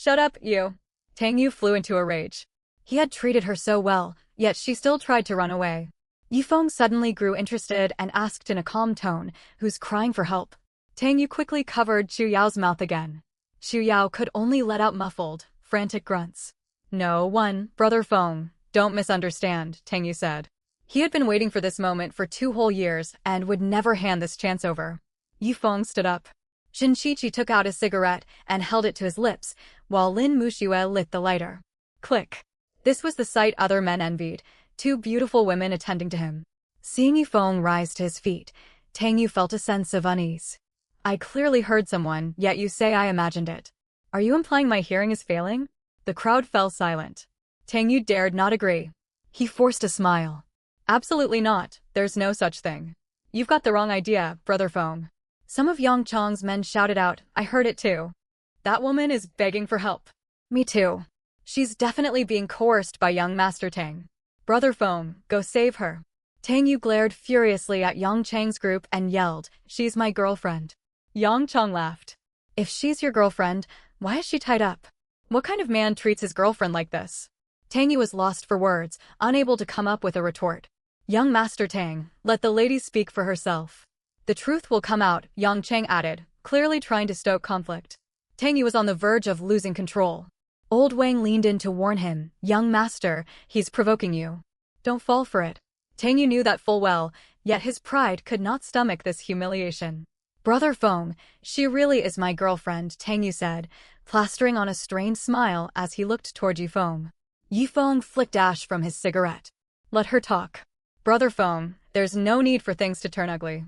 Shut up, you. Tang Yu flew into a rage. He had treated her so well, yet she still tried to run away. Yifeng suddenly grew interested and asked in a calm tone, "Who's crying for help?" Tang Yu quickly covered Chu Yao's mouth again. Xu Yao could only let out muffled, frantic grunts. "No, Brother Feng, don't misunderstand," Tang Yu said. He had been waiting for this moment for 2 whole years and would never hand this chance over. Yifeng stood up. Shin Qiqi took out a cigarette and held it to his lips, while Lin Muxue lit the lighter. Click. This was the sight other men envied, 2 beautiful women attending to him. Seeing Yifeng rise to his feet, Tang Yu felt a sense of unease. "I clearly heard someone, yet you say I imagined it. Are you implying my hearing is failing?" The crowd fell silent. Tang Yu dared not agree. He forced a smile. "Absolutely not, there's no such thing. You've got the wrong idea, Brother Feng." Some of Yang Chong's men shouted out, "I heard it too. That woman is begging for help." "Me too. She's definitely being coerced by young Master Tang. Brother Feng, go save her." Tang Yu glared furiously at Yang Chang's group and yelled, "She's my girlfriend." Yang Chong laughed. "If she's your girlfriend, why is she tied up? What kind of man treats his girlfriend like this?" Tang Yu was lost for words, unable to come up with a retort. "Young Master Tang, let the lady speak for herself. The truth will come out," Yang Chang added, clearly trying to stoke conflict. Tang Yu was on the verge of losing control. Old Wang leaned in to warn him, "Young master, he's provoking you. Don't fall for it." Tang Yu knew that full well, yet his pride could not stomach this humiliation. "Brother Feng, she really is my girlfriend," Tang Yu said, plastering on a strained smile as he looked toward Yifeng. Yifeng flicked ash from his cigarette. "Let her talk. Brother Feng, there's no need for things to turn ugly.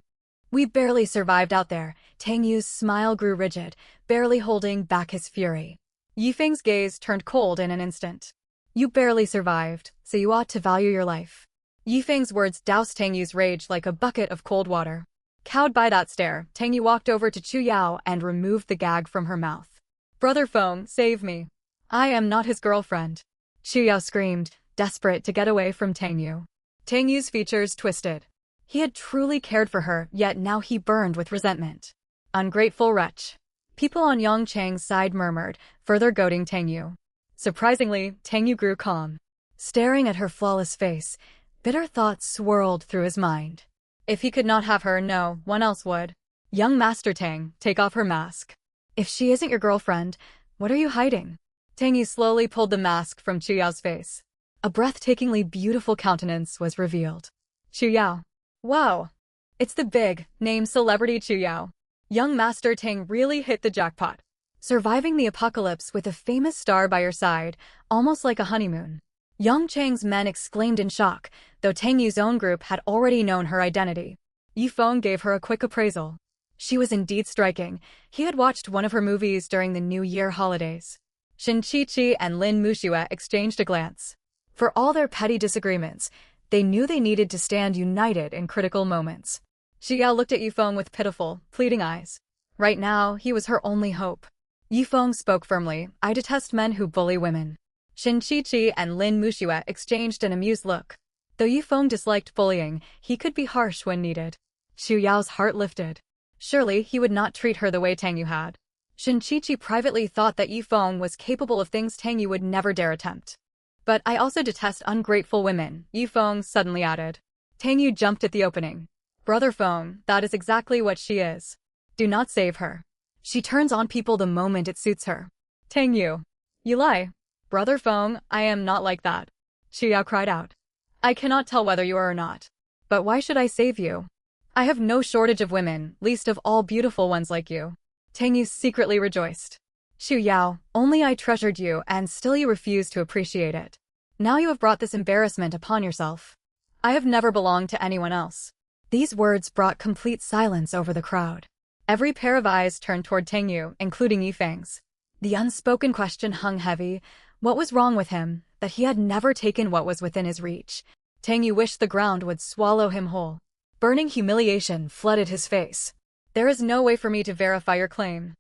We barely survived out there." Tang Yu's smile grew rigid, barely holding back his fury. Yifeng's gaze turned cold in an instant. "You barely survived, so you ought to value your life." Yifeng's words doused Tang Yu's rage like a bucket of cold water. Cowed by that stare, Tang Yu walked over to Chu Yao and removed the gag from her mouth. "Brother Feng, save me. I am not his girlfriend." Chu Yao screamed, desperate to get away from Tang Yu. Tang Yu's features twisted. He had truly cared for her, yet now he burned with resentment. "Ungrateful wretch." People on Yang Chang's side murmured, further goading Tang Yu. Surprisingly, Tang Yu grew calm. Staring at her flawless face, bitter thoughts swirled through his mind. If he could not have her, no one else would. "Young Master Tang, take off her mask. If she isn't your girlfriend, what are you hiding?" Tang Yu slowly pulled the mask from Chu Yao's face. A breathtakingly beautiful countenance was revealed. Chu Yao. Wow. It's the big-name celebrity Chu Yao. Young Master Tang really hit the jackpot. Surviving the apocalypse with a famous star by your side, almost like a honeymoon. Yang Chang's men exclaimed in shock, though Tang Yu's own group had already known her identity. Yifeng gave her a quick appraisal. She was indeed striking. He had watched one of her movies during the New Year holidays. Shin Qiqi and Lin Muxue exchanged a glance. For all their petty disagreements, they knew they needed to stand united in critical moments. Xu Yao looked at Yifeng with pitiful, pleading eyes. Right now, he was her only hope. Yifeng spoke firmly, "I detest men who bully women." Shin Qiqi and Lin Muxue exchanged an amused look. Though Yifeng disliked bullying, he could be harsh when needed. Xu Yao's heart lifted. Surely he would not treat her the way Tang Yu had. Shin Qiqi privately thought that Yifeng was capable of things Tang Yu would never dare attempt. "But I also detest ungrateful women," Yifeng suddenly added. Tang Yu jumped at the opening. "Brother Feng, that is exactly what she is. Do not save her. She turns on people the moment it suits her." "Tang Yu. You lie. Brother Feng, I am not like that." Xu Yao cried out. "I cannot tell whether you are or not. But why should I save you? I have no shortage of women, least of all beautiful ones like you." Tang Yu secretly rejoiced. "Xu Yao, only I treasured you and still you refuse to appreciate it. Now you have brought this embarrassment upon yourself. I have never belonged to anyone else." These words brought complete silence over the crowd. Every pair of eyes turned toward Tang Yu, including Yifeng's. The unspoken question hung heavy. What was wrong with him, that he had never taken what was within his reach? Tang Yu wished the ground would swallow him whole. Burning humiliation flooded his face. "There is no way for me to verify your claim.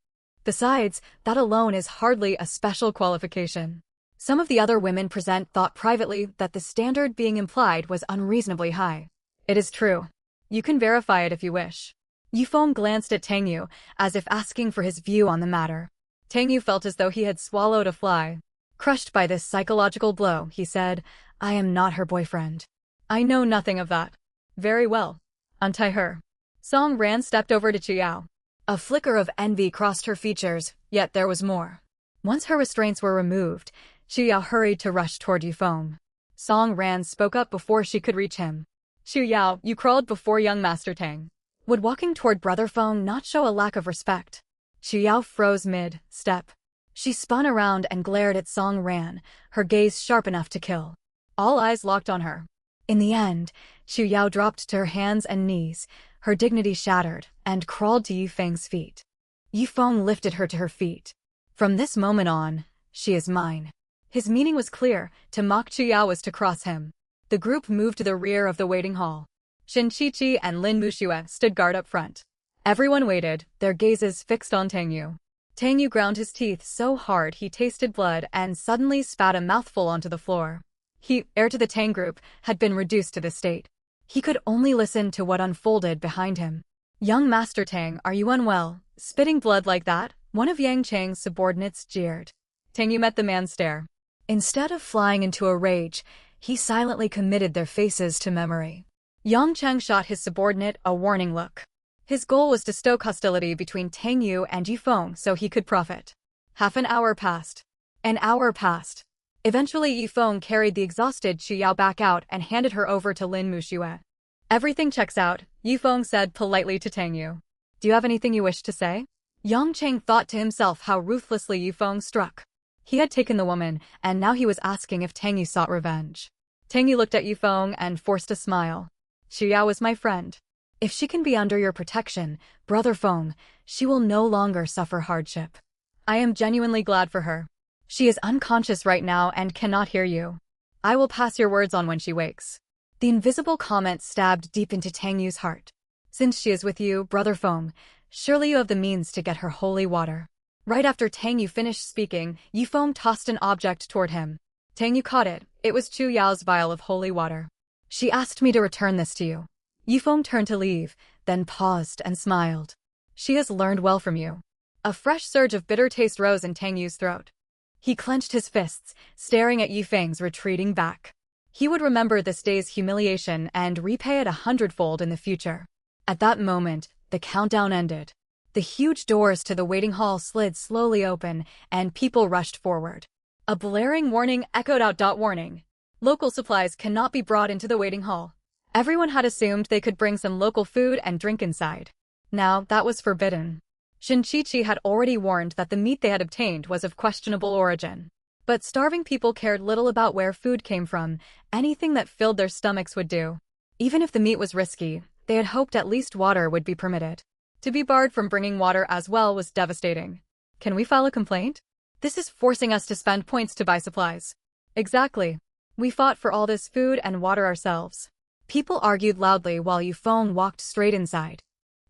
Besides, that alone is hardly a special qualification." Some of the other women present thought privately that the standard being implied was unreasonably high. "It is true. You can verify it if you wish." Yifeng glanced at Tang Yu, as if asking for his view on the matter. Tang Yu felt as though he had swallowed a fly. Crushed by this psychological blow, he said, I am not her boyfriend. I know nothing of that. Very well. Untie her. Song Ran stepped over to Qiao. A flicker of envy crossed her features, yet there was more. Once her restraints were removed, Qiao hurried to rush toward Yufeng. Song Ran spoke up before she could reach him. Qiao, you crawled before young Master Tang. Would walking toward Brother Feng not show a lack of respect? Qiao froze mid-step. She spun around and glared at Song Ran, her gaze sharp enough to kill. All eyes locked on her. In the end, Qiao dropped to her hands and knees, her dignity shattered, and crawled to Yufeng's feet. Yufeng lifted her to her feet. From this moment on, she is mine. His meaning was clear, to mock Qiao was to cross him. The group moved to the rear of the waiting hall. Shin Qiqi and Lin Muxue stood guard up front. Everyone waited, their gazes fixed on Tang Yu. Tang Yu ground his teeth so hard he tasted blood and suddenly spat a mouthful onto the floor. He, heir to the Tang group, had been reduced to this state. He could only listen to what unfolded behind him. Young Master Tang, are you unwell? Spitting blood like that? One of Yang Cheng's subordinates jeered. Tang Yu met the man's stare. Instead of flying into a rage, he silently committed their faces to memory. Yang Cheng shot his subordinate a warning look. His goal was to stoke hostility between Tang Yu and Yufeng so he could profit. Half an hour passed. An hour passed. Eventually Yufeng carried the exhausted Qiao back out and handed her over to Lin Muxue. Everything checks out, Yufeng said politely to Tang Yu. Do you have anything you wish to say? Yang Cheng thought to himself how ruthlessly Yufeng struck. He had taken the woman, and now he was asking if Tang Yu sought revenge. Tang Yu looked at Yufeng and forced a smile. Qiao is my friend. If she can be under your protection, Brother Feng, she will no longer suffer hardship. I am genuinely glad for her. She is unconscious right now and cannot hear you. I will pass your words on when she wakes. The invisible comment stabbed deep into Tang Yu's heart. Since she is with you, Brother Feng, surely you have the means to get her holy water. Right after Tang Yu finished speaking, Yufeng tossed an object toward him. Tang Yu caught it. It was Chu Yao's vial of holy water. She asked me to return this to you. Yufeng turned to leave, then paused and smiled. She has learned well from you. A fresh surge of bitter taste rose in Tang Yu's throat. He clenched his fists, staring at Yufeng's retreating back. He would remember this day's humiliation and repay it 100-fold in the future. At that moment, the countdown ended. The huge doors to the waiting hall slid slowly open, and people rushed forward. A blaring warning echoed out. Warning. Local supplies cannot be brought into the waiting hall. Everyone had assumed they could bring some local food and drink inside. Now, that was forbidden. Shin Qiqi had already warned that the meat they had obtained was of questionable origin. But starving people cared little about where food came from, anything that filled their stomachs would do. Even if the meat was risky, they had hoped at least water would be permitted. To be barred from bringing water as well was devastating. Can we file a complaint? This is forcing us to spend points to buy supplies. Exactly. We fought for all this food and water ourselves. People argued loudly while Yufeng walked straight inside.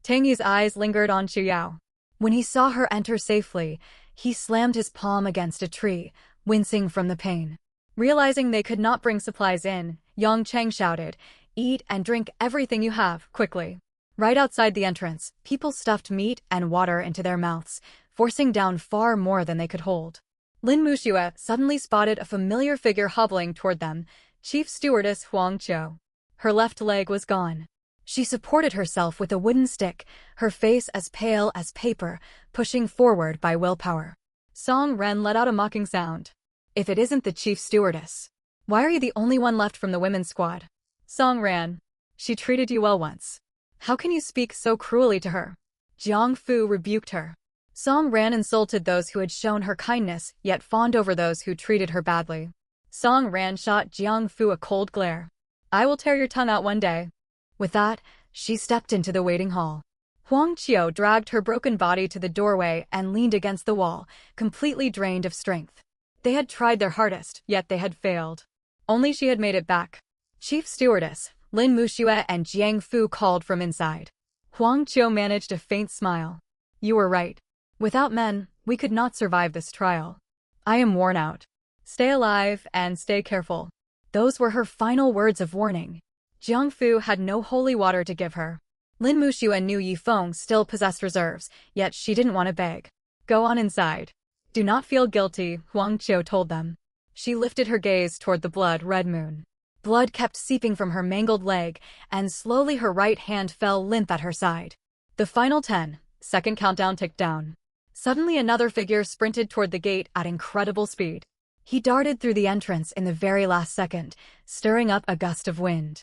Tang Yu's eyes lingered on Qiao. When he saw her enter safely, he slammed his palm against a tree, wincing from the pain. Realizing they could not bring supplies in, Yang Cheng shouted, "Eat and drink everything you have, quickly." Right outside the entrance, people stuffed meat and water into their mouths, forcing down far more than they could hold. Lin Muxue suddenly spotted a familiar figure hobbling toward them, Chief Stewardess Huang Qiu. Her left leg was gone. She supported herself with a wooden stick, her face as pale as paper, pushing forward by willpower. Song Ren let out a mocking sound. If it isn't the chief stewardess, why are you the only one left from the women's squad? Song Ran. She treated you well once. How can you speak so cruelly to her? Jiang Fu rebuked her. Song Ran insulted those who had shown her kindness, yet fawned over those who treated her badly. Song Ran shot Jiang Fu a cold glare. I will tear your tongue out one day. With that, she stepped into the waiting hall. Huang Qiu dragged her broken body to the doorway and leaned against the wall, completely drained of strength. They had tried their hardest, yet they had failed. Only she had made it back. Chief Stewardess, Lin Muxue and Jiang Fu called from inside. Huang Qiu managed a faint smile. You were right. Without men, we could not survive this trial. I am worn out. Stay alive and stay careful. Those were her final words of warning. Jiang Fu had no holy water to give her. Lin Muxue knew Yufeng still possessed reserves, yet she didn't want to beg. Go on inside. Do not feel guilty, Huang Qiu told them. She lifted her gaze toward the blood-red moon. Blood kept seeping from her mangled leg, and slowly her right hand fell limp at her side. The final 10-second countdown ticked down. Suddenly another figure sprinted toward the gate at incredible speed. He darted through the entrance in the very last second, stirring up a gust of wind.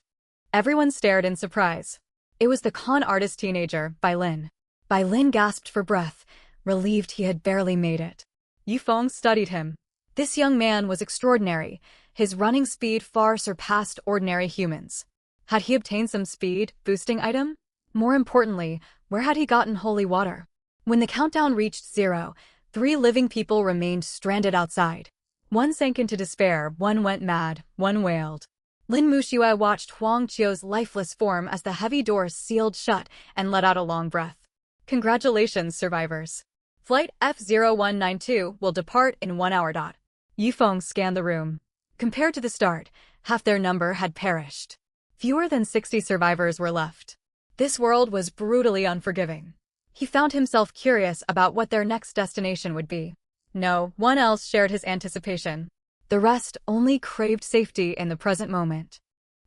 Everyone stared in surprise. It was the con artist teenager, Bai Lin. Bai Lin gasped for breath, relieved he had barely made it. Yifeng studied him. This young man was extraordinary. His running speed far surpassed ordinary humans. Had he obtained some speed-boosting item? More importantly, where had he gotten holy water? When the countdown reached 0, 3 living people remained stranded outside. One sank into despair, one went mad, one wailed. Lin Muxue watched Huang Qiu's lifeless form as the heavy doors sealed shut and let out a long breath. Congratulations, survivors. Flight F0192 will depart in 1 hour. Yifeng scanned the room. Compared to the start, half their number had perished. Fewer than 60 survivors were left. This world was brutally unforgiving. He found himself curious about what their next destination would be. No one else shared his anticipation. The rest only craved safety in the present moment.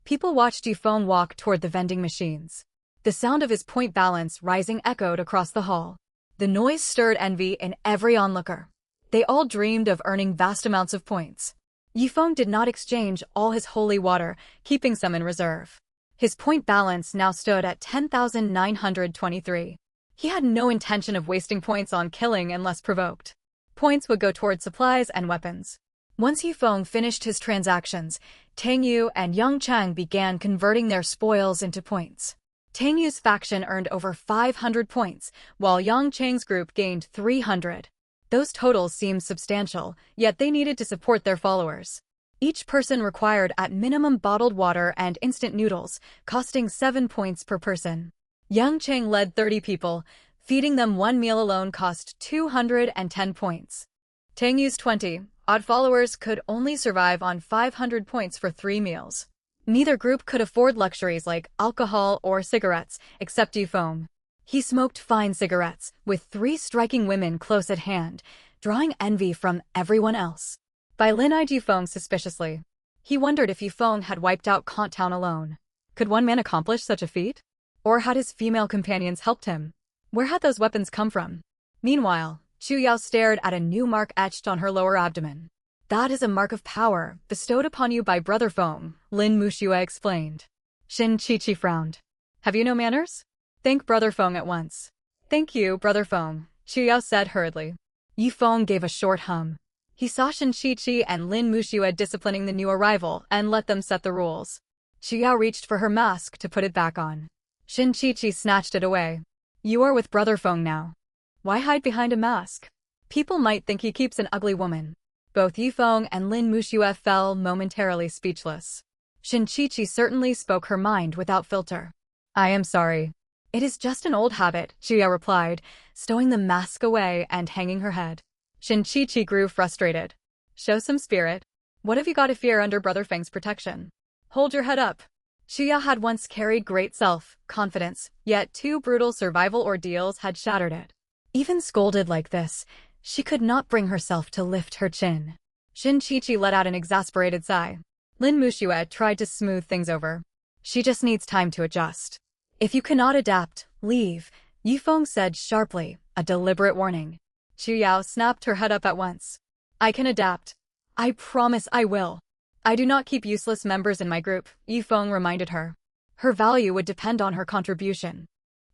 People watched Yifeng walk toward the vending machines. The sound of his point balance rising echoed across the hall. The noise stirred envy in every onlooker. They all dreamed of earning vast amounts of points. Yifeng did not exchange all his holy water, keeping some in reserve. His point balance now stood at 10,923. He had no intention of wasting points on killing unless provoked. Points would go toward supplies and weapons. Once Yifeng finished his transactions, Tang Yu and Yang Chang began converting their spoils into points. Tang Yu's faction earned over 500 points, while Yang Chang's group gained 300. Those totals seemed substantial, yet they needed to support their followers. Each person required at minimum bottled water and instant noodles, costing 7 points per person. Yang Chang led 30 people. Feeding them one meal alone cost 210 points. Tang Yu's 20-odd followers could only survive on 500 points for 3 meals. Neither group could afford luxuries like alcohol or cigarettes, except Yifeng. He smoked fine cigarettes, with 3 striking women close at hand, drawing envy from everyone else. Bai Lin eyed Yifeng suspiciously. He wondered if Yifeng had wiped out Kant Town alone. Could one man accomplish such a feat? Or had his female companions helped him? Where had those weapons come from? Meanwhile, Chu Yao stared at a new mark etched on her lower abdomen. That is a mark of power, bestowed upon you by Brother Feng, Lin Muxue explained. Shin Qiqi frowned. Have you no manners? Thank Brother Feng at once. Thank you, Brother Feng, Chu Yao said hurriedly. Yifeng gave a short hum. He saw Shin Qiqi and Lin Muxue disciplining the new arrival and let them set the rules. Chu Yao reached for her mask to put it back on. Shin Qiqi snatched it away. You are with Brother Feng now. Why hide behind a mask? People might think he keeps an ugly woman. Both Yifeng and Lin Muxue fell momentarily speechless. Shin Qiqi certainly spoke her mind without filter. I am sorry. It is just an old habit, Chu Yao replied, stowing the mask away and hanging her head. Shin Qiqi grew frustrated. Show some spirit. What have you got to fear under Brother Feng's protection? Hold your head up. Chu Yao had once carried great self-confidence, yet 2 brutal survival ordeals had shattered it. Even scolded like this, she could not bring herself to lift her chin. Shin Qiqi let out an exasperated sigh. Lin Muxue tried to smooth things over. She just needs time to adjust. If you cannot adapt, leave, Yifeng said sharply, a deliberate warning. Chu Yao snapped her head up at once. I can adapt. I promise I will. I do not keep useless members in my group, Yifeng reminded her. Her value would depend on her contribution.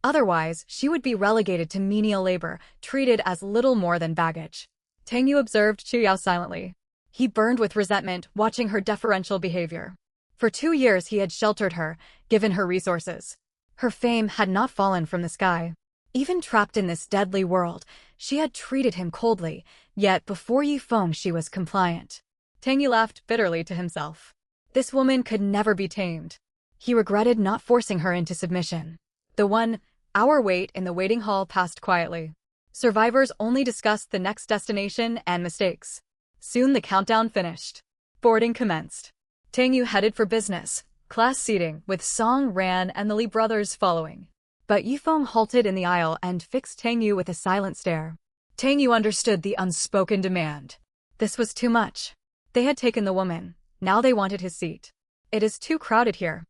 Otherwise, she would be relegated to menial labor, treated as little more than baggage. Tang Yu observed Chu Yao silently. He burned with resentment, watching her deferential behavior. For 2 years he had sheltered her, given her resources. Her fame had not fallen from the sky. Even trapped in this deadly world, she had treated him coldly, yet before Yifeng she was compliant. Tang Yu laughed bitterly to himself. This woman could never be tamed. He regretted not forcing her into submission. The 1-hour wait in the waiting hall passed quietly. Survivors only discussed the next destination and mistakes. Soon the countdown finished. Boarding commenced. Tang Yu headed for business class seating, with Song Ran and the Li brothers following. But Yifeng halted in the aisle and fixed Tang Yu with a silent stare. Tang Yu understood the unspoken demand. This was too much. They had taken the woman. Now they wanted his seat. It is too crowded here.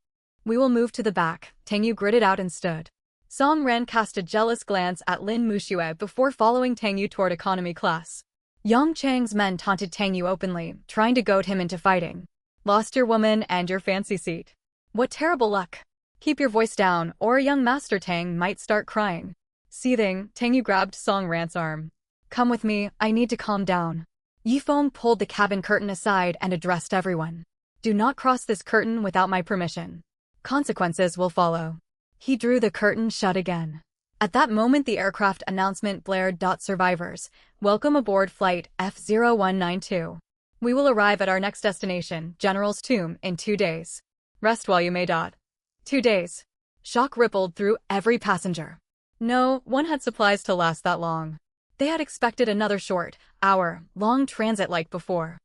We will move to the back, Tang Yu gritted out and stood. Song Ran cast a jealous glance at Lin Muxue before following Tang Yu toward economy class. Yang Chang's men taunted Tang Yu openly, trying to goad him into fighting. Lost your woman and your fancy seat. What terrible luck. Keep your voice down, or young Master Tang might start crying. Seething, Tang Yu grabbed Song Ran's arm. Come with me, I need to calm down. Yifeng pulled the cabin curtain aside and addressed everyone. Do not cross this curtain without my permission. Consequences will follow. He drew the curtain shut again. At that moment the aircraft announcement blared. Survivors, welcome aboard flight F0192. We will arrive at our next destination, General's Tomb, in 2 days. Rest while you may. 2 days. Shock rippled through every passenger. No one had supplies to last that long. They had expected another short, hour-long transit like before.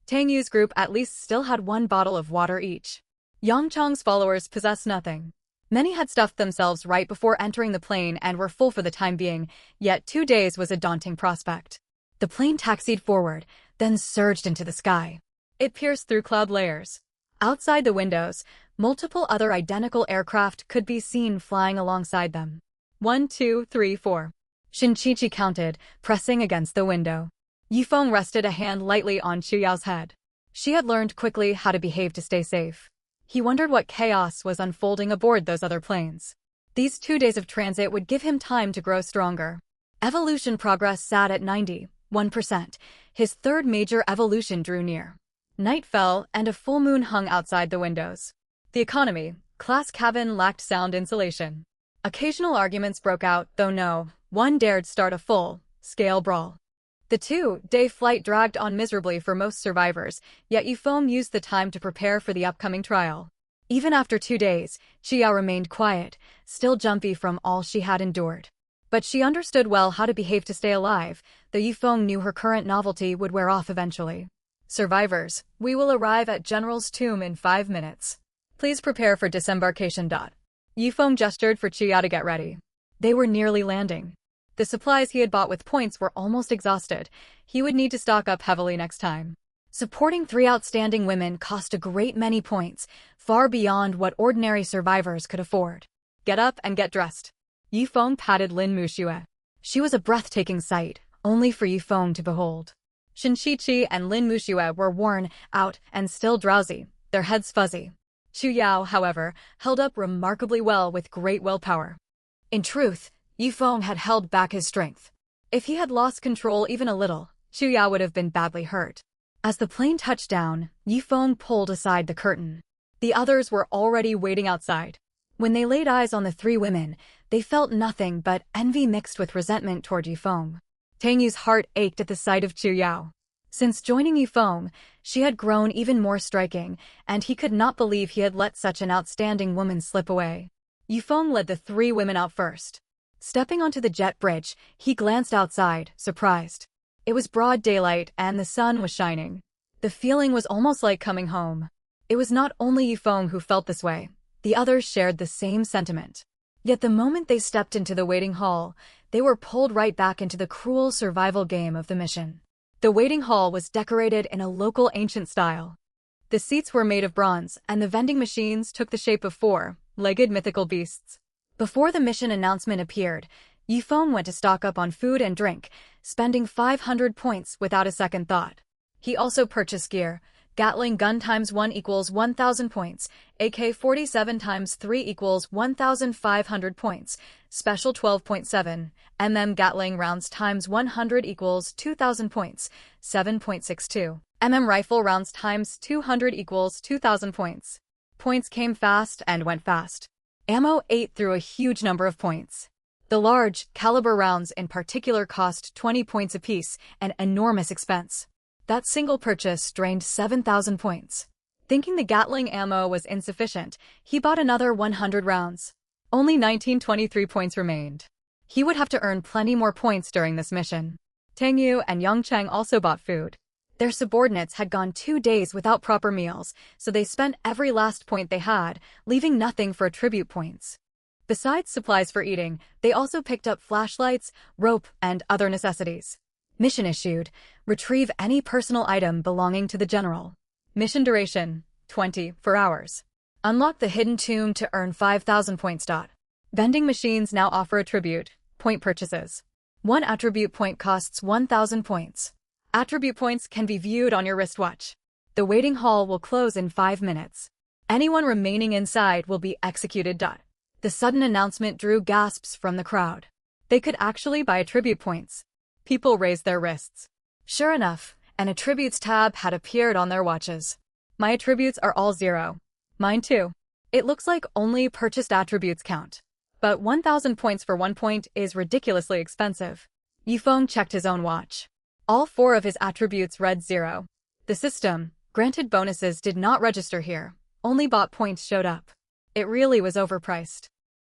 Tang Yu's group at least still had 1 bottle of water each. Yang Chang's followers possessed nothing. Many had stuffed themselves right before entering the plane and were full for the time being, yet 2 days was a daunting prospect. The plane taxied forward, then surged into the sky. It pierced through cloud layers. Outside the windows, multiple other identical aircraft could be seen flying alongside them. 1, 2, 3, 4. Shin Qiqi counted, pressing against the window. Yifeng rested a hand lightly on Chu Yao's head. She had learned quickly how to behave to stay safe. He wondered what chaos was unfolding aboard those other planes. These 2 days of transit would give him time to grow stronger. Evolution progress sat at 91%. His third major evolution drew near. Night fell, and a full moon hung outside the windows. The economy class cabin lacked sound insulation. Occasional arguments broke out, though no one dared start a full-scale brawl. The 2-day flight dragged on miserably for most survivors, yet Yifeng used the time to prepare for the upcoming trial. Even after 2 days, Chu Yao remained quiet, still jumpy from all she had endured. But she understood well how to behave to stay alive, though Yifeng knew her current novelty would wear off eventually. Survivors, we will arrive at General's Tomb in 5 minutes. Please prepare for disembarkation. Yifeng gestured for Chu Yao to get ready. They were nearly landing. The supplies he had bought with points were almost exhausted. He would need to stock up heavily next time. Supporting 3 outstanding women cost a great many points, far beyond what ordinary survivors could afford. Get up and get dressed. Yifeng patted Lin Muxue. She was a breathtaking sight, only for Yifeng to behold. Shin Qiqi and Lin Muxue were worn out and still drowsy, their heads fuzzy. Chu Yao, however, held up remarkably well with great willpower. In truth, Yifeng had held back his strength. If he had lost control even a little, Chu Yao would have been badly hurt. As the plane touched down, Yifeng pulled aside the curtain. The others were already waiting outside. When they laid eyes on the 3 women, they felt nothing but envy mixed with resentment toward Yifeng. Tang Yu's heart ached at the sight of Chu Yao. Since joining Yifeng, she had grown even more striking, and he could not believe he had let such an outstanding woman slip away. Yifeng led the 3 women out first. Stepping onto the jet bridge, he glanced outside, surprised. It was broad daylight and the sun was shining. The feeling was almost like coming home. It was not only Yifeng who felt this way. The others shared the same sentiment. Yet the moment they stepped into the waiting hall, they were pulled right back into the cruel survival game of the mission. The waiting hall was decorated in a local ancient style. The seats were made of bronze, and the vending machines took the shape of 4-legged mythical beasts. Before the mission announcement appeared, Yifeng went to stock up on food and drink, spending 500 points without a second thought. He also purchased gear. Gatling gun × 1 = 1,000 points, AK-47 × 3 = 1,500 points, Special 12.7, Gatling rounds × 100 = 2,000 points, 7.62, rifle rounds × 200 = 2,000 points. Points came fast and went fast. Ammo ate through a huge number of points. The large caliber rounds in particular cost 20 points apiece, an enormous expense. That single purchase drained 7,000 points. Thinking the Gatling ammo was insufficient, he bought another 100 rounds. Only 1923 points remained. He would have to earn plenty more points during this mission. Tang Yu and Yang Cheng also bought food. Their subordinates had gone 2 days without proper meals, so they spent every last point they had, leaving nothing for tribute points. Besides supplies for eating, they also picked up flashlights, rope, and other necessities. Mission issued: retrieve any personal item belonging to the general. Mission duration: 24 hours. Unlock the hidden tomb to earn 5,000 points. Vending machines now offer attribute point purchases. One attribute point costs 1,000 points. Attribute points can be viewed on your wristwatch. The waiting hall will close in 5 minutes. Anyone remaining inside will be executed. The sudden announcement drew gasps from the crowd. They could actually buy attribute points. People raised their wrists. Sure enough, an attributes tab had appeared on their watches. My attributes are all 0. Mine too. It looks like only purchased attributes count. But 1,000 points for 1 point is ridiculously expensive. Yifeng checked his own watch. All 4 of his attributes read 0. The system, granted bonuses, did not register here. Only bought points showed up. It really was overpriced.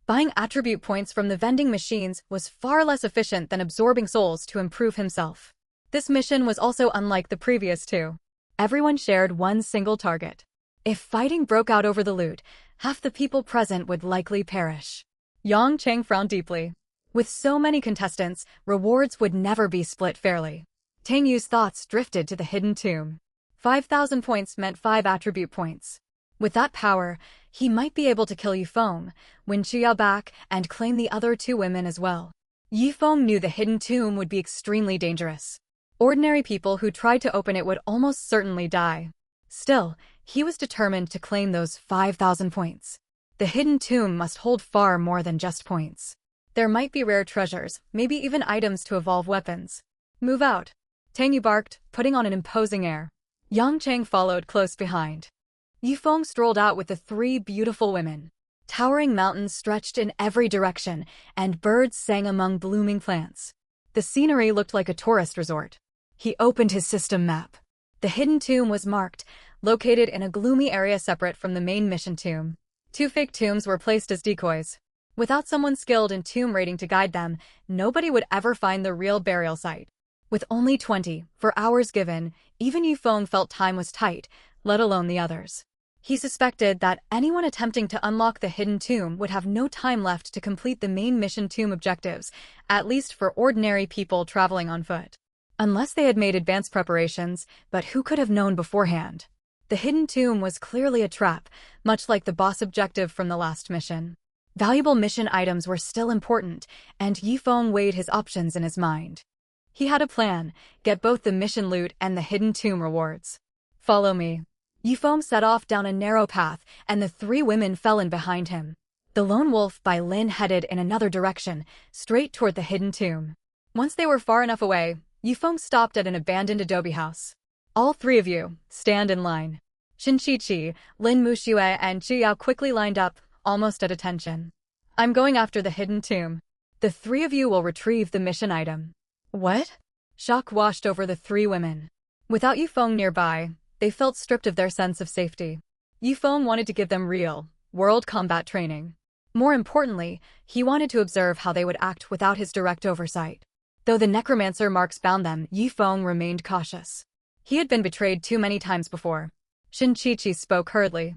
Buying attribute points from the vending machines was far less efficient than absorbing souls to improve himself. This mission was also unlike the previous 2. Everyone shared one single target. If fighting broke out over the loot, half the people present would likely perish. Yang Cheng frowned deeply. With so many contestants, rewards would never be split fairly. Tang Yu's thoughts drifted to the hidden tomb. 5,000 points meant 5 attribute points. With that power, he might be able to kill Yifeng, win Qiao back, and claim the other 2 women as well. Yifeng knew the hidden tomb would be extremely dangerous. Ordinary people who tried to open it would almost certainly die. Still, he was determined to claim those 5,000 points. The hidden tomb must hold far more than just points. There might be rare treasures, maybe even items to evolve weapons. Move out. Tang Yu barked, putting on an imposing air. Yang Cheng followed close behind. Yifeng strolled out with the 3 beautiful women. Towering mountains stretched in every direction, and birds sang among blooming plants. The scenery looked like a tourist resort. He opened his system map. The hidden tomb was marked, located in a gloomy area separate from the main mission tomb. 2 fake tombs were placed as decoys. Without someone skilled in tomb raiding to guide them, nobody would ever find the real burial site. With only 24 hours given, even Yifeng felt time was tight, let alone the others. He suspected that anyone attempting to unlock the hidden tomb would have no time left to complete the main mission tomb objectives, at least for ordinary people traveling on foot. Unless they had made advanced preparations, but who could have known beforehand? The hidden tomb was clearly a trap, much like the boss objective from the last mission. Valuable mission items were still important, and Yifeng weighed his options in his mind. He had a plan: get both the mission loot and the hidden tomb rewards. Follow me. Yifeng set off down a narrow path, and the 3 women fell in behind him. The Lone Wolf by Lin headed in another direction, straight toward the hidden tomb. Once they were far enough away, Yifeng stopped at an abandoned adobe house. All 3 of you, stand in line. Shin Qiqi, Lin Muxue, and Qi Yao quickly lined up, almost at attention. I'm going after the hidden tomb. The 3 of you will retrieve the mission item. What? Shock washed over the 3 women. Without Yifeng nearby, they felt stripped of their sense of safety. Yifeng wanted to give them real, world combat training. More importantly, he wanted to observe how they would act without his direct oversight. Though the necromancer marks bound them, Yifeng remained cautious. He had been betrayed too many times before. Shin Qiqi spoke hurriedly.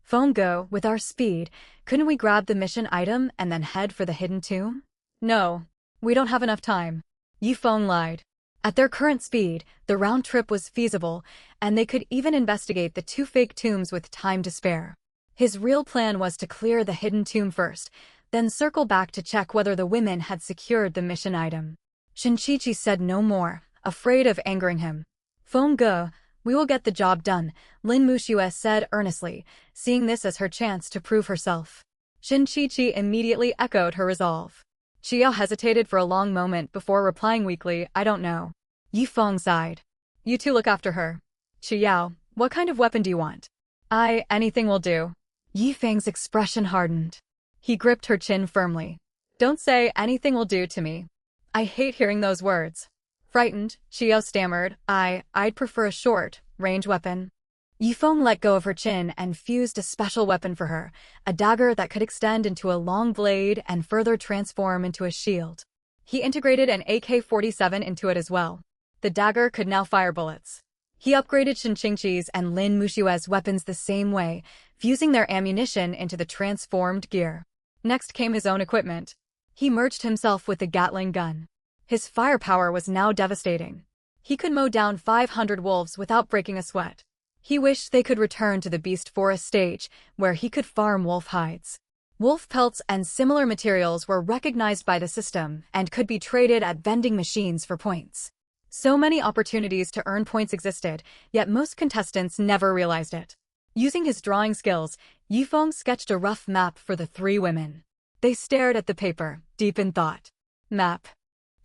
Feng Go, with our speed, couldn't we grab the mission item and then head for the hidden tomb? No, we don't have enough time. Yifeng lied. At their current speed, the round trip was feasible, and they could even investigate the 2 fake tombs with time to spare. His real plan was to clear the hidden tomb first, then circle back to check whether the women had secured the mission item. Shin Qiqi said no more, afraid of angering him. Feng Ge, we will get the job done, Lin Muxue said earnestly, seeing this as her chance to prove herself. Shin Qiqi immediately echoed her resolve. Qiao hesitated for a long moment before replying weakly, I don't know. Yifeng sighed. You 2 look after her. Qiao, what kind of weapon do you want? Anything will do. Yifeng's expression hardened. He gripped her chin firmly. Don't say anything will do to me. I hate hearing those words. Frightened, Qiao stammered, I'd prefer a short, range weapon. Yifeng let go of her chin and fused a special weapon for her, a dagger that could extend into a long blade and further transform into a shield. He integrated an AK-47 into it as well. The dagger could now fire bullets. He upgraded Shin Qiqi's and Lin Muxue's weapons the same way, fusing their ammunition into the transformed gear. Next came his own equipment. He merged himself with the Gatling gun. His firepower was now devastating. He could mow down 500 wolves without breaking a sweat. He wished they could return to the Beast Forest stage, where he could farm wolf hides. Wolf pelts and similar materials were recognized by the system and could be traded at vending machines for points. So many opportunities to earn points existed, yet most contestants never realized it. Using his drawing skills, Yifeng sketched a rough map for the three women. They stared at the paper, deep in thought. Map.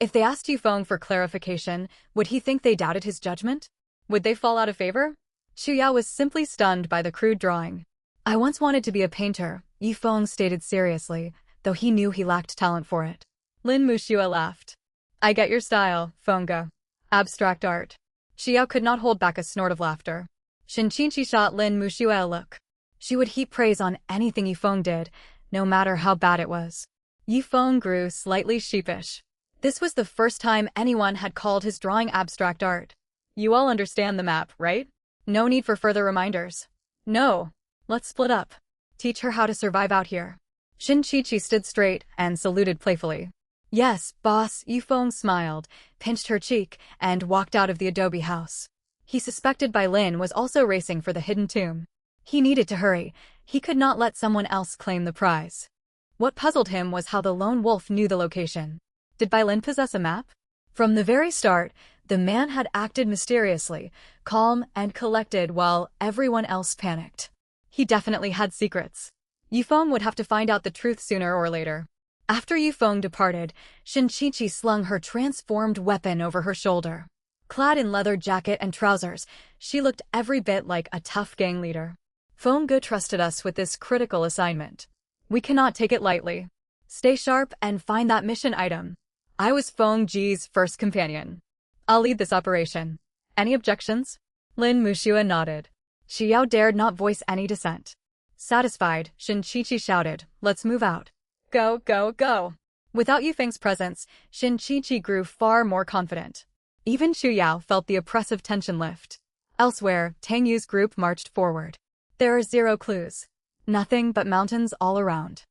If they asked Yifeng for clarification, would he think they doubted his judgment? Would they fall out of favor? Xu Yao was simply stunned by the crude drawing. I once wanted to be a painter, Yifeng stated seriously, though he knew he lacked talent for it. Lin Muxue laughed. I get your style, Fengge. Abstract art. Xu Yao could not hold back a snort of laughter. Shen Qinqi shot Lin Muxue a look. She would heap praise on anything Yifeng did, no matter how bad it was. Yifeng grew slightly sheepish. This was the first time anyone had called his drawing abstract art. You all understand the map, right? No need for further reminders. No. Let's split up. Teach her how to survive out here. Shen Qinqi stood straight and saluted playfully. Yes, boss, Yifeng smiled, pinched her cheek, and walked out of the adobe house. He suspected Bai Lin was also racing for the hidden tomb. He needed to hurry. He could not let someone else claim the prize. What puzzled him was how the lone wolf knew the location. Did Bai Lin possess a map? From the very start, the man had acted mysteriously, calm and collected while everyone else panicked. He definitely had secrets. Yifeng would have to find out the truth sooner or later. After Yifeng departed, Shen Qinqi slung her transformed weapon over her shoulder. Clad in leather jacket and trousers, she looked every bit like a tough gang leader. Fengge trusted us with this critical assignment. We cannot take it lightly. Stay sharp and find that mission item. I was Fengge's first companion. I'll lead this operation. Any objections? Lin Muxue nodded. Xu Yao dared not voice any dissent. Satisfied, Shen Qinqi shouted, let's move out. Go, go, go. Without Yifeng's presence, Shen Qinqi grew far more confident. Even Xu Yao felt the oppressive tension lift. Elsewhere, Tang Yu's group marched forward. There are 0 clues. Nothing but mountains all around.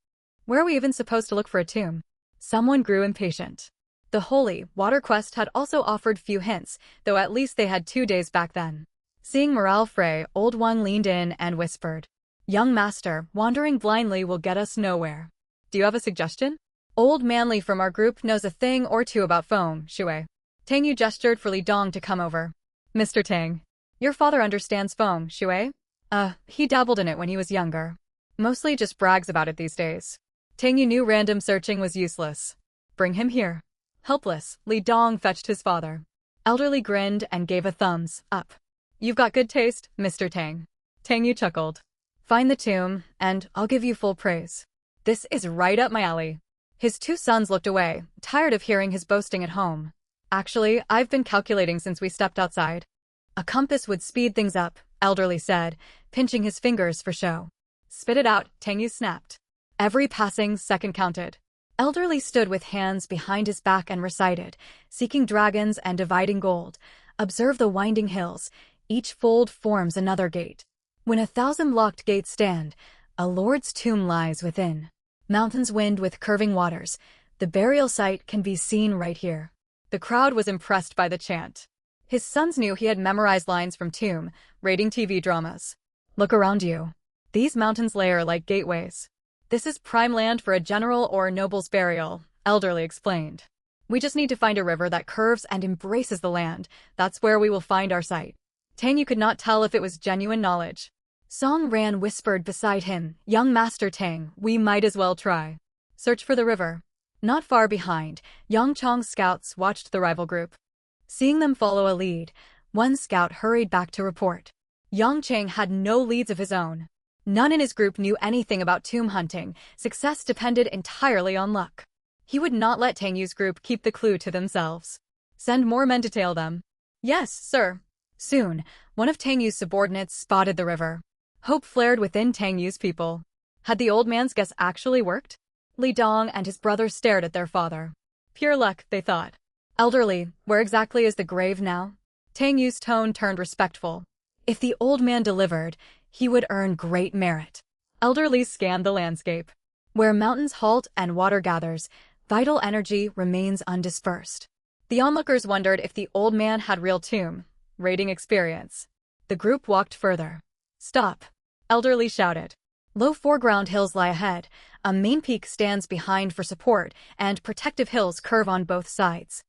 Where are we even supposed to look for a tomb? Someone grew impatient. The Holy Water Quest had also offered few hints, though at least they had 2 days back then. Seeing morale fray, Old One leaned in and whispered, Young Master, wandering blindly will get us nowhere. Do you have a suggestion? Old Manly from our group knows a thing or two about Feng Shui. Tang Yu gestured for Li Dong to come over. Mr. Tang, your father understands Feng Shui? He dabbled in it when he was younger. Mostly just brags about it these days. Tang Yu knew random searching was useless. Bring him here. Helpless, Li Dong fetched his father. Elderly grinned and gave a thumbs up. You've got good taste, Mr. Tang. Tang Yu chuckled. Find the tomb, and I'll give you full praise. This is right up my alley. His 2 sons looked away, tired of hearing his boasting at home. Actually, I've been calculating since we stepped outside. A compass would speed things up, Elderly said, pinching his fingers for show. Spit it out, Tang Yu snapped. Every passing second counted. Elderly stood with hands behind his back and recited, seeking dragons and dividing gold. Observe the winding hills. Each fold forms another gate. When 1,000 locked gates stand, a lord's tomb lies within. Mountains wind with curving waters. The burial site can be seen right here. The crowd was impressed by the chant. His sons knew he had memorized lines from Tomb, rating TV dramas. Look around you. These mountains layer like gateways. This is prime land for a general or noble's burial, Elderly explained. We just need to find a river that curves and embraces the land. That's where we will find our site. Tang Yu could not tell if it was genuine knowledge. Song Ran whispered beside him, Young Master Tang, we might as well try. Search for the river. Not far behind, Yang Chong's scouts watched the rival group. Seeing them follow a lead, one scout hurried back to report. Yang Chang had no leads of his own. None in his group knew anything about tomb hunting. Success depended entirely on luck. He would not let Tang Yu's group keep the clue to themselves. Send more men to tail them. Yes, sir. Soon, one of Tang Yu's subordinates spotted the river. Hope flared within Tang Yu's people. Had the old man's guess actually worked? Li Dong and his brother stared at their father. Pure luck, they thought. Elderly, where exactly is the grave now? Tang Yu's tone turned respectful. If the old man delivered, he would earn great merit. Elderly scanned the landscape. Where mountains halt and water gathers, vital energy remains undispersed. The onlookers wondered if the old man had real tomb raiding experience. The group walked further. "Stop!" Elderly shouted. Low foreground hills lie ahead, a main peak stands behind for support, and protective hills curve on both sides.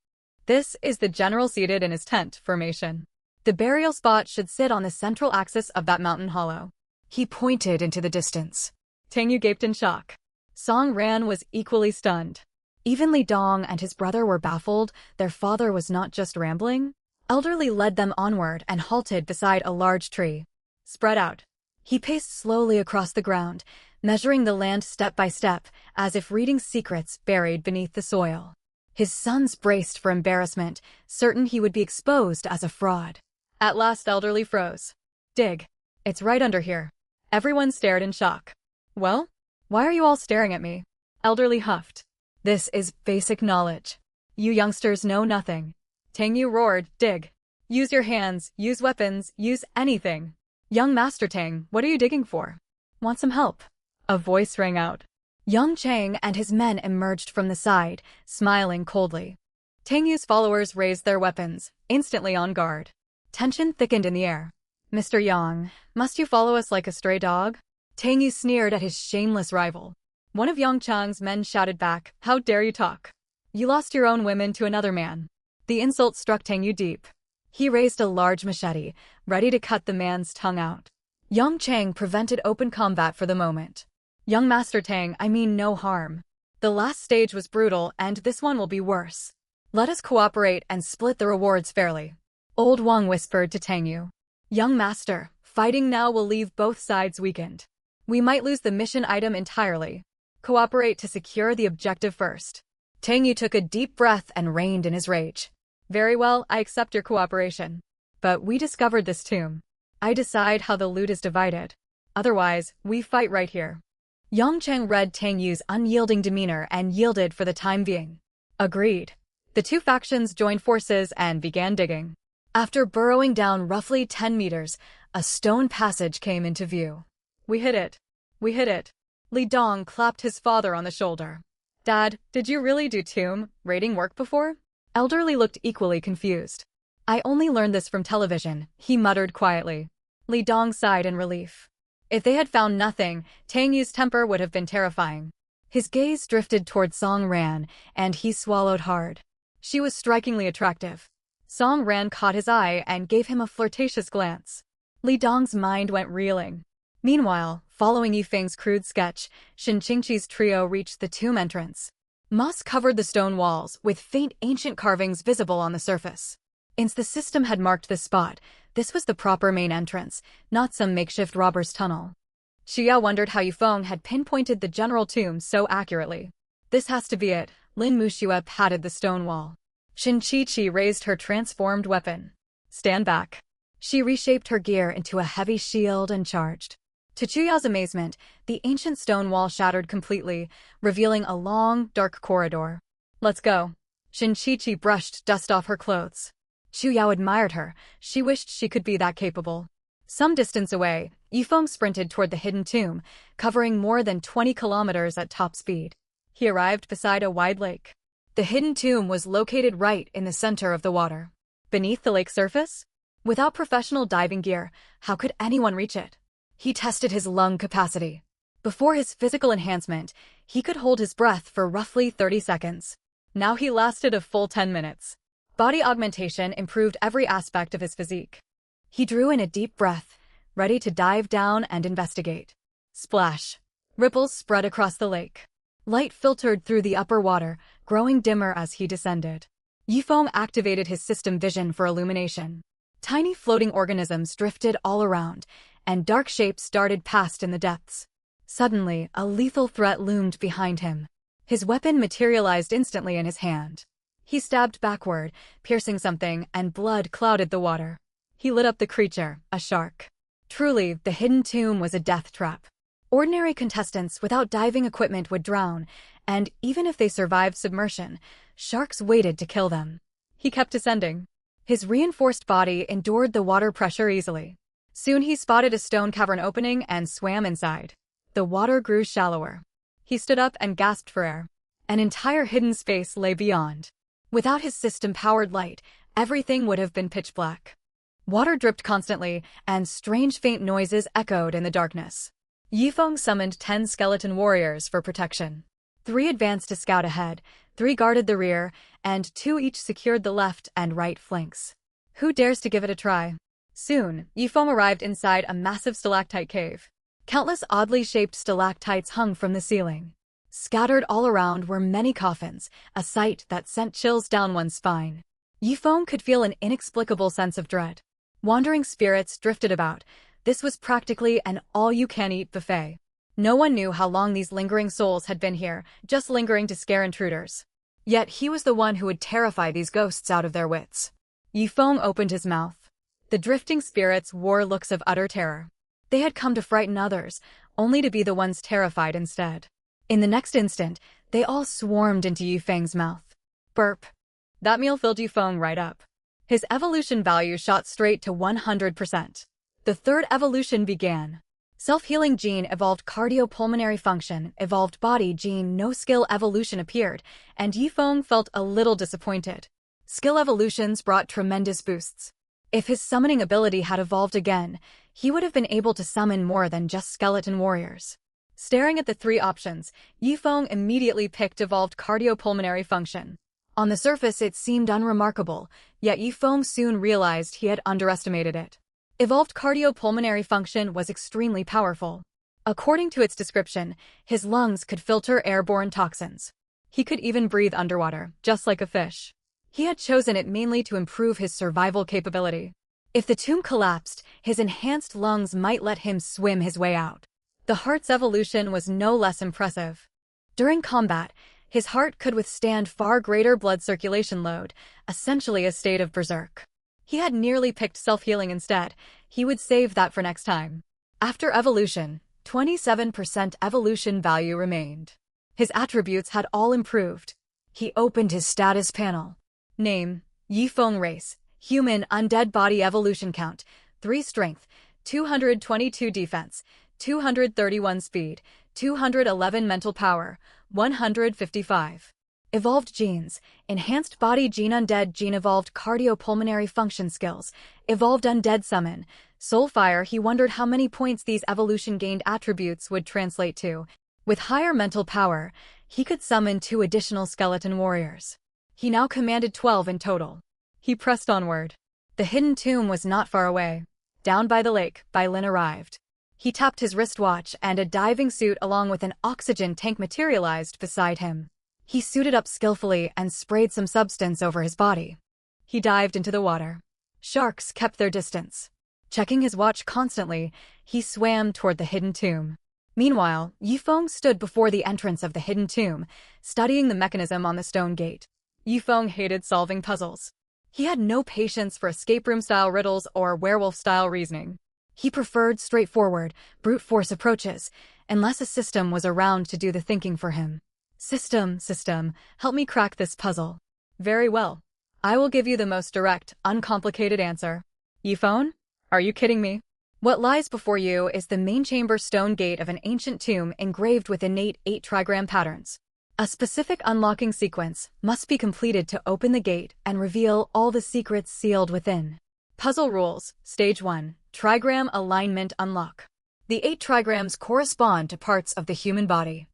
This is the general seated in his tent formation. The burial spot should sit on the central axis of that mountain hollow. He pointed into the distance. Tang Yu gaped in shock. Song Ran was equally stunned. Even Li Dong and his brother were baffled. Their father was not just rambling. Elderly led them onward and halted beside a large tree. Spread out. He paced slowly across the ground, measuring the land step by step, as if reading secrets buried beneath the soil. His sons braced for embarrassment, certain he would be exposed as a fraud. At last Elderly froze. "Dig. It's right under here." Everyone stared in shock. "Well? Why are you all staring at me?" Elderly huffed. "This is basic knowledge. You youngsters know nothing." Tang Yu roared, "Dig. Use your hands, use weapons, use anything." "Young Master Tang, what are you digging for?" "Want some help?" A voice rang out. Young Chang and his men emerged from the side, smiling coldly. Tang Yu's followers raised their weapons, instantly on guard. Tension thickened in the air. "Mr. Yang, must you follow us like a stray dog?" Tang Yu sneered at his shameless rival. One of Yang Chang's men shouted back, "How dare you talk? You lost your own women to another man." The insult struck Tang Yu deep. He raised a large machete, ready to cut the man's tongue out. Yang Chang prevented open combat for the moment. "Young Master Tang, I mean no harm. The last stage was brutal, and this one will be worse. Let us cooperate and split the rewards fairly." Old Wang whispered to Tang Yu. "Young Master, fighting now will leave both sides weakened. We might lose the mission item entirely. Cooperate to secure the objective first." Tang Yu took a deep breath and reined in his rage. "Very well, I accept your cooperation. But we discovered this tomb. I decide how the loot is divided. Otherwise, we fight right here." Yang Cheng read Tang Yu's unyielding demeanor and yielded for the time being. Agreed. The two factions joined forces and began digging. After burrowing down roughly 10 meters, a stone passage came into view. "We hit it. We hit it." Li Dong clapped his father on the shoulder. "Dad, did you really do tomb raiding work before?" Elderly looked equally confused. "I only learned this from television," he muttered quietly. Li Dong sighed in relief. If they had found nothing, Tang Yu's temper would have been terrifying. His gaze drifted toward Song Ran, and he swallowed hard. She was strikingly attractive. Song Ran caught his eye and gave him a flirtatious glance. Li Dong's mind went reeling. Meanwhile, following Yifeng's crude sketch, Shin Qingqi's trio reached the tomb entrance. Moss covered the stone walls, with faint ancient carvings visible on the surface. Since the system had marked this spot, this was the proper main entrance, not some makeshift robber's tunnel. Xia wondered how Yifeng had pinpointed the general tomb so accurately. "This has to be it." Lin Muxue patted the stone wall. Shin Qingqi raised her transformed weapon. "Stand back." She reshaped her gear into a heavy shield and charged. To Chuya's amazement, the ancient stone wall shattered completely, revealing a long, dark corridor. "Let's go." Shin Qingqi brushed dust off her clothes. Chuya admired her. She wished she could be that capable. Some distance away, Yifeng sprinted toward the hidden tomb, covering more than 20 kilometers at top speed. He arrived beside a wide lake. The hidden tomb was located right in the center of the water. Beneath the lake surface? Without professional diving gear, how could anyone reach it? He tested his lung capacity. Before his physical enhancement, he could hold his breath for roughly 30 seconds. Now he lasted a full 10 minutes. Body augmentation improved every aspect of his physique. He drew in a deep breath, ready to dive down and investigate. Splash. Ripples spread across the lake. Light filtered through the upper water, growing dimmer as he descended. Yifeng activated his system vision for illumination. Tiny floating organisms drifted all around, and dark shapes darted past in the depths. Suddenly, a lethal threat loomed behind him. His weapon materialized instantly in his hand. He stabbed backward, piercing something, and blood clouded the water. He lit up the creature, a shark. Truly, the hidden tomb was a death trap. Ordinary contestants without diving equipment would drown, and even if they survived submersion, sharks waited to kill them. He kept descending. His reinforced body endured the water pressure easily. Soon he spotted a stone cavern opening and swam inside. The water grew shallower. He stood up and gasped for air. An entire hidden space lay beyond. Without his system-powered light, everything would have been pitch black. Water dripped constantly, and strange faint noises echoed in the darkness. Yifeng summoned 10 skeleton warriors for protection. 3 advanced to scout ahead, 3 guarded the rear, and 2 each secured the left and right flanks. Who dares to give it a try? Soon, Yifeng arrived inside a massive stalactite cave. Countless oddly shaped stalactites hung from the ceiling. Scattered all around were many coffins, a sight that sent chills down one's spine. Yifeng could feel an inexplicable sense of dread. Wandering spirits drifted about. This was practically an all-you-can-eat buffet. No one knew how long these lingering souls had been here, just lingering to scare intruders. Yet he was the one who would terrify these ghosts out of their wits. Yifeng opened his mouth. The drifting spirits wore looks of utter terror. They had come to frighten others, only to be the ones terrified instead. In the next instant, they all swarmed into Yifeng's mouth. Burp. That meal filled Yifeng right up. His evolution value shot straight to 100%. The third evolution began. Self-healing gene evolved cardiopulmonary function, evolved body gene no-skill evolution appeared, and Yifeng felt a little disappointed. Skill evolutions brought tremendous boosts. If his summoning ability had evolved again, he would have been able to summon more than just skeleton warriors. Staring at the 3 options, Yifeng immediately picked evolved cardiopulmonary function. On the surface it seemed unremarkable, yet Yifeng soon realized he had underestimated it. Evolved cardiopulmonary function was extremely powerful. According to its description, his lungs could filter airborne toxins. He could even breathe underwater, just like a fish. He had chosen it mainly to improve his survival capability. If the tomb collapsed, his enhanced lungs might let him swim his way out. The heart's evolution was no less impressive. During combat, his heart could withstand far greater blood circulation load, essentially a state of berserk. He had nearly picked self-healing instead. He would save that for next time. After evolution, 27% evolution value remained. His attributes had all improved. He opened his status panel. Name: Yifeng race, human undead body evolution count, 3 strength, 222 defense, 231 speed, 211 mental power, 155. Evolved genes: enhanced body gene, undead gene, evolved cardiopulmonary function skills, evolved undead summon, soul fire. He wondered how many points these evolution-gained attributes would translate to. With higher mental power, he could summon 2 additional skeleton warriors. He now commanded 12 in total. He pressed onward. The hidden tomb was not far away. Down by the lake, Bai Lin arrived. He tapped his wristwatch and a diving suit along with an oxygen tank materialized beside him. He suited up skillfully and sprayed some substance over his body. He dived into the water. Sharks kept their distance. Checking his watch constantly, he swam toward the hidden tomb. Meanwhile, Yifeng stood before the entrance of the hidden tomb, studying the mechanism on the stone gate. Yifeng hated solving puzzles. He had no patience for escape room-style riddles or werewolf-style reasoning. He preferred straightforward, brute force approaches, unless a system was around to do the thinking for him. System, help me crack this puzzle. Very well. I will give you the most direct, uncomplicated answer. Yifeng? Are you kidding me? What lies before you is the main chamber stone gate of an ancient tomb engraved with innate 8 trigram patterns. A specific unlocking sequence must be completed to open the gate and reveal all the secrets sealed within. Puzzle rules. Stage 1. Trigram alignment unlock. The 8 trigrams correspond to parts of the human body.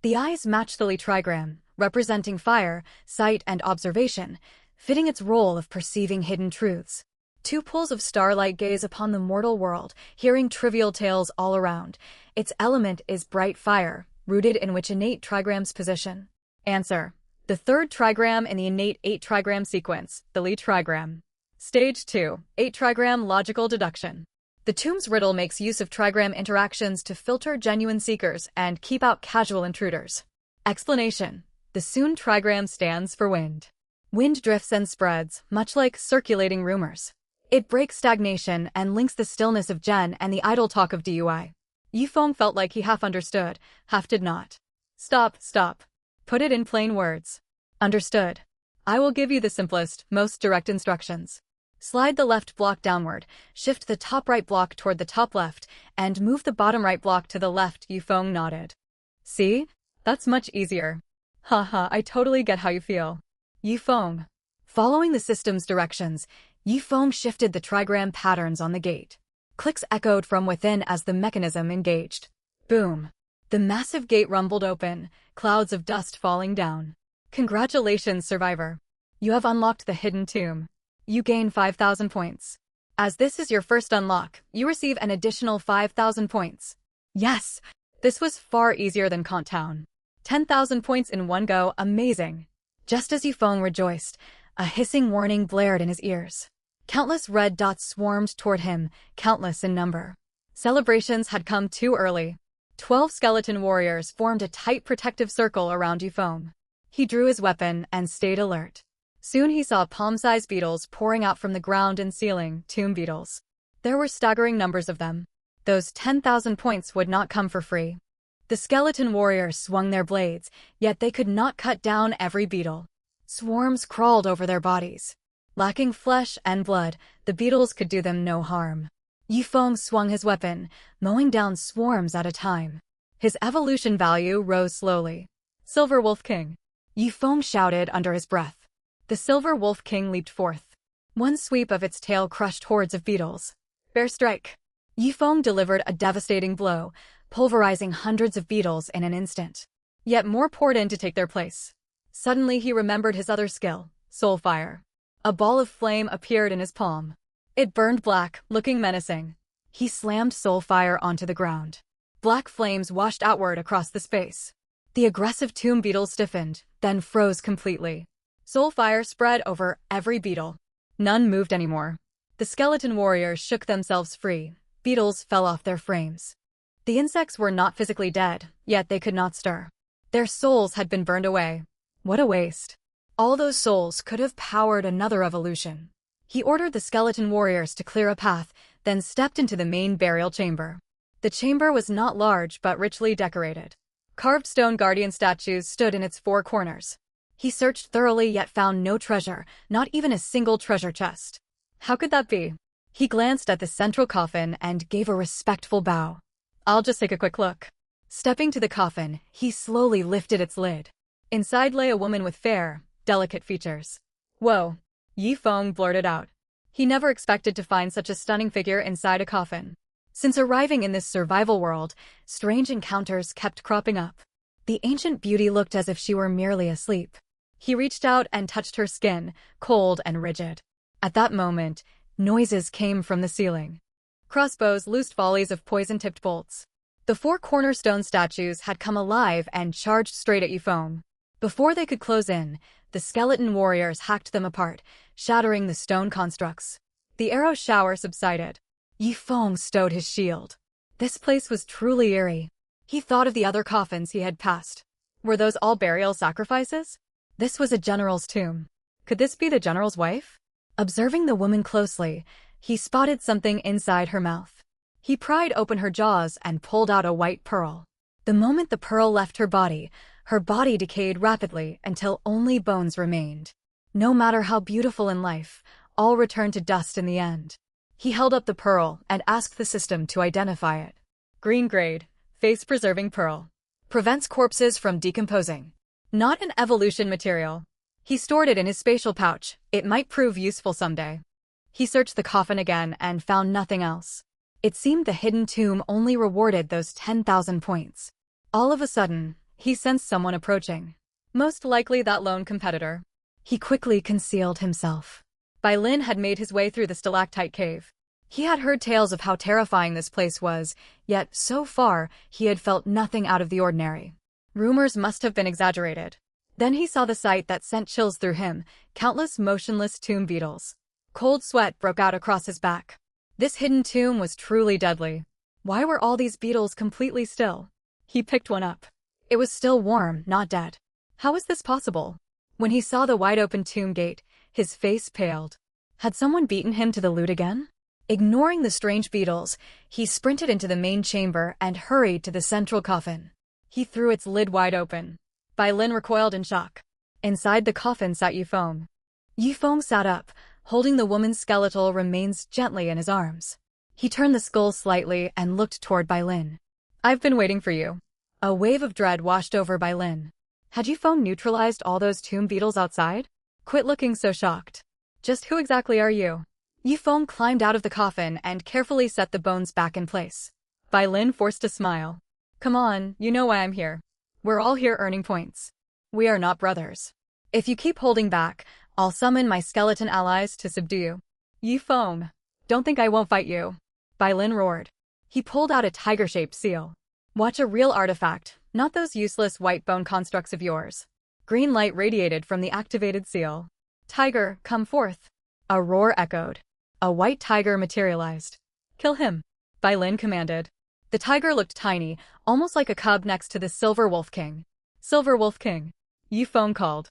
The eyes match the Li trigram, representing fire, sight, and observation, fitting its role of perceiving hidden truths. 2 pools of starlight gaze upon the mortal world, hearing trivial tales all around. Its element is bright fire, rooted in which innate trigram's position. Answer: the 3rd trigram in the innate 8 trigram sequence, the Li trigram. Stage 2. 8 trigram logical deduction. The tomb's riddle makes use of trigram interactions to filter genuine seekers and keep out casual intruders. Explanation: the Sun trigram stands for wind. Wind drifts and spreads, much like circulating rumors. It breaks stagnation and links the stillness of Gen and the idle talk of DUI. Yifeng felt like he half understood, half did not. Stop. Put it in plain words. Understood. I will give you the simplest, most direct instructions. Slide the left block downward, shift the top right block toward the top left, and move the bottom right block to the left. Yifeng nodded. See? That's much easier. Haha, I totally get how you feel. Yifeng. Following the system's directions, Yifeng shifted the trigram patterns on the gate. Clicks echoed from within as the mechanism engaged. Boom. The massive gate rumbled open, clouds of dust falling down. Congratulations, survivor. You have unlocked the hidden tomb. You gain 5,000 points. As this is your first unlock, you receive an additional 5,000 points. Yes, this was far easier than Kant Town. 10,000 points in one go, amazing. Just as Yifeng rejoiced, a hissing warning blared in his ears. Countless red dots swarmed toward him, countless in number. Celebrations had come too early. 12 skeleton warriors formed a tight protective circle around Yifeng. He drew his weapon and stayed alert. Soon he saw palm-sized beetles pouring out from the ground and ceiling, tomb beetles. There were staggering numbers of them. Those 10,000 points would not come for free. The skeleton warriors swung their blades, yet they could not cut down every beetle. Swarms crawled over their bodies. Lacking flesh and blood, the beetles could do them no harm. Yifeng swung his weapon, mowing down swarms at a time. His evolution value rose slowly. Silver Wolf King. Yifeng shouted under his breath. The Silver Wolf King leaped forth. One sweep of its tail crushed hordes of beetles. Bear Strike. Yifeng delivered a devastating blow, pulverizing hundreds of beetles in an instant. Yet more poured in to take their place. Suddenly he remembered his other skill, Soul Fire. A ball of flame appeared in his palm. It burned black, looking menacing. He slammed Soul Fire onto the ground. Black flames washed outward across the space. The aggressive tomb beetles stiffened, then froze completely. Soul Fire spread over every beetle. None moved anymore. The skeleton warriors shook themselves free. Beetles fell off their frames. The insects were not physically dead, yet they could not stir. Their souls had been burned away. What a waste. All those souls could have powered another evolution. He ordered the skeleton warriors to clear a path, then stepped into the main burial chamber. The chamber was not large but richly decorated. Carved stone guardian statues stood in its four corners. He searched thoroughly yet found no treasure, not even a single treasure chest. How could that be? He glanced at the central coffin and gave a respectful bow. I'll just take a quick look. Stepping to the coffin, he slowly lifted its lid. Inside lay a woman with fair, delicate features. Whoa, Yifeng blurted out. He never expected to find such a stunning figure inside a coffin. Since arriving in this survival world, strange encounters kept cropping up. The ancient beauty looked as if she were merely asleep. He reached out and touched her skin, cold and rigid. At that moment, noises came from the ceiling. Crossbows loosed volleys of poison-tipped bolts. The four cornerstone statues had come alive and charged straight at Yifeng. Before they could close in, the skeleton warriors hacked them apart, shattering the stone constructs. The arrow shower subsided. Yifeng stowed his shield. This place was truly eerie. He thought of the other coffins he had passed. Were those all burial sacrifices? This was a general's tomb. Could this be the general's wife? Observing the woman closely, he spotted something inside her mouth. He pried open her jaws and pulled out a white pearl. The moment the pearl left her body decayed rapidly until only bones remained. No matter how beautiful in life, all returned to dust in the end. He held up the pearl and asked the system to identify it. Green grade, face-preserving pearl. Prevents corpses from decomposing. Not an evolution material. He stored it in his spatial pouch. It might prove useful someday. He searched the coffin again and found nothing else. It seemed the hidden tomb only rewarded those 10,000 points. All of a sudden, he sensed someone approaching. Most likely that lone competitor. He quickly concealed himself. Bai Lin had made his way through the stalactite cave. He had heard tales of how terrifying this place was, yet so far he had felt nothing out of the ordinary. Rumors must have been exaggerated. Then he saw the sight that sent chills through him, countless motionless tomb beetles. Cold sweat broke out across his back. This hidden tomb was truly deadly. Why were all these beetles completely still? He picked one up. It was still warm, not dead. How was this possible? When he saw the wide-open tomb gate, his face paled. Had someone beaten him to the loot again? Ignoring the strange beetles, he sprinted into the main chamber and hurried to the central coffin. He threw its lid wide open. Bai Lin recoiled in shock. Inside the coffin sat Yifeng. Yifeng sat up, holding the woman's skeletal remains gently in his arms. He turned the skull slightly and looked toward Bai Lin. I've been waiting for you. A wave of dread washed over Bai Lin. Had Yifeng neutralized all those tomb beetles outside? Quit looking so shocked. Just who exactly are you? Yifeng climbed out of the coffin and carefully set the bones back in place. Bai Lin forced a smile. Come on, you know why I'm here. We're all here earning points. We are not brothers. If you keep holding back, I'll summon my skeleton allies to subdue you. Yifeng. Don't think I won't fight you. Bai Lin roared. He pulled out a tiger-shaped seal. Watch a real artifact, not those useless white bone constructs of yours. Green light radiated from the activated seal. Tiger, come forth. A roar echoed. A white tiger materialized. Kill him, Bai Lin commanded. The tiger looked tiny, almost like a cub next to the Silver Wolf King. Silver Wolf King. Yifeng called.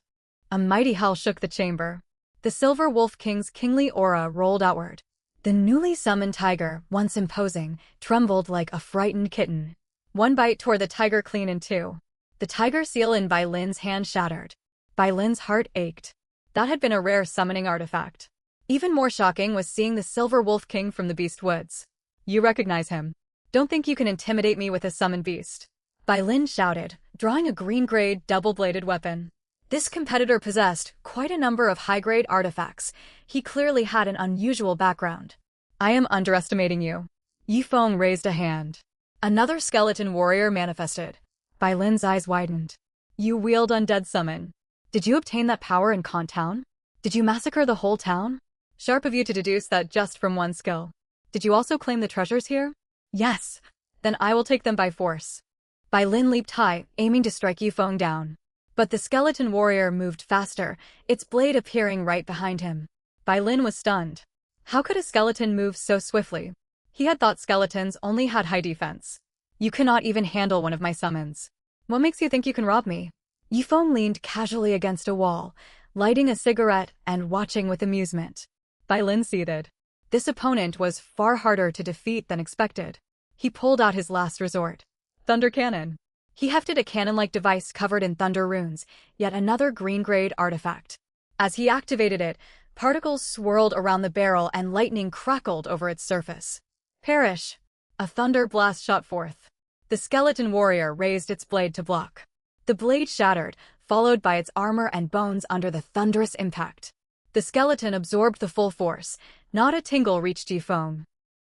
A mighty howl shook the chamber. The Silver Wolf King's kingly aura rolled outward. The newly summoned tiger, once imposing, trembled like a frightened kitten. One bite tore the tiger clean in two. The tiger seal in Bai Lin's hand shattered. Bai Lin's heart ached. That had been a rare summoning artifact. Even more shocking was seeing the Silver Wolf King from the Beast Woods. You recognize him. Don't think you can intimidate me with a summoned beast. Bai Lin shouted, drawing a green-grade, double-bladed weapon. This competitor possessed quite a number of high-grade artifacts. He clearly had an unusual background. I am underestimating you. Yifeng raised a hand. Another skeleton warrior manifested. Bai Lin's eyes widened. You wield undead summon. Did you obtain that power in Kant Town? Did you massacre the whole town? Sharp of you to deduce that just from one skill. Did you also claim the treasures here? Yes. Then I will take them by force. Bai Lin leaped high, aiming to strike Yifeng down. But the skeleton warrior moved faster, its blade appearing right behind him. Bai Lin was stunned. How could a skeleton move so swiftly? He had thought skeletons only had high defense. You cannot even handle one of my summons. What makes you think you can rob me? Yifeng leaned casually against a wall, lighting a cigarette and watching with amusement. Bai Lin seethed. This opponent was far harder to defeat than expected. He pulled out his last resort. Thunder Cannon. He hefted a cannon-like device covered in thunder runes, yet another green-grade artifact. As he activated it, particles swirled around the barrel and lightning crackled over its surface. Perish! A thunder blast shot forth. The skeleton warrior raised its blade to block. The blade shattered, followed by its armor and bones under the thunderous impact. The skeleton absorbed the full force. Not a tingle reached Yifeng.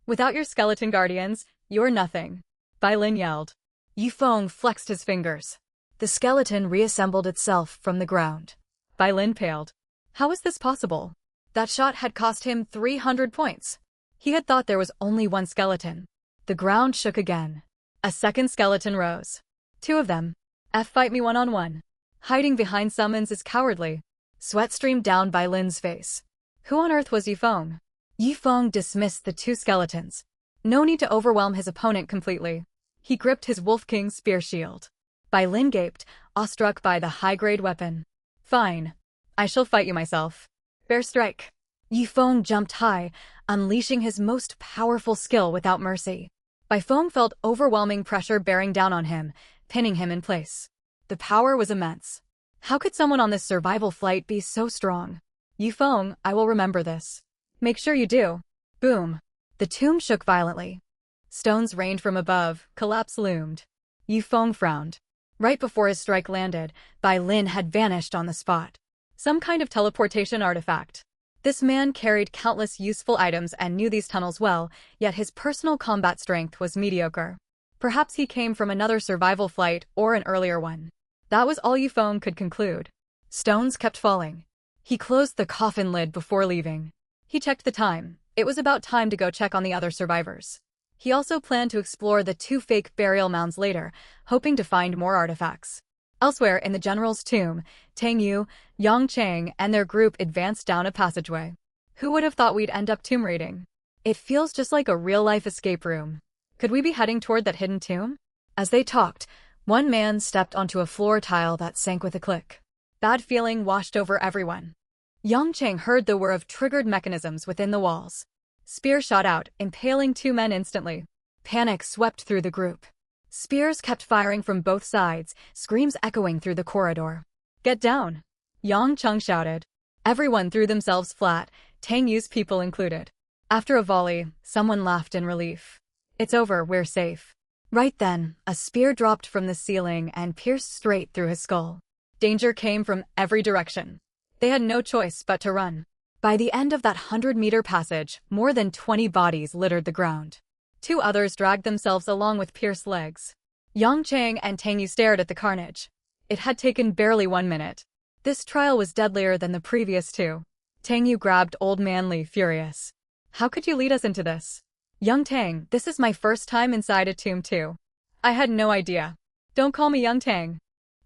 Without your skeleton guardians, you're nothing. Bai Lin yelled. Yifeng flexed his fingers. The skeleton reassembled itself from the ground. Bai Lin paled. How is this possible? That shot had cost him 300 points. He had thought there was only one skeleton. The ground shook again. A second skeleton rose. Two of them. Fight me one-on-one. Hiding behind summons is cowardly. Sweat streamed down Bai Lin's face. Who on earth was Yifeng? Yifeng dismissed the two skeletons. No need to overwhelm his opponent completely. He gripped his Wolf King spear shield. Bai Lin gaped, awestruck by the high-grade weapon. Fine. I shall fight you myself. Fair strike. Yifeng jumped high, unleashing his most powerful skill without mercy. Bai Feng felt overwhelming pressure bearing down on him, pinning him in place. The power was immense. How could someone on this survival flight be so strong? Yifeng, I will remember this. Make sure you do. Boom. The tomb shook violently. Stones rained from above, collapse loomed. Yifeng frowned. Right before his strike landed, Bai Lin had vanished on the spot. Some kind of teleportation artifact. This man carried countless useful items and knew these tunnels well, yet his personal combat strength was mediocre. Perhaps he came from another survival flight or an earlier one. That was all Yifeng could conclude. Stones kept falling. He closed the coffin lid before leaving. He checked the time. It was about time to go check on the other survivors. He also planned to explore the two fake burial mounds later, hoping to find more artifacts. Elsewhere in the general's tomb, Tang Yu, Yang Chang, and their group advanced down a passageway. Who would have thought we'd end up tomb raiding? It feels just like a real-life escape room. Could we be heading toward that hidden tomb? As they talked, one man stepped onto a floor tile that sank with a click. Bad feeling washed over everyone. Yang Chang heard the whir of triggered mechanisms within the walls. Spear shot out, impaling two men instantly. Panic swept through the group. Spears kept firing from both sides, screams echoing through the corridor. Get down! Yang Cheng shouted. Everyone threw themselves flat, Tang Yu's people included. After a volley, someone laughed in relief. It's over, we're safe. Right then, a spear dropped from the ceiling and pierced straight through his skull. Danger came from every direction. They had no choice but to run. By the end of that 100-meter passage, more than 20 bodies littered the ground. 2 others dragged themselves along with pierced legs. Yang Chang and Tang Yu stared at the carnage. It had taken barely 1 minute. This trial was deadlier than the previous 2. Tang Yu grabbed Old Man Li, furious. How could you lead us into this? Young Tang, this is my first time inside a tomb too. I had no idea. Don't call me Young Tang.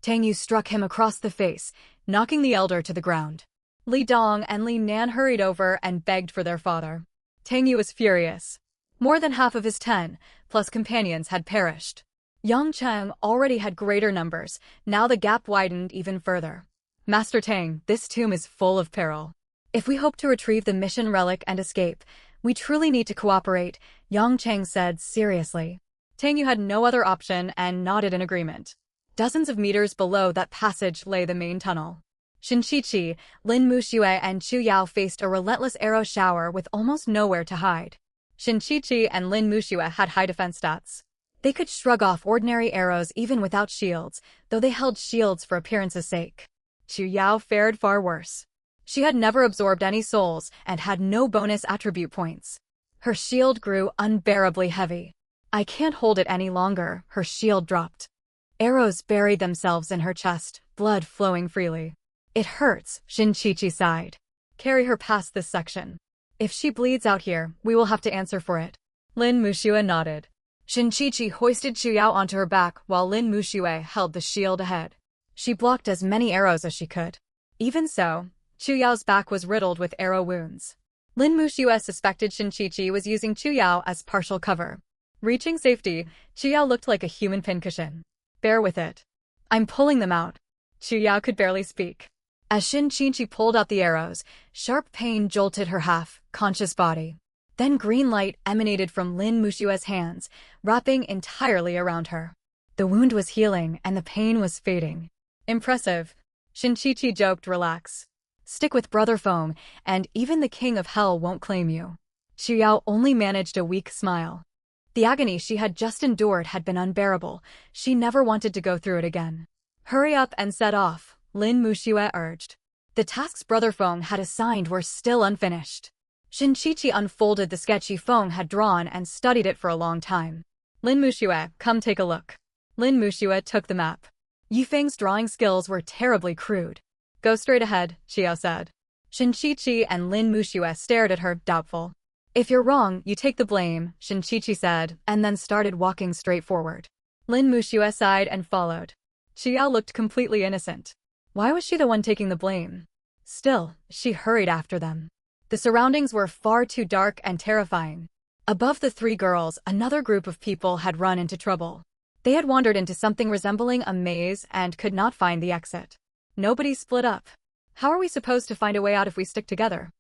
Tang Yu struck him across the face, knocking the elder to the ground. Li Dong and Li Nan hurried over and begged for their father. Tang Yu was furious. More than half of his 10 plus companions had perished. Yang Chang already had greater numbers, now the gap widened even further. Master Tang, this tomb is full of peril. If we hope to retrieve the mission relic and escape, we truly need to cooperate, Yang Chang said seriously. Tang Yu had no other option and nodded in agreement. Dozens of meters below that passage lay the main tunnel. Shin Chi, Lin Muxue and Chu Yao faced a relentless arrow shower with almost nowhere to hide. Shin Chi and Lin Muxue had high defense stats. They could shrug off ordinary arrows even without shields, though they held shields for appearance's sake. Chu Yao fared far worse. She had never absorbed any souls and had no bonus attribute points. Her shield grew unbearably heavy. I can't hold it any longer, her shield dropped. Arrows buried themselves in her chest, blood flowing freely. It hurts, Shin Chi sighed. Carry her past this section. If she bleeds out here, we will have to answer for it. Lin Muxue nodded. Shin Chi hoisted Chu Yao onto her back while Lin Muxue held the shield ahead. She blocked as many arrows as she could. Even so, Chu Yao's back was riddled with arrow wounds. Lin Muxue suspected Shin Chi was using Chu Yao as partial cover. Reaching safety, Chu Yao looked like a human pincushion. Bear with it. I'm pulling them out. Chu Yao could barely speak. As Shin Chi pulled out the arrows, sharp pain jolted her half-conscious body. Then green light emanated from Lin Muxue's hands, wrapping entirely around her. The wound was healing and the pain was fading. Impressive. Shin Chi joked, relax. Stick with Brother Feng, and even the King of Hell won't claim you. Chu Yao only managed a weak smile. The agony she had just endured had been unbearable. She never wanted to go through it again. Hurry up and set off, Lin Muxue urged. The tasks Brother Feng had assigned were still unfinished. Shin Chi unfolded the sketch Feng had drawn and studied it for a long time. Lin Muxue, come take a look. Lin Muxue took the map. Yifeng's drawing skills were terribly crude. Go straight ahead, Xiao said. Shin Chi and Lin Muxue stared at her, doubtful. If you're wrong, you take the blame, Shin Chi said, and then started walking straight forward. Lin Muxue sighed and followed. Xiao looked completely innocent. Why was she the one taking the blame? Still, she hurried after them. The surroundings were far too dark and terrifying. Above the 3 girls, another group of people had run into trouble. They had wandered into something resembling a maze and could not find the exit. Nobody split up. How are we supposed to find a way out if we stick together?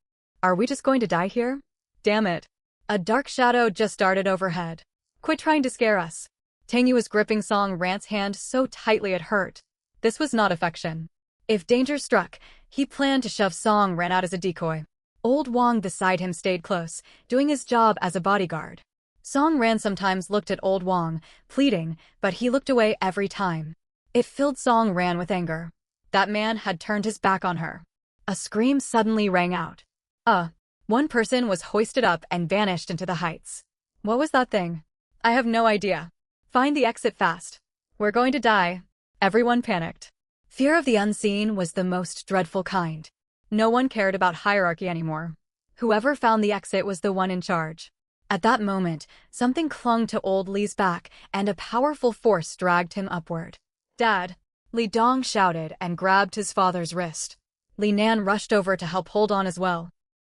Are we just going to die here? Damn it. A dark shadow just darted overhead. Quit trying to scare us. Tang Yu was gripping Song Ran's hand so tightly it hurt. This was not affection. If danger struck, he planned to shove Song Ran out as a decoy. Old Wang beside him stayed close, doing his job as a bodyguard. Song Ran sometimes looked at Old Wang, pleading, but he looked away every time. It filled Song Ran with anger. That man had turned his back on her. A scream suddenly rang out. One person was hoisted up and vanished into the heights. What was that thing? I have no idea. Find the exit fast. We're going to die. Everyone panicked. Fear of the unseen was the most dreadful kind. No one cared about hierarchy anymore. Whoever found the exit was the one in charge. At that moment, something clung to old Li's back, and a powerful force dragged him upward. Dad! Li Dong shouted and grabbed his father's wrist. Li Nan rushed over to help hold on as well.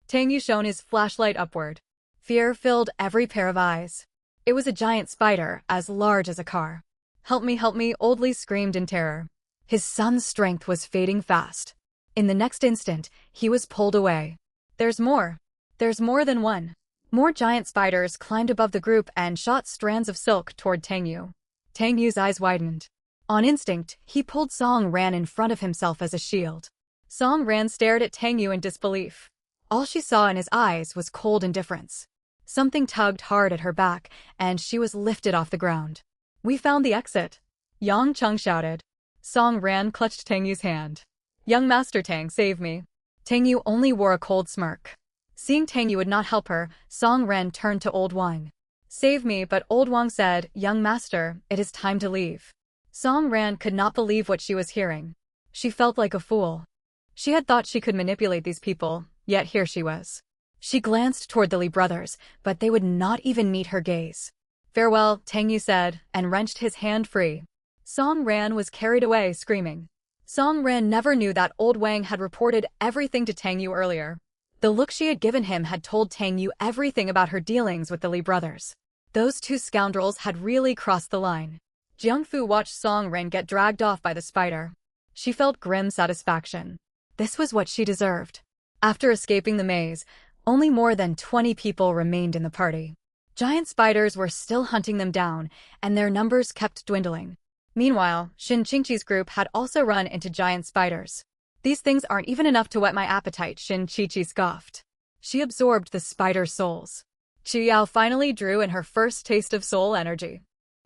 Tang Yu shone his flashlight upward. Fear filled every pair of eyes. It was a giant spider, as large as a car. Help me, old Li screamed in terror. His son's strength was fading fast. In the next instant, he was pulled away. There's more. There's more than one. More giant spiders climbed above the group and shot strands of silk toward Tang Yu. Tang Yu's eyes widened. On instinct, he pulled Song Ran in front of himself as a shield. Song Ran stared at Tang Yu in disbelief. All she saw in his eyes was cold indifference. Something tugged hard at her back, and she was lifted off the ground. We found the exit. Yang Cheng shouted. Song Ran clutched Tang Yu's hand. Young Master Tang, save me. Tang Yu only wore a cold smirk. Seeing Tang Yu would not help her, Song Ran turned to Old Wang. Save me, but Old Wang said, Young Master, it is time to leave. Song Ran could not believe what she was hearing. She felt like a fool. She had thought she could manipulate these people, yet here she was. She glanced toward the Li brothers, but they would not even meet her gaze. Farewell, Tang Yu said, and wrenched his hand free. Song Ran was carried away, screaming. Song Ran never knew that Old Wang had reported everything to Tang Yu earlier. The look she had given him had told Tang Yu everything about her dealings with the Li brothers. Those two scoundrels had really crossed the line. Jiang Fu watched Song Ran get dragged off by the spider. She felt grim satisfaction. This was what she deserved. After escaping the maze, only more than 20 people remained in the party. Giant spiders were still hunting them down, and their numbers kept dwindling. Meanwhile, Shin Qingqi's group had also run into giant spiders. These things aren't even enough to whet my appetite, Shin Qingqi scoffed. She absorbed the spider souls. Chu Yao finally drew in her first taste of soul energy.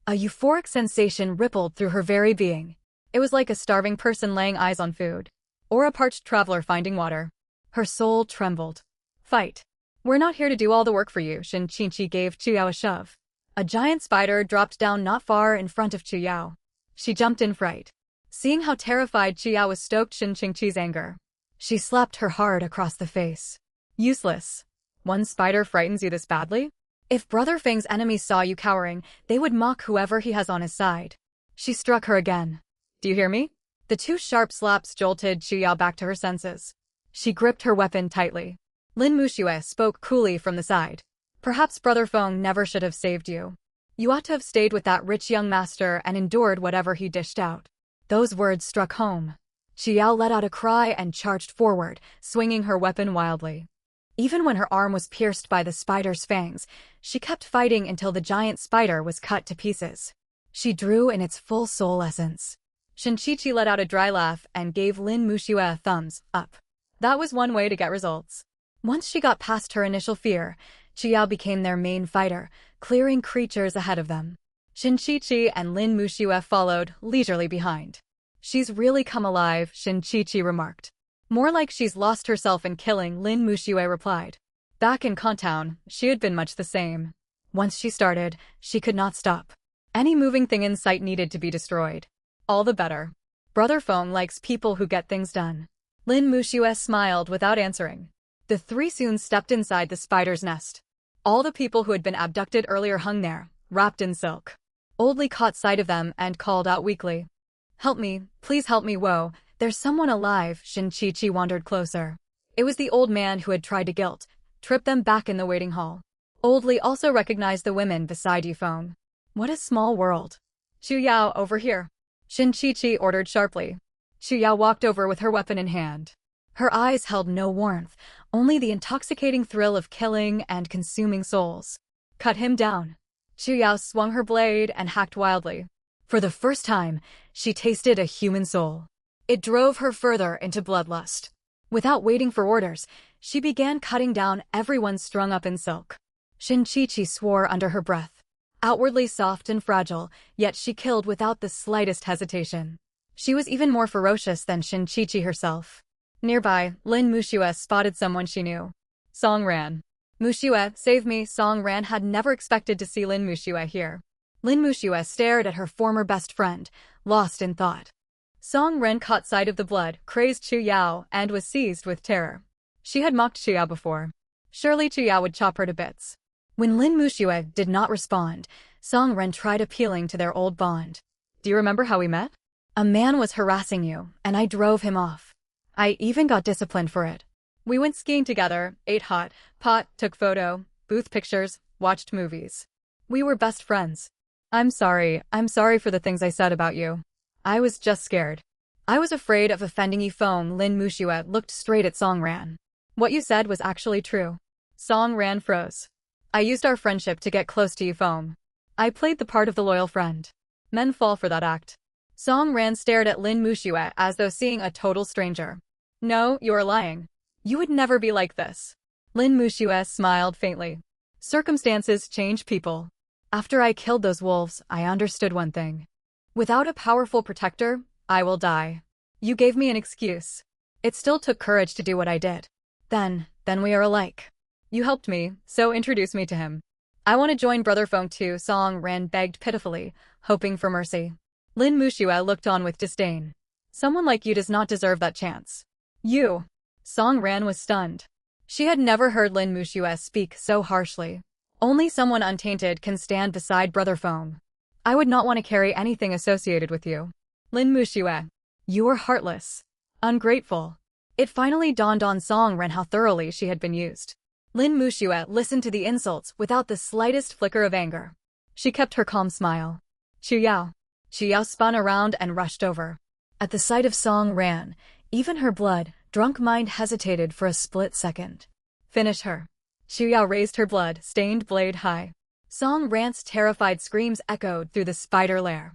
A euphoric sensation rippled through her very being. It was like a starving person laying eyes on food, or a parched traveler finding water. Her soul trembled. Fight. We're not here to do all the work for you, Shin Qingqi gave Chu Yao a shove. A giant spider dropped down not far in front of Chu Yao. She jumped in fright. Seeing how terrified Chu Yao was stoked Shin Qingqi's anger. She slapped her hard across the face. Useless. One spider frightens you this badly? If Brother Feng's enemies saw you cowering, they would mock whoever he has on his side. She struck her again. Do you hear me? The two sharp slaps jolted Chu Yao back to her senses. She gripped her weapon tightly. Lin Muxue spoke coolly from the side. Perhaps Brother Feng never should have saved you. You ought to have stayed with that rich young master and endured whatever he dished out. Those words struck home. Chu Yao let out a cry and charged forward, swinging her weapon wildly. Even when her arm was pierced by the spider's fangs, she kept fighting until the giant spider was cut to pieces. She drew in its full soul essence. Shin Qingqi let out a dry laugh and gave Lin Muxue a thumbs up. That was one way to get results. Once she got past her initial fear, Chu Yao became their main fighter, clearing creatures ahead of them. Shin Qingqi and Lin Muxue followed, leisurely behind. She's really come alive, Shin Qingqi remarked. More like she's lost herself in killing, Lin Muxue replied. Back in Kantown, she had been much the same. Once she started, she could not stop. Any moving thing in sight needed to be destroyed. All the better. Brother Feng likes people who get things done. Lin Muxue smiled without answering. The three soon stepped inside the spider's nest. All the people who had been abducted earlier hung there, wrapped in silk. Old Li caught sight of them and called out weakly. Help me, please help me, whoa, there's someone alive. Shin Qingqi wandered closer. It was the old man who had tried to trip them back in the waiting hall. Old Li also recognized the women beside Yufeng. What a small world. Chu Yao, over here. Shin Qingqi ordered sharply. Chu Yao walked over with her weapon in hand. Her eyes held no warmth, only the intoxicating thrill of killing and consuming souls. Cut him down. Chu Yao swung her blade and hacked wildly. For the first time, she tasted a human soul. It drove her further into bloodlust. Without waiting for orders, she began cutting down everyone strung up in silk. Shin Qingqi swore under her breath. Outwardly soft and fragile, yet she killed without the slightest hesitation. She was even more ferocious than Shin Qingqi herself. Nearby, Lin Muxue spotted someone she knew. Song Ran. Muxue, save me. Song Ran had never expected to see Lin Muxue here. Lin Muxue stared at her former best friend, lost in thought. Song Ran caught sight of the blood-crazed Chu Yao and was seized with terror. She had mocked Chu Yao before. Surely Chu Yao would chop her to bits. When Lin Muxue did not respond, Song Ran tried appealing to their old bond. Do you remember how we met? A man was harassing you, and I drove him off. I even got disciplined for it. We went skiing together, ate hot pot, took photo, booth pictures, watched movies. We were best friends. I'm sorry for the things I said about you. I was just scared. I was afraid of offending Yifeng. Lin Muxue looked straight at Song Ran. What you said was actually true. Song Ran froze. I used our friendship to get close to Yifeng. I played the part of the loyal friend. Men fall for that act. Song Ran stared at Lin Muxue as though seeing a total stranger. No, you're lying. You would never be like this. Lin Muxue smiled faintly. Circumstances change people. After I killed those wolves, I understood one thing. Without a powerful protector, I will die. You gave me an excuse. It still took courage to do what I did. Then we are alike. You helped me, so introduce me to him. I want to join Brother Feng too, Song Ran begged pitifully, hoping for mercy. Lin Muxue looked on with disdain. Someone like you does not deserve that chance. You. Song Ran was stunned. She had never heard Lin Muxue speak so harshly. Only someone untainted can stand beside Brother Feng. I would not want to carry anything associated with you. Lin Muxue. You were heartless. Ungrateful. It finally dawned on Song Ran how thoroughly she had been used. Lin Muxue listened to the insults without the slightest flicker of anger. She kept her calm smile. Chu Yao. Chu Yao spun around and rushed over. At the sight of Song Ran, even her blood-drunk mind hesitated for a split second. Finish her. Chu Yao raised her blood-stained blade high. Song Ran's terrified screams echoed through the spider lair.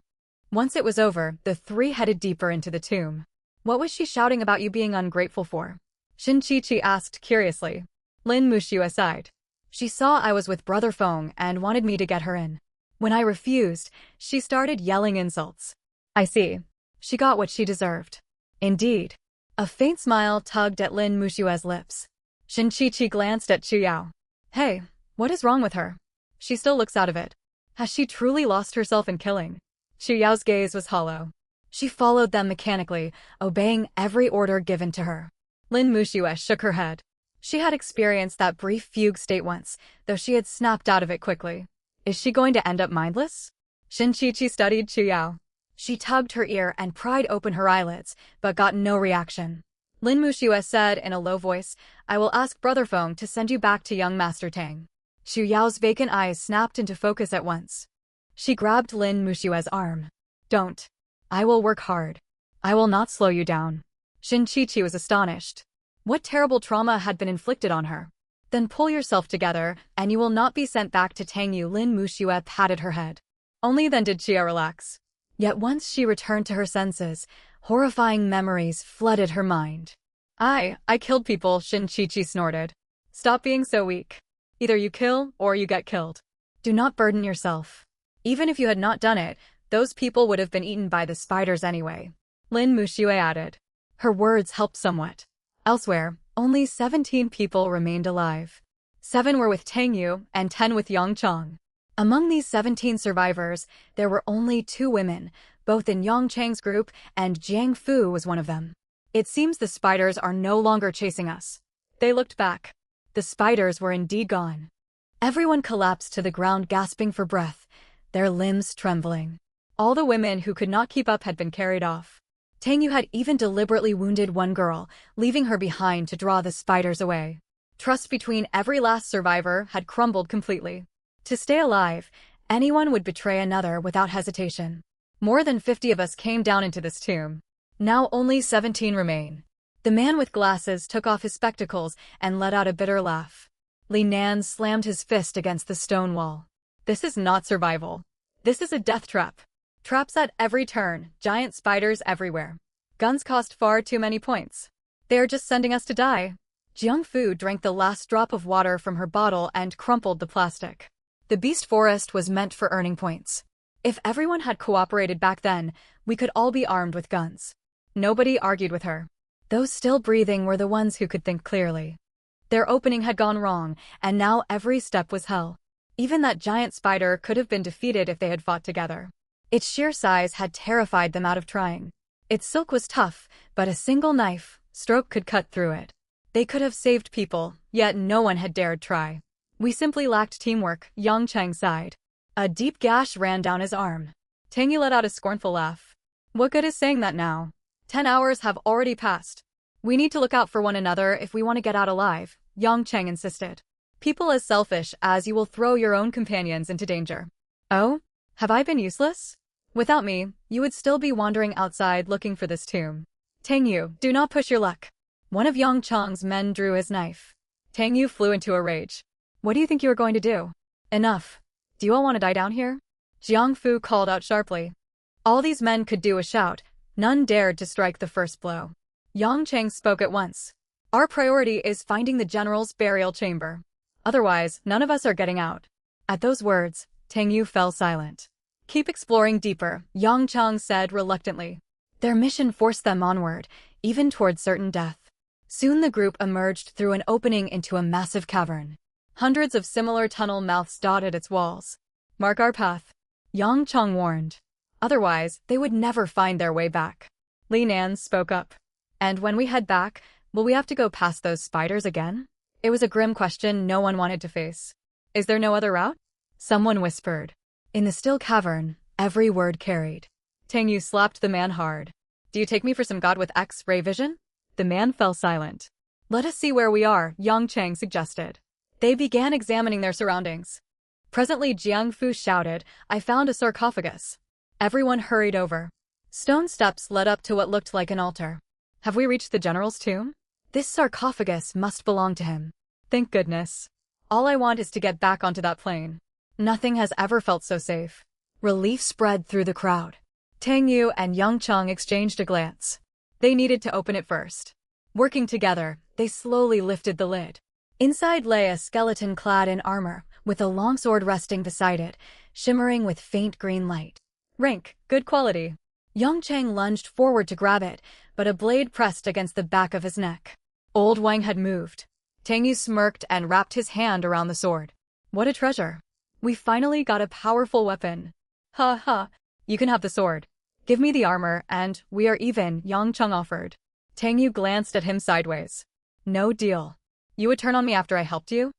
Once it was over, the three headed deeper into the tomb. What was she shouting about you being ungrateful for? Shin Chi-Chi asked curiously. Lin Muxue sighed. She saw I was with Brother Feng and wanted me to get her in. When I refused, she started yelling insults. I see. She got what she deserved. Indeed. A faint smile tugged at Lin Muxue's lips. Shin Chi-Chi glanced at Chu Yao. Hey, what is wrong with her? She still looks out of it. Has she truly lost herself in killing? Chu Yao's gaze was hollow. She followed them mechanically, obeying every order given to her. Lin Muxue shook her head. She had experienced that brief fugue state once, though she had snapped out of it quickly. Is she going to end up mindless? Shin Chi-Chi studied Chu Yao. She tugged her ear and pried open her eyelids, but got no reaction. Lin Muxue said in a low voice, I will ask Brother Feng to send you back to young Master Tang. Chu Yao's vacant eyes snapped into focus at once. She grabbed Lin Muxue's arm. Don't. I will work hard. I will not slow you down. Shin Chi-Chi was astonished. What terrible trauma had been inflicted on her? Then pull yourself together, and you will not be sent back to Tangyu. Lin Muxue patted her head. Only then did Chia relax. Yet once she returned to her senses, horrifying memories flooded her mind. I killed people, Shin Chi-Chi snorted. Stop being so weak. Either you kill, or you get killed. Do not burden yourself. Even if you had not done it, those people would have been eaten by the spiders anyway. Lin Muxue added. Her words helped somewhat. Elsewhere, only 17 people remained alive. 7 were with Tangyu, and 10 with Yang Chang. Among these 17 survivors, there were only 2 women, both in Yang Chang's group, and Jiang Fu was one of them. It seems the spiders are no longer chasing us. They looked back. The spiders were indeed gone. Everyone collapsed to the ground gasping for breath, their limbs trembling. All the women who could not keep up had been carried off. Tangyu had even deliberately wounded one girl, leaving her behind to draw the spiders away. Trust between every last survivor had crumbled completely. To stay alive, anyone would betray another without hesitation. More than 50 of us came down into this tomb. Now only 17 remain. The man with glasses took off his spectacles and let out a bitter laugh. Li Nan slammed his fist against the stone wall. This is not survival. This is a death trap. Traps at every turn, giant spiders everywhere. Guns cost far too many points. They are just sending us to die. Jiang Fu drank the last drop of water from her bottle and crumpled the plastic. The beast forest was meant for earning points. If everyone had cooperated back then, we could all be armed with guns. Nobody argued with her. Those still breathing were the ones who could think clearly. Their opening had gone wrong, and now every step was hell. Even that giant spider could have been defeated if they had fought together. Its sheer size had terrified them out of trying. Its silk was tough, but a single knife stroke could cut through it. They could have saved people, yet no one had dared try. We simply lacked teamwork, Yang Chang sighed. A deep gash ran down his arm. Tangyu let out a scornful laugh. What good is saying that now? 10 hours have already passed. We need to look out for one another if we want to get out alive, Yang Chang insisted. People as selfish as you will throw your own companions into danger. Oh? Have I been useless? Without me, you would still be wandering outside looking for this tomb. Tangyu, do not push your luck. One of Yang Chang's men drew his knife. Tangyu flew into a rage. What do you think you are going to do? Enough. Do you all want to die down here? Jiang Fu called out sharply. All these men could do was shout. None dared to strike the first blow. Yang Chang spoke at once. Our priority is finding the general's burial chamber. Otherwise, none of us are getting out. At those words, Tang Yu fell silent. Keep exploring deeper, Yang Chang said reluctantly. Their mission forced them onward, even toward certain death. Soon the group emerged through an opening into a massive cavern. Hundreds of similar tunnel mouths dotted its walls. Mark our path, Yang Chang warned. Otherwise, they would never find their way back. Li Nan spoke up. And when we head back, will we have to go past those spiders again? It was a grim question no one wanted to face. Is there no other route? Someone whispered. In the still cavern, every word carried. Tang Yu slapped the man hard. Do you take me for some god with X-ray vision? The man fell silent. Let us see where we are, Yang Chang suggested. They began examining their surroundings. Presently Jiang Fu shouted, I found a sarcophagus. Everyone hurried over. Stone steps led up to what looked like an altar. Have we reached the general's tomb? This sarcophagus must belong to him. Thank goodness. All I want is to get back onto that plane. Nothing has ever felt so safe. Relief spread through the crowd. Tang Yu and Yang Chang exchanged a glance. They needed to open it first. Working together, they slowly lifted the lid. Inside lay a skeleton clad in armor, with a longsword resting beside it, shimmering with faint green light. Rank, good quality. Yang Chang lunged forward to grab it, but a blade pressed against the back of his neck. Old Wang had moved. Tang Yu smirked and wrapped his hand around the sword. What a treasure. We finally got a powerful weapon. Ha ha, you can have the sword. Give me the armor, and we are even, Yang Chang offered. Tang Yu glanced at him sideways. No deal. You would turn on me after I helped you?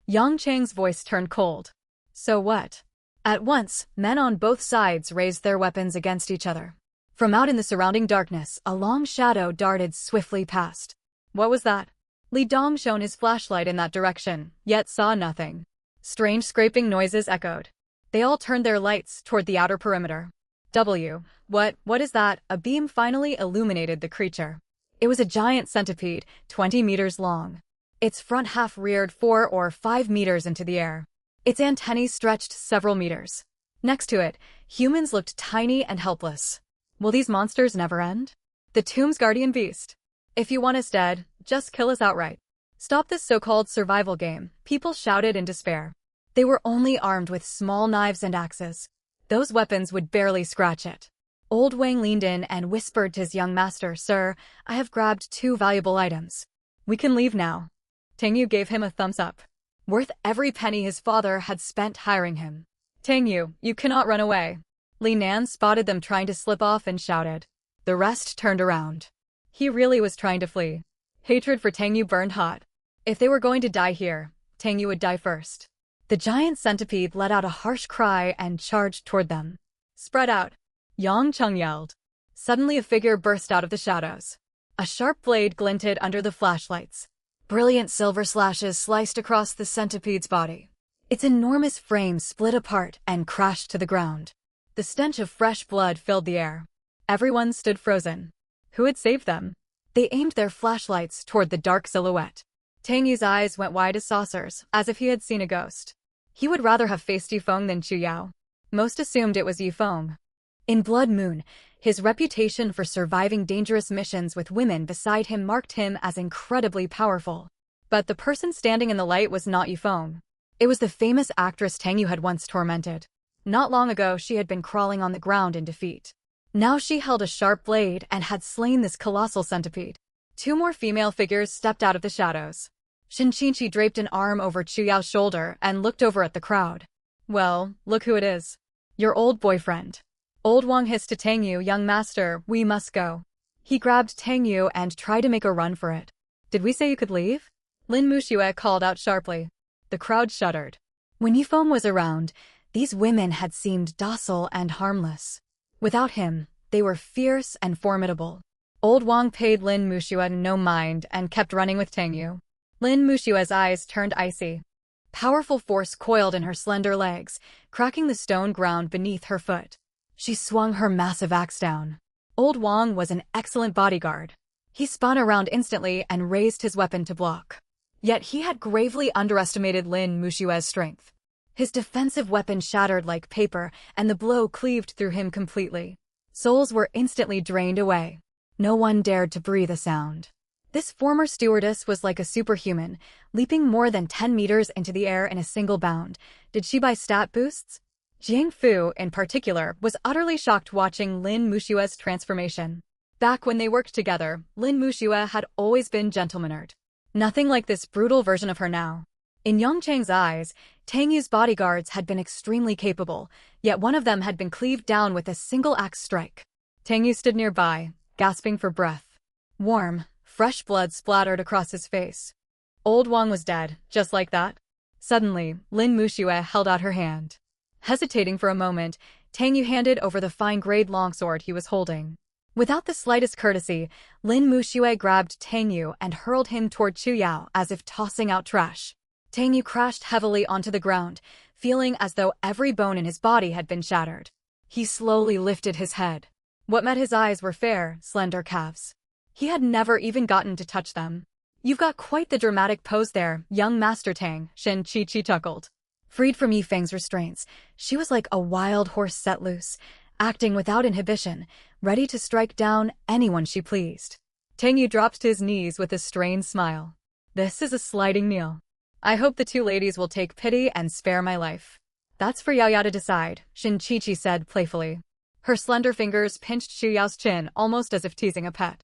Yang Chang's voice turned cold. So what? At once, men on both sides raised their weapons against each other. From out in the surrounding darkness, a long shadow darted swiftly past. What was that? Li Dong shone his flashlight in that direction, yet saw nothing. Strange scraping noises echoed. They all turned their lights toward the outer perimeter. What is that? A beam finally illuminated the creature. It was a giant centipede, 20 meters long. Its front half reared 4 or 5 meters into the air. Its antennae stretched several meters. Next to it, humans looked tiny and helpless. Will these monsters never end? The tomb's guardian beast. If you want us dead, just kill us outright. Stop this so-called survival game, people shouted in despair. They were only armed with small knives and axes. Those weapons would barely scratch it. Old Wang leaned in and whispered to his young master, Sir, I have grabbed 2 valuable items. We can leave now. Tang Yu gave him a thumbs up. Worth every penny his father had spent hiring him. Tang Yu, you cannot run away. Li Nan spotted them trying to slip off and shouted. The rest turned around. He really was trying to flee. Hatred for Tang Yu burned hot. If they were going to die here, Tang Yu would die first. The giant centipede let out a harsh cry and charged toward them. Spread out, Yang Chang yelled. Suddenly a figure burst out of the shadows. A sharp blade glinted under the flashlights. Brilliant silver slashes sliced across the centipede's body. Its enormous frame split apart and crashed to the ground. The stench of fresh blood filled the air. Everyone stood frozen. Who had saved them? They aimed their flashlights toward the dark silhouette. Tang Yu's eyes went wide as saucers, as if he had seen a ghost. He would rather have faced Yifeng than Chu Yao. Most assumed it was Yifeng. In Blood Moon, his reputation for surviving dangerous missions with women beside him marked him as incredibly powerful. But the person standing in the light was not Yifeng. It was the famous actress Tang Yu had once tormented. Not long ago, she had been crawling on the ground in defeat. Now she held a sharp blade and had slain this colossal centipede. 2 more female figures stepped out of the shadows. Shin Qinqi draped an arm over Chu Yao's shoulder and looked over at the crowd. Well, look who it is. Your old boyfriend. Old Wang hissed to Tang Yu, young master, we must go. He grabbed Tang Yu and tried to make a run for it. Did we say you could leave? Lin Muxue called out sharply. The crowd shuddered. When Yifeng was around, these women had seemed docile and harmless. Without him, they were fierce and formidable. Old Wang paid Lin Muxue no mind and kept running with Tang Yu. Lin Muxue's eyes turned icy. Powerful force coiled in her slender legs, cracking the stone ground beneath her foot. She swung her massive axe down. Old Wang was an excellent bodyguard. He spun around instantly and raised his weapon to block. Yet he had gravely underestimated Lin Muxue's strength. His defensive weapon shattered like paper, and the blow cleaved through him completely. Souls were instantly drained away. No one dared to breathe a sound. This former stewardess was like a superhuman, leaping more than 10 meters into the air in a single bound. Did she buy stat boosts? Jiang Fu, in particular, was utterly shocked watching Lin Mushue's transformation. Back when they worked together, Lin Mushue had always been gentlemannered. Nothing like this brutal version of her now. In Yang Chang's eyes, Tang Yu's bodyguards had been extremely capable, yet one of them had been cleaved down with a single axe strike. Tang Yu stood nearby, gasping for breath. Warm, fresh blood splattered across his face. Old Wang was dead, just like that. Suddenly, Lin Mushue held out her hand. Hesitating for a moment, Tang Yu handed over the fine-grade longsword he was holding. Without the slightest courtesy, Lin Mushue grabbed Tang Yu and hurled him toward Chu Yao as if tossing out trash. Tang Yu crashed heavily onto the ground, feeling as though every bone in his body had been shattered. He slowly lifted his head. What met his eyes were fair, slender calves. He had never even gotten to touch them. "You've got quite the dramatic pose there, young Master Tang," Shen Qiqi chuckled. Freed from Yifeng's restraints, she was like a wild horse set loose, acting without inhibition, ready to strike down anyone she pleased. Tang Yu dropped to his knees with a strained smile. "This is a sliding meal. I hope the two ladies will take pity and spare my life." "That's for Yao Yao to decide," Shen Qiqi said playfully. Her slender fingers pinched Chu Yao's chin almost as if teasing a pet.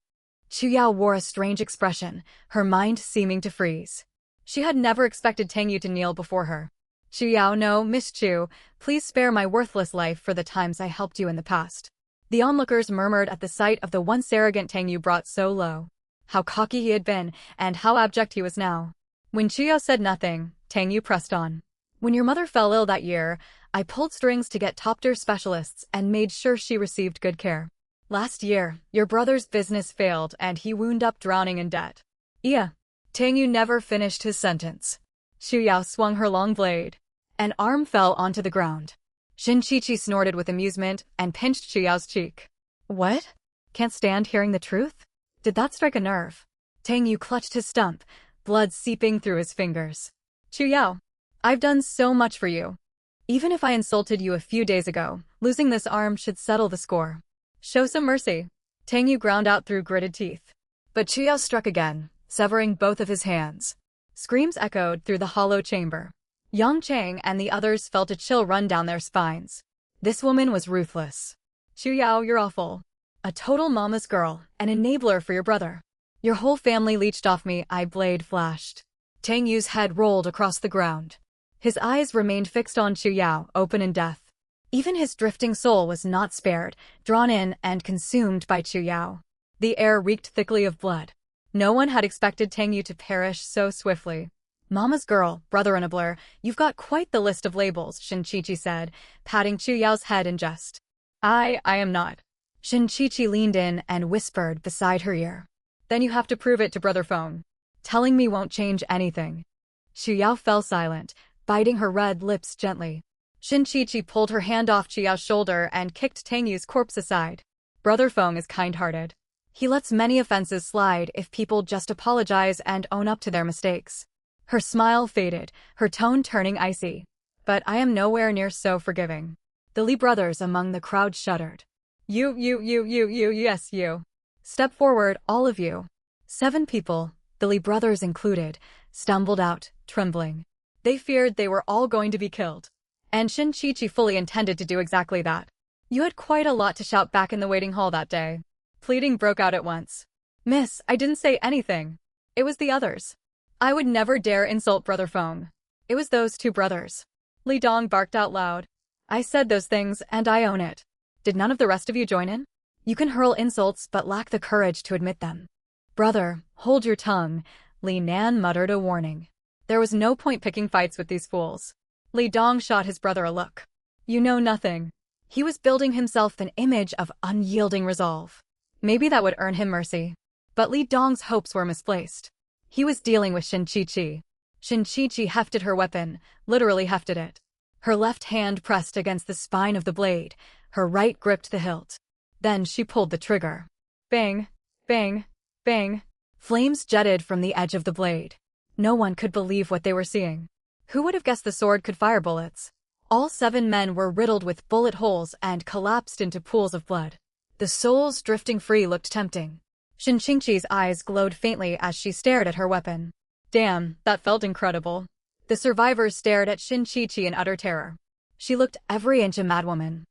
Chu Yao wore a strange expression, her mind seeming to freeze. She had never expected Tang Yu to kneel before her. "Chu Yao, no, Miss Chu, please spare my worthless life for the times I helped you in the past." The onlookers murmured at the sight of the once arrogant Tang Yu brought so low. How cocky he had been, and how abject he was now. When Chu Yao said nothing, Tang Yu pressed on. "When your mother fell ill that year, I pulled strings to get top-tier specialists and made sure she received good care. Last year, your brother's business failed and he wound up drowning in debt." "Yeah." Tang Yu never finished his sentence. Chu Yao swung her long blade. An arm fell onto the ground. Shen Qiqi snorted with amusement and pinched Chu Yao's cheek. "What? Can't stand hearing the truth? Did that strike a nerve?" Tang Yu clutched his stump, blood seeping through his fingers. "Chu Yao, I've done so much for you. Even if I insulted you a few days ago, losing this arm should settle the score. Show some mercy." Tang Yu ground out through gritted teeth. But Chu Yao struck again, severing both of his hands. Screams echoed through the hollow chamber. Yang Chang and the others felt a chill run down their spines. This woman was ruthless. "Chu Yao, you're awful. A total mama's girl, an enabler for your brother. Your whole family leached off me," I blade flashed. Tang Yu's head rolled across the ground. His eyes remained fixed on Chu Yao, open in death. Even his drifting soul was not spared, drawn in and consumed by Chu Yao. The air reeked thickly of blood. No one had expected Tang Yu to perish so swiftly. "Mama's girl, brother enabler, you've got quite the list of labels," Shen Qiqi said, patting Chu Yao's head in jest. I am not." Shen Qiqi leaned in and whispered beside her ear. "Then you have to prove it to Brother Feng. Telling me won't change anything." Chu Yao fell silent, biting her red lips gently. Shen Qiqi pulled her hand off Chu Yao's shoulder and kicked Tang Yu's corpse aside. "Brother Feng is kind-hearted. He lets many offenses slide if people just apologize and own up to their mistakes." Her smile faded, her tone turning icy. "But I am nowhere near so forgiving." The Li brothers among the crowd shuddered. Yes, you. Step forward, all of you." 7 people, the Li brothers included, stumbled out, trembling. They feared they were all going to be killed. And Shen Qiqi fully intended to do exactly that. "You had quite a lot to shout back in the waiting hall that day." Pleading broke out at once. "Miss, I didn't say anything. It was the others. I would never dare insult Brother Feng. It was those 2 brothers." Li Dong barked out loud. "I said those things, and I own it. Did none of the rest of you join in? You can hurl insults but lack the courage to admit them." "Brother, hold your tongue," Li Nan muttered a warning. There was no point picking fights with these fools. Li Dong shot his brother a look. "You know nothing." He was building himself an image of unyielding resolve. Maybe that would earn him mercy. But Li Dong's hopes were misplaced. He was dealing with Shen Qiqi. Shen Qiqi hefted her weapon, literally hefted it. Her left hand pressed against the spine of the blade, her right gripped the hilt. Then she pulled the trigger. Bang, bang, bang. Flames jetted from the edge of the blade. No one could believe what they were seeing. Who would have guessed the sword could fire bullets? All 7 men were riddled with bullet holes and collapsed into pools of blood. The souls drifting free looked tempting. Shen Qiqi's eyes glowed faintly as she stared at her weapon. Damn, that felt incredible. The survivors stared at Shen Qiqi in utter terror. She looked every inch a madwoman.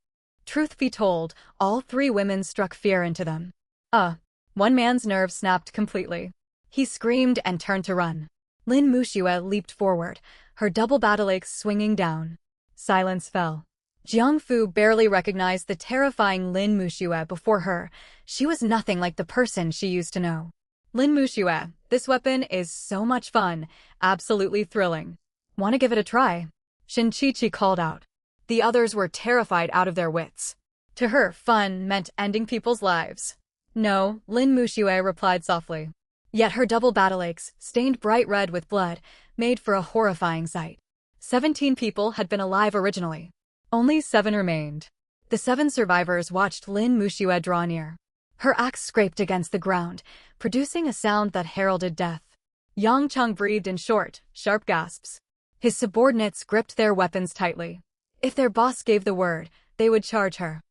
Truth be told, all three women struck fear into them. One man's nerves snapped completely. He screamed and turned to run. Lin Muxue leaped forward, her double battle axe swinging down. Silence fell. Jiang Fu barely recognized the terrifying Lin Muxue before her. She was nothing like the person she used to know. Lin Muxue, this weapon is so much fun, absolutely thrilling. Want to give it a try? Shin Chi-Chi called out. The others were terrified out of their wits. To her, fun meant ending people's lives. No, Lin Muxue replied softly. Yet her double battle axe, stained bright red with blood, made for a horrifying sight. 17 people had been alive originally. Only 7 remained. The 7 survivors watched Lin Muxue draw near. Her axe scraped against the ground, producing a sound that heralded death. Yang Cheng breathed in short, sharp gasps. His subordinates gripped their weapons tightly. If their boss gave the word, they would charge her.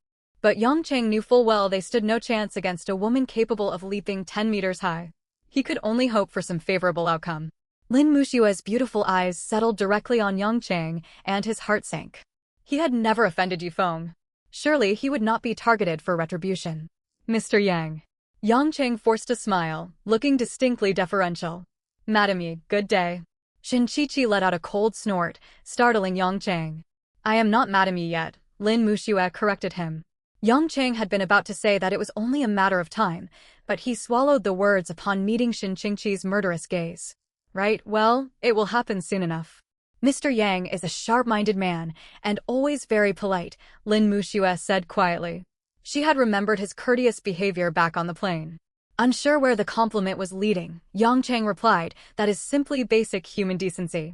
But Yang Cheng knew full well they stood no chance against a woman capable of leaping 10 meters high. He could only hope for some favorable outcome. Lin Muxue's beautiful eyes settled directly on Yang Cheng, and his heart sank. He had never offended Yifeng. Surely he would not be targeted for retribution. Mr. Yang. Yang Cheng forced a smile, looking distinctly deferential. Madam Yi, good day. Shin Chi-Chi let out a cold snort, startling Yang Cheng. I am not Madam Yi yet, Lin Muxue corrected him. Yang Cheng had been about to say that it was only a matter of time, but he swallowed the words upon meeting Shin Chi-Chi's murderous gaze. Right, well, it will happen soon enough. Mr. Yang is a sharp-minded man, and always very polite, Lin Muxue said quietly. She had remembered his courteous behavior back on the plane. Unsure where the compliment was leading, Yang Cheng replied, that is simply basic human decency.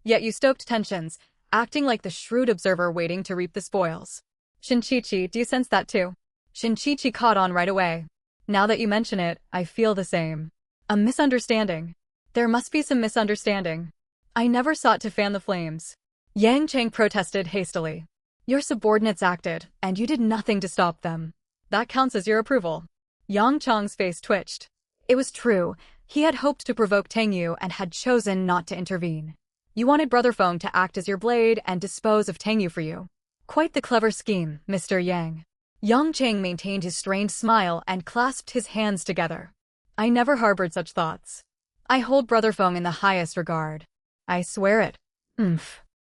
Yet you stoked tensions, acting like the shrewd observer waiting to reap the spoils. Shin Chi-Chi, do you sense that too? Shin Chi-Chi caught on right away. Now that you mention it, I feel the same. A misunderstanding. There must be some misunderstanding. I never sought to fan the flames. Yang Cheng protested hastily. Your subordinates acted, and you did nothing to stop them. That counts as your approval. Yang Cheng's face twitched. It was true. He had hoped to provoke Tang Yu and had chosen not to intervene. You wanted Brother Feng to act as your blade and dispose of Tang Yu for you. Quite the clever scheme, Mr. Yang. Yang Cheng maintained his strained smile and clasped his hands together. I never harbored such thoughts. I hold Brother Feng in the highest regard. I swear it.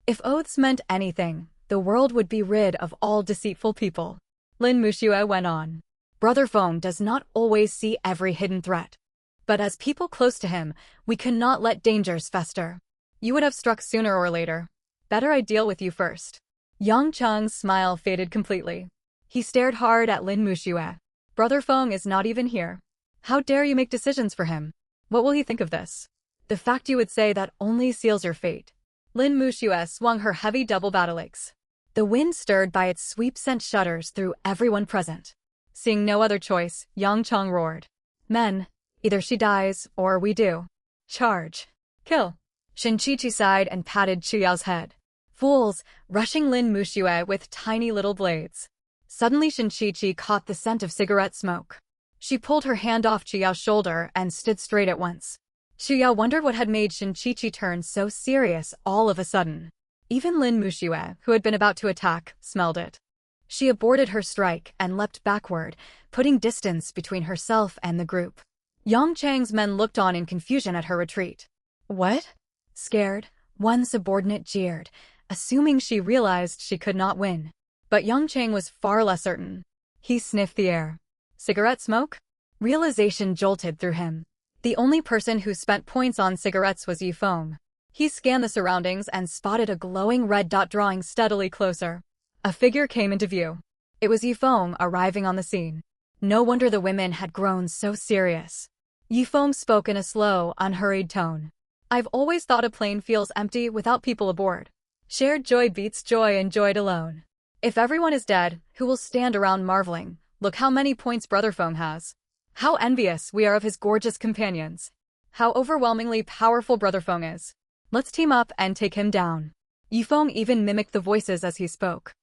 If oaths meant anything, the world would be rid of all deceitful people. Lin Muxue went on. Brother Feng does not always see every hidden threat. But as people close to him, we cannot let dangers fester. You would have struck sooner or later. Better I deal with you first. Yang Cheng's smile faded completely. He stared hard at Lin Muxue. Brother Feng is not even here. How dare you make decisions for him? What will he think of this? The fact you would say that only seals your fate. Lin Muxue swung her heavy double battle axe. The wind stirred by its sweep sent shudders through everyone present. Seeing no other choice, Yang Cheng roared. Men, either she dies, or we do. Charge. Kill. Shin Chi-Chi sighed and patted Chiyao's head. Fools, rushing Lin Muxue with tiny little blades. Suddenly Shin Chi-Chi caught the scent of cigarette smoke. She pulled her hand off Chiyao's shoulder and stood straight at once. Chiyao wondered what had made Shin Chi-Chi turn so serious all of a sudden. Even Lin Muxue, who had been about to attack, smelled it. She aborted her strike and leapt backward, putting distance between herself and the group. Yang Cheng's men looked on in confusion at her retreat. What? Scared, one subordinate jeered, assuming she realized she could not win. But Yang Cheng was far less certain. He sniffed the air. Cigarette smoke? Realization jolted through him. The only person who spent points on cigarettes was Yifeng. He scanned the surroundings and spotted a glowing red dot drawing steadily closer. A figure came into view. It was Yifeng arriving on the scene. No wonder the women had grown so serious. Yifeng spoke in a slow, unhurried tone. I've always thought a plane feels empty without people aboard. Shared joy beats joy enjoyed alone. If everyone is dead, who will stand around marveling? Look how many points Brother Feng has. How envious we are of his gorgeous companions. How overwhelmingly powerful Brother Feng is. Let's team up and take him down. Yifeng even mimicked the voices as he spoke.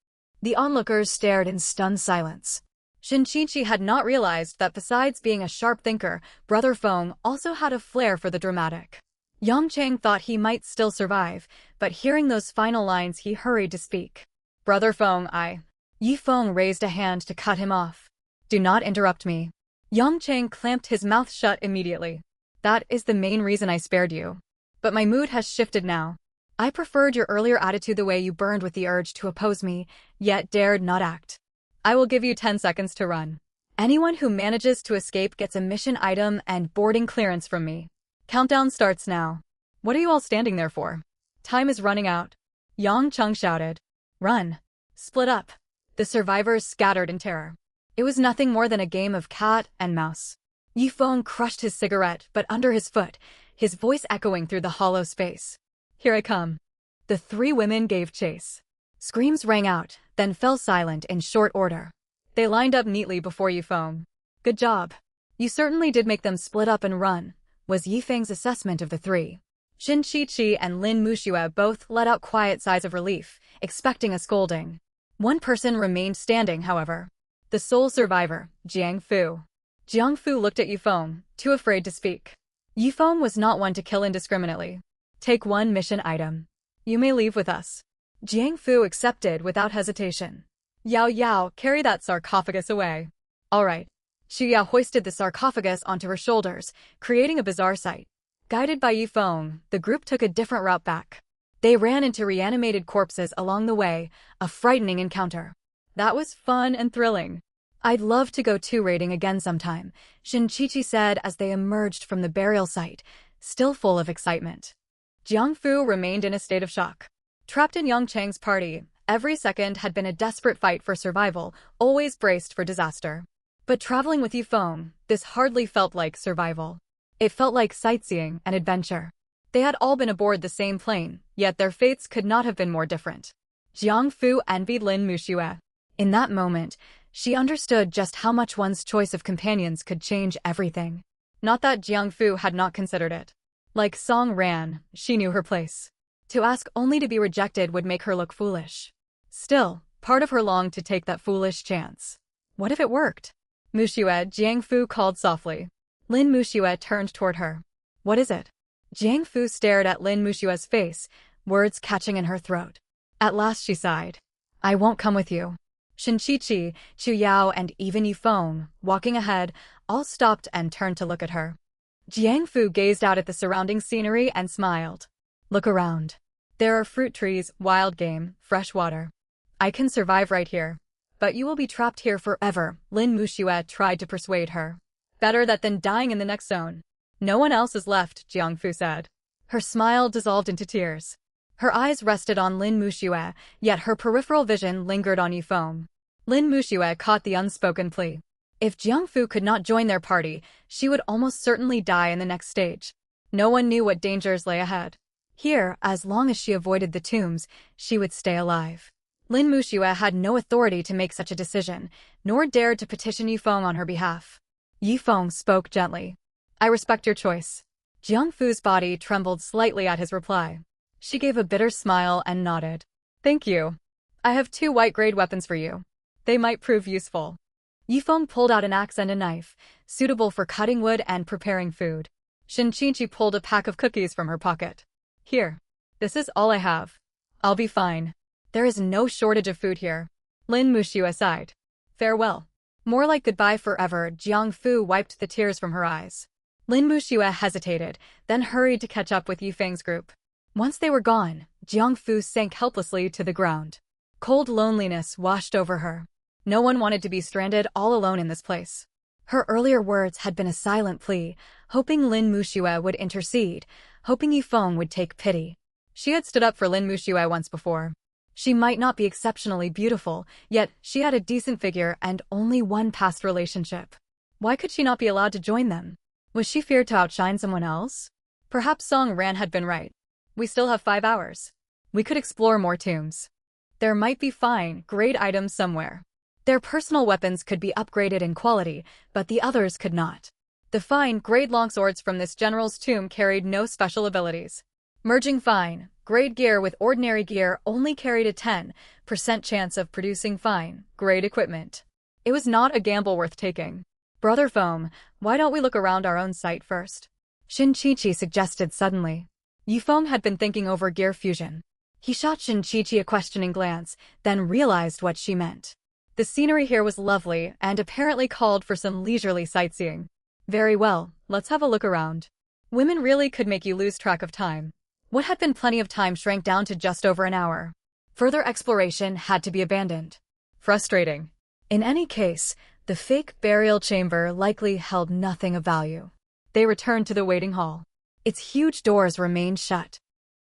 The onlookers stared in stunned silence. Shin Chi-Chi had not realized that besides being a sharp thinker, Brother Feng also had a flair for the dramatic. Yang Cheng thought he might still survive, but hearing those final lines he hurried to speak. Brother Feng, Yi Feng raised a hand to cut him off. Do not interrupt me. Yang Cheng clamped his mouth shut immediately. That is the main reason I spared you. But my mood has shifted now. I preferred your earlier attitude, the way you burned with the urge to oppose me, yet dared not act. I will give you 10 seconds to run. Anyone who manages to escape gets a mission item and boarding clearance from me. Countdown starts now. What are you all standing there for? Time is running out. Yang Cheng shouted. Run. Split up. The survivors scattered in terror. It was nothing more than a game of cat and mouse. Yi Feng crushed his cigarette, but under his foot, his voice echoing through the hollow space. Here I come. The three women gave chase. Screams rang out, then fell silent in short order. They lined up neatly before Yi Feng. Good job. You certainly did make them split up and run, was Yi Feng's assessment of the three. Shin Qiqi and Lin Muxue both let out quiet sighs of relief, expecting a scolding. One person remained standing, however. The sole survivor, Jiang Fu. Jiang Fu looked at Yi Feng, too afraid to speak. Yi Feng was not one to kill indiscriminately. Take one mission item. You may leave with us. Jiang Fu accepted without hesitation. Yao Yao, carry that sarcophagus away. All right. Xu Yao hoisted the sarcophagus onto her shoulders, creating a bizarre sight. Guided by Yi Feng, the group took a different route back. They ran into reanimated corpses along the way, a frightening encounter. That was fun and thrilling. I'd love to go raiding again sometime, Shin Qiqi said as they emerged from the burial site, still full of excitement. Jiang Fu remained in a state of shock. Trapped in Yang Cheng's party, every second had been a desperate fight for survival, always braced for disaster. But traveling with Yi Feng, this hardly felt like survival. It felt like sightseeing and adventure. They had all been aboard the same plane, yet their fates could not have been more different. Jiang Fu envied Lin Muxue. In that moment, she understood just how much one's choice of companions could change everything. Not that Jiang Fu had not considered it. Like Song Ran, she knew her place. To ask only to be rejected would make her look foolish. Still, part of her longed to take that foolish chance. What if it worked? Muxue, Jiang Fu called softly. Lin Muxue turned toward her. What is it? Jiang Fu stared at Lin Muxue's face, words catching in her throat. At last she sighed. I won't come with you. Shin Qiqi, Xu Yao and even Yi Feng, walking ahead, all stopped and turned to look at her. Jiang Fu gazed out at the surrounding scenery and smiled. Look around. There are fruit trees, wild game, fresh water. I can survive right here. But you will be trapped here forever, Lin Muxue tried to persuade her. Better that than dying in the next zone. No one else is left, Jiang Fu said. Her smile dissolved into tears. Her eyes rested on Lin Muxue, yet her peripheral vision lingered on Yi Feng. Lin Muxue caught the unspoken plea. If Jiang Fu could not join their party, she would almost certainly die in the next stage. No one knew what dangers lay ahead. Here, as long as she avoided the tombs, she would stay alive. Lin Muxue had no authority to make such a decision, nor dared to petition Yi Feng on her behalf. Yi Feng spoke gently. I respect your choice. Jiang Fu's body trembled slightly at his reply. She gave a bitter smile and nodded. Thank you. I have 2 white-grade weapons for you. They might prove useful. Yi Feng pulled out an axe and a knife, suitable for cutting wood and preparing food. Shin Qiqi pulled a pack of cookies from her pocket. Here. This is all I have. I'll be fine. There is no shortage of food here. Lin Muxue sighed. Farewell. More like goodbye forever, Jiang Fu wiped the tears from her eyes. Lin Muxue hesitated, then hurried to catch up with Yi Feng's group. Once they were gone, Jiang Fu sank helplessly to the ground. Cold loneliness washed over her. No one wanted to be stranded all alone in this place. Her earlier words had been a silent plea, hoping Lin Muxue would intercede, hoping Yi Feng would take pity. She had stood up for Lin Muxue once before. She might not be exceptionally beautiful, yet she had a decent figure and only one past relationship. Why could she not be allowed to join them? Was she feared to outshine someone else? Perhaps Song Ran had been right. We still have 5 hours. We could explore more tombs. There might be fine, grade items somewhere. Their personal weapons could be upgraded in quality, but the others could not. The fine, grade longswords from this general's tomb carried no special abilities. Merging fine, grade gear with ordinary gear only carried a 10% chance of producing fine, grade equipment. It was not a gamble worth taking. Brother Feng, why don't we look around our own site first? Shin Qiqi suggested suddenly. Yi Feng had been thinking over gear fusion. He shot Shin-Chi a questioning glance, then realized what she meant. The scenery here was lovely and apparently called for some leisurely sightseeing. Very well, let's have a look around. Women really could make you lose track of time. What had been plenty of time shrank down to just over an hour. Further exploration had to be abandoned. Frustrating. In any case, the fake burial chamber likely held nothing of value. They returned to the waiting hall. Its huge doors remained shut.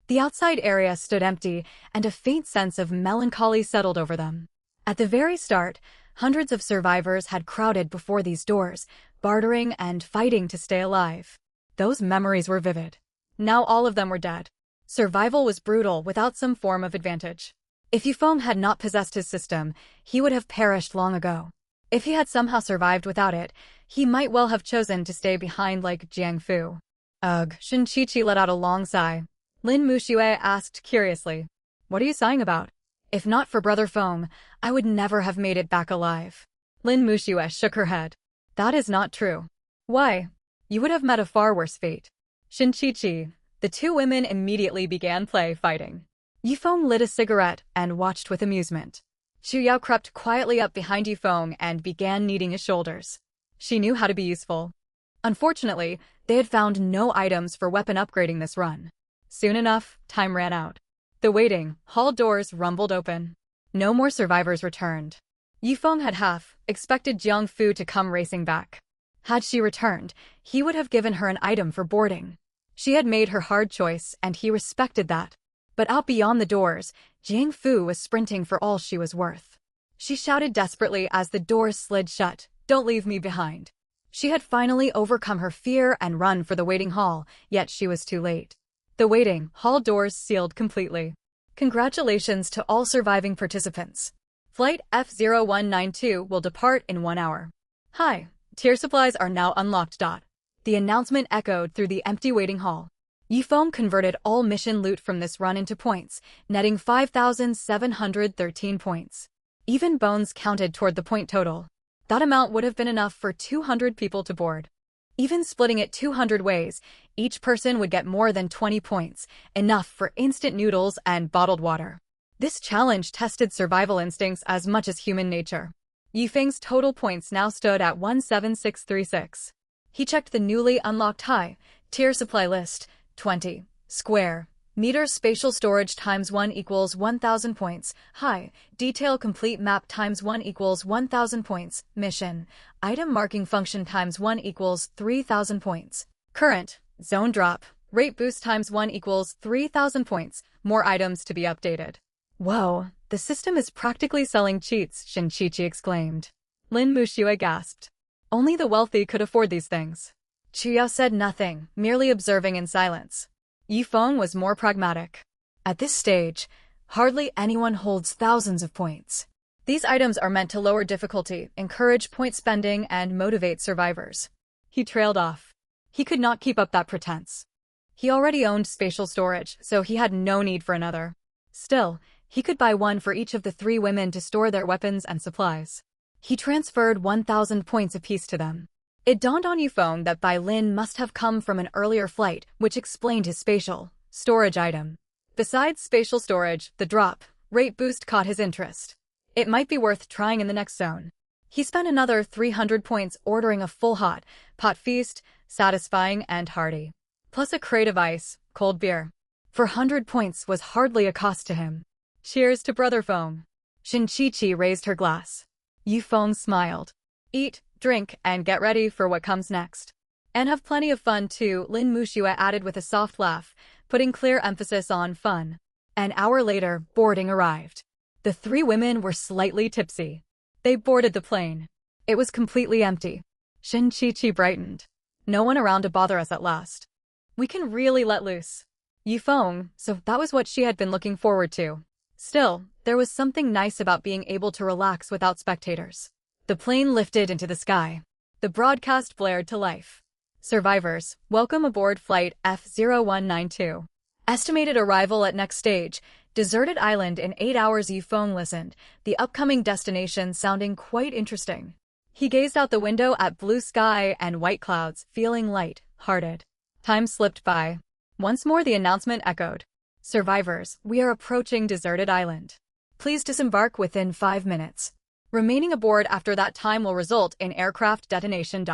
The outside area stood empty, and a faint sense of melancholy settled over them. At the very start, hundreds of survivors had crowded before these doors, bartering and fighting to stay alive. Those memories were vivid. Now all of them were dead. Survival was brutal without some form of advantage. If Yufeng had not possessed his system, he would have perished long ago. If he had somehow survived without it, he might well have chosen to stay behind like Jiang Fu. Ugh, Shin-Chi let out a long sigh. Lin Muxue asked curiously, "What are you sighing about?" "If not for Brother Feng, I would never have made it back alive." Lin Muxue shook her head. "That is not true." "Why? You would have met a far worse fate." Shin-Chi. The two women immediately began fighting. Yufeng lit a cigarette and watched with amusement. Xu Yao crept quietly up behind Yufeng and began kneading his shoulders. She knew how to be useful. Unfortunately, they had found no items for weapon upgrading this run. Soon enough, time ran out. The waiting hall doors rumbled open. No more survivors returned. Yufeng had half expected Jiang Fu to come racing back. Had she returned, he would have given her an item for boarding. She had made her hard choice, and he respected that. But out beyond the doors, Jiang Fu was sprinting for all she was worth. She shouted desperately as the doors slid shut, "Don't leave me behind." She had finally overcome her fear and run for the waiting hall, yet she was too late. The waiting hall doors sealed completely. Congratulations to all surviving participants. Flight F0192 will depart in 1 hour. Hi, tier supplies are now unlocked. The announcement echoed through the empty waiting hall. Yufeng converted all mission loot from this run into points, netting 5,713 points. Even bones counted toward the point total. That amount would have been enough for 200 people to board. Even splitting it 200 ways, each person would get more than 20 points, enough for instant noodles and bottled water. This challenge tested survival instincts as much as human nature. Yufeng's total points now stood at 17636. He checked the newly unlocked high-tier supply list. 20. Square meters spatial storage times 1 equals 1,000 points. High detail complete map times 1 equals 1,000 points. Mission item marking function times 1 equals 3,000 points. Current zone drop rate boost times 1 equals 3,000 points. More items to be updated. Whoa, the system is practically selling cheats, Shin-Chi exclaimed. Lin Muxue gasped. Only the wealthy could afford these things. Xu Yao said nothing, merely observing in silence. Yufeng was more pragmatic. At this stage, hardly anyone holds thousands of points. These items are meant to lower difficulty, encourage point spending, and motivate survivors. He trailed off. He could not keep up that pretense. He already owned spatial storage, so he had no need for another. Still, he could buy one for each of the 3 women to store their weapons and supplies. He transferred 1,000 points apiece to them. It dawned on Yufeng that Bai Lin must have come from an earlier flight, which explained his spatial storage item. Besides spatial storage, the drop rate boost caught his interest. It might be worth trying in the next zone. He spent another 300 points ordering a full hot pot feast, satisfying and hearty, plus a crate of ice, cold beer. For 100 points was hardly a cost to him. Cheers to Brother Feng. Shin-Chi raised her glass. Yufeng smiled. Eat, drink, and get ready for what comes next. And have plenty of fun too, Lin Muxue added with a soft laugh, putting clear emphasis on fun. An hour later, boarding arrived. The 3 women were slightly tipsy. They boarded the plane. It was completely empty. Shin-Chi brightened. No one around to bother us at last. We can really let loose. Yufeng, so that was what she had been looking forward to. Still, there was something nice about being able to relax without spectators. The plane lifted into the sky. The broadcast blared to life. Survivors, welcome aboard Flight F0192. Estimated arrival at next stage, deserted island in 8 hours. Yufeng listened, the upcoming destination sounding quite interesting. He gazed out the window at blue sky and white clouds, feeling light-hearted. Time slipped by. Once more the announcement echoed. Survivors, we are approaching deserted island. Please disembark within 5 minutes. Remaining aboard after that time will result in aircraft detonation.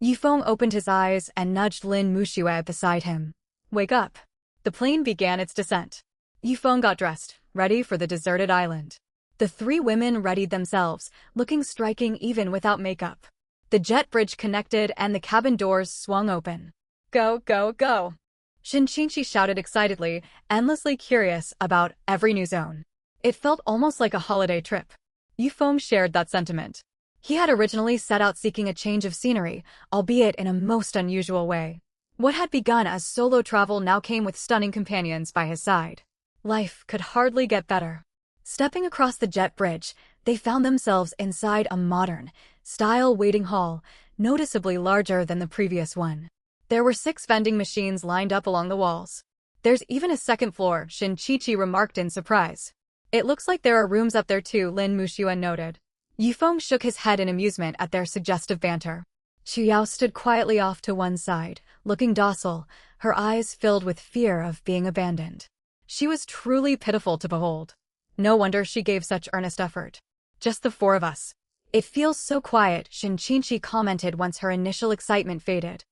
Yifeng opened his eyes and nudged Lin Muxue beside him. Wake up. The plane began its descent. Yifeng got dressed, ready for the deserted island. The three women readied themselves, looking striking even without makeup. The jet bridge connected and the cabin doors swung open. Go, go, go! Shin Qingqi shouted excitedly, endlessly curious about every new zone. It felt almost like a holiday trip. Yifeng shared that sentiment. He had originally set out seeking a change of scenery, albeit in a most unusual way. What had begun as solo travel now came with stunning companions by his side. Life could hardly get better. Stepping across the jet bridge, they found themselves inside a modern, style waiting hall, noticeably larger than the previous one. There were 6 vending machines lined up along the walls. There's even a second floor, Shin Qingqi remarked in surprise. It looks like there are rooms up there too, Lin Muxue noted. Yifeng shook his head in amusement at their suggestive banter. Xu Yao stood quietly off to one side, looking docile, her eyes filled with fear of being abandoned. She was truly pitiful to behold. No wonder she gave such earnest effort. Just the 4 of us. It feels so quiet, Shin Qingqi commented once her initial excitement faded.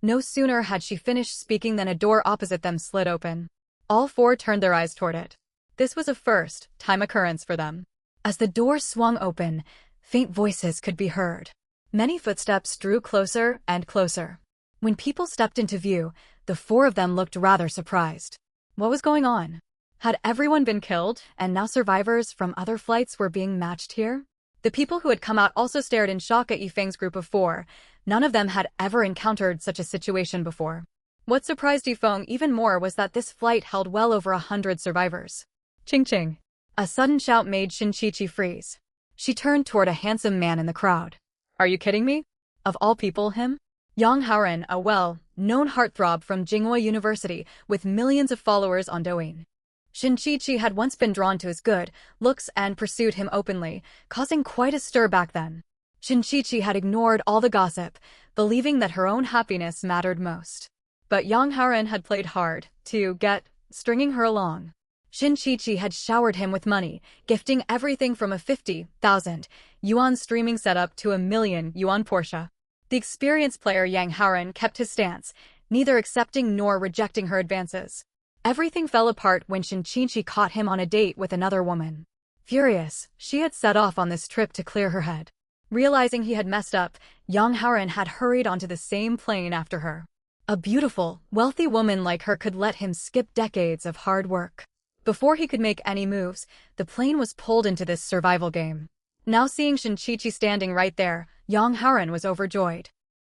No sooner had she finished speaking than a door opposite them slid open. All 4 turned their eyes toward it. This was a first-time occurrence for them. As the door swung open, faint voices could be heard. Many footsteps drew closer and closer. When people stepped into view, the 4 of them looked rather surprised. What was going on? Had everyone been killed, and now survivors from other flights were being matched here? The people who had come out also stared in shock at Yifeng's group of 4. None of them had ever encountered such a situation before. What surprised Yifeng even more was that this flight held well over 100 survivors. Ching ching. A sudden shout made Shin Qingqi freeze. She turned toward a handsome man in the crowd. Are you kidding me? Of all people, him? Yang Haoren, a well-known heartthrob from Tsinghua University with millions of followers on Douyin. Shin Qingqi had once been drawn to his good looks and pursued him openly, causing quite a stir back then. Shin Qingqi had ignored all the gossip, believing that her own happiness mattered most. But Yang Haoren had played hard to get, stringing her along. Shin Qingqi had showered him with money, gifting everything from a 50,000 yuan streaming setup to a 1,000,000 yuan Porsche. The experienced player Yang Haoren kept his stance, neither accepting nor rejecting her advances. Everything fell apart when Shin Qingqi caught him on a date with another woman. Furious, she had set off on this trip to clear her head. Realizing he had messed up, Yang Haoren had hurried onto the same plane after her. A beautiful, wealthy woman like her could let him skip decades of hard work. Before he could make any moves, the plane was pulled into this survival game. Now seeing Shin Qingqi standing right there, Yang Haoren was overjoyed.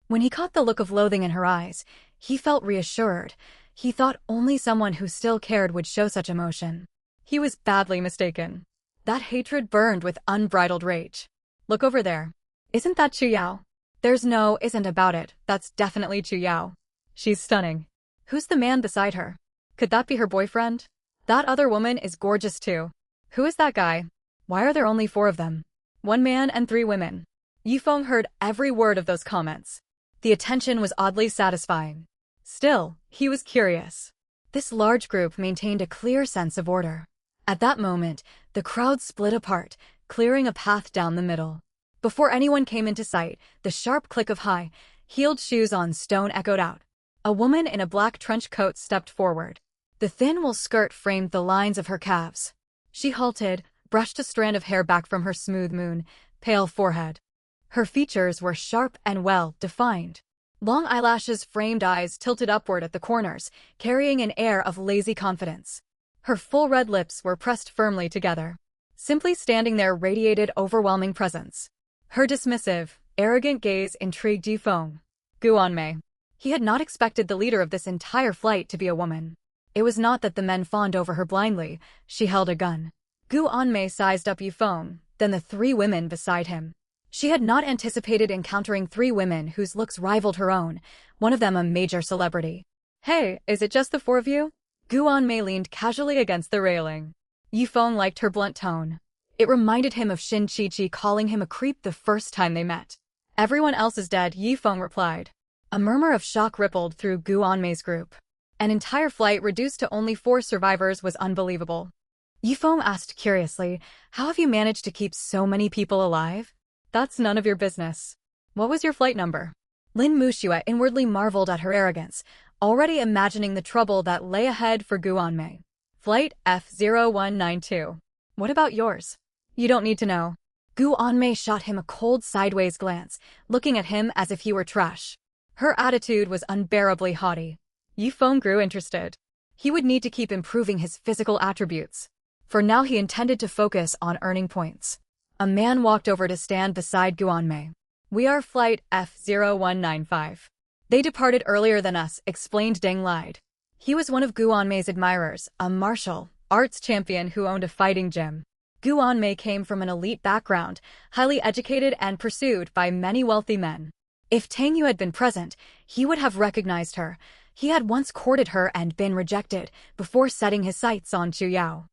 When he caught the look of loathing in her eyes, he felt reassured. He thought only someone who still cared would show such emotion. He was badly mistaken. That hatred burned with unbridled rage. Look over there. Isn't that Xu Yao? There's no isn't about it, that's definitely Xu Yao. She's stunning. Who's the man beside her? Could that be her boyfriend? That other woman is gorgeous too. Who is that guy? Why are there only 4 of them? 1 man and 3 women. Yifeng heard every word of those comments. The attention was oddly satisfying. Still, he was curious. This large group maintained a clear sense of order. At that moment, the crowd split apart, clearing a path down the middle. Before anyone came into sight, the sharp click of high-heeled shoes on stone echoed out. A woman in a black trench coat stepped forward. The thin wool skirt framed the lines of her calves. She halted, brushed a strand of hair back from her smooth pale forehead. Her features were sharp and well-defined. Long eyelashes framed eyes tilted upward at the corners, carrying an air of lazy confidence. Her full red lips were pressed firmly together. Simply standing there radiated overwhelming presence. Her dismissive, arrogant gaze intrigued Yifeng. Gu Anmei. He had not expected the leader of this entire flight to be a woman. It was not that the men fawned over her blindly, she held a gun. Gu Anmei sized up Yifeng, then the 3 women beside him. She had not anticipated encountering 3 women whose looks rivaled her own, one of them a major celebrity. Hey, is it just the 4 of you? Gu Anmei leaned casually against the railing. Yifeng liked her blunt tone. It reminded him of Shin Qingqi calling him a creep the first time they met. Everyone else is dead, Yifeng replied. A murmur of shock rippled through Gu Anmei's group. An entire flight reduced to only 4 survivors was unbelievable. Yifeng asked curiously, "How have you managed to keep so many people alive?" "That's none of your business. What was your flight number?" Lin Muxue inwardly marveled at her arrogance, already imagining the trouble that lay ahead for Guanmei. "Flight F0192. What about yours?" "You don't need to know." Guanmei shot him a cold sideways glance, looking at him as if he were trash. Her attitude was unbearably haughty. Yifeng grew interested. He would need to keep improving his physical attributes. For now he intended to focus on earning points. A man walked over to stand beside Guanmei. "We are flight F0195. They departed earlier than us," explained Deng Lide. He was one of Guanmei's admirers, a martial arts champion who owned a fighting gym. Guanmei came from an elite background, highly educated and pursued by many wealthy men. If Tang Yu had been present, he would have recognized her. He had once courted her and been rejected before setting his sights on Chu Yao.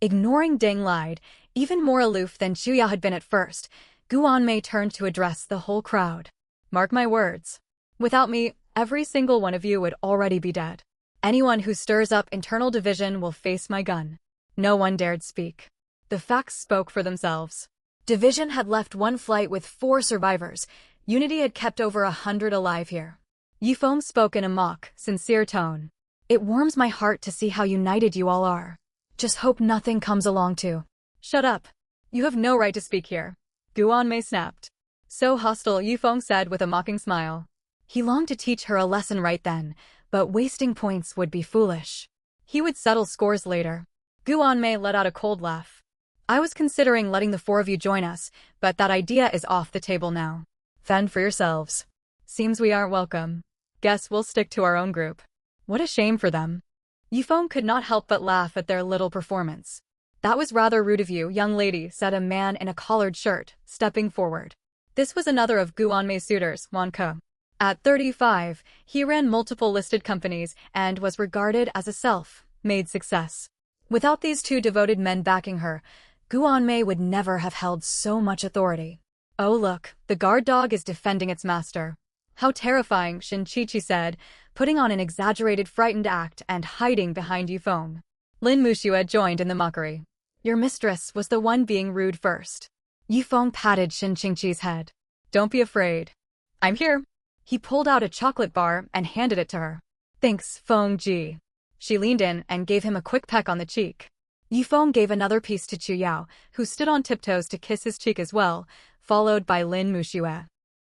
Ignoring Deng Lide, even more aloof than Chu Yao had been at first, Guanmei turned to address the whole crowd. "Mark my words. Without me, every single one of you would already be dead. Anyone who stirs up internal division will face my gun." No one dared speak. The facts spoke for themselves. Division had left one flight with 4 survivors. Unity had kept over 100 alive here. Yifeng spoke in a mock, sincere tone. "It warms my heart to see how united you all are. Just hope nothing comes along too." "Shut up. You have no right to speak here." Guanmei snapped. "So hostile," Yifeng said with a mocking smile. He longed to teach her a lesson right then, but wasting points would be foolish. He would settle scores later. Guanmei let out a cold laugh. "I was considering letting the 4 of you join us, but that idea is off the table now. Fend for yourselves. Seems we aren't welcome. Guess we'll stick to our own group." What a shame for them. Yifeng could not help but laugh at their little performance. "That was rather rude of you, young lady," said a man in a collared shirt, stepping forward. This was another of Guanmei's suitors, Wan Ke. At 35, he ran multiple listed companies and was regarded as a self-made success. Without these 2 devoted men backing her, Guanmei would never have held so much authority. "Oh look, the guard dog is defending its master." "How terrifying," Shin Qiqi said, putting on an exaggerated frightened act and hiding behind Yifeng. Lin Muxue joined in the mockery. "Your mistress was the one being rude first." Yifeng patted Shin Qiqi's head. "Don't be afraid. I'm here." He pulled out a chocolate bar and handed it to her. "Thanks, Feng Ji." She leaned in and gave him a quick peck on the cheek. Yifeng gave another piece to Chu Yao, who stood on tiptoes to kiss his cheek as well, followed by Lin Muxue.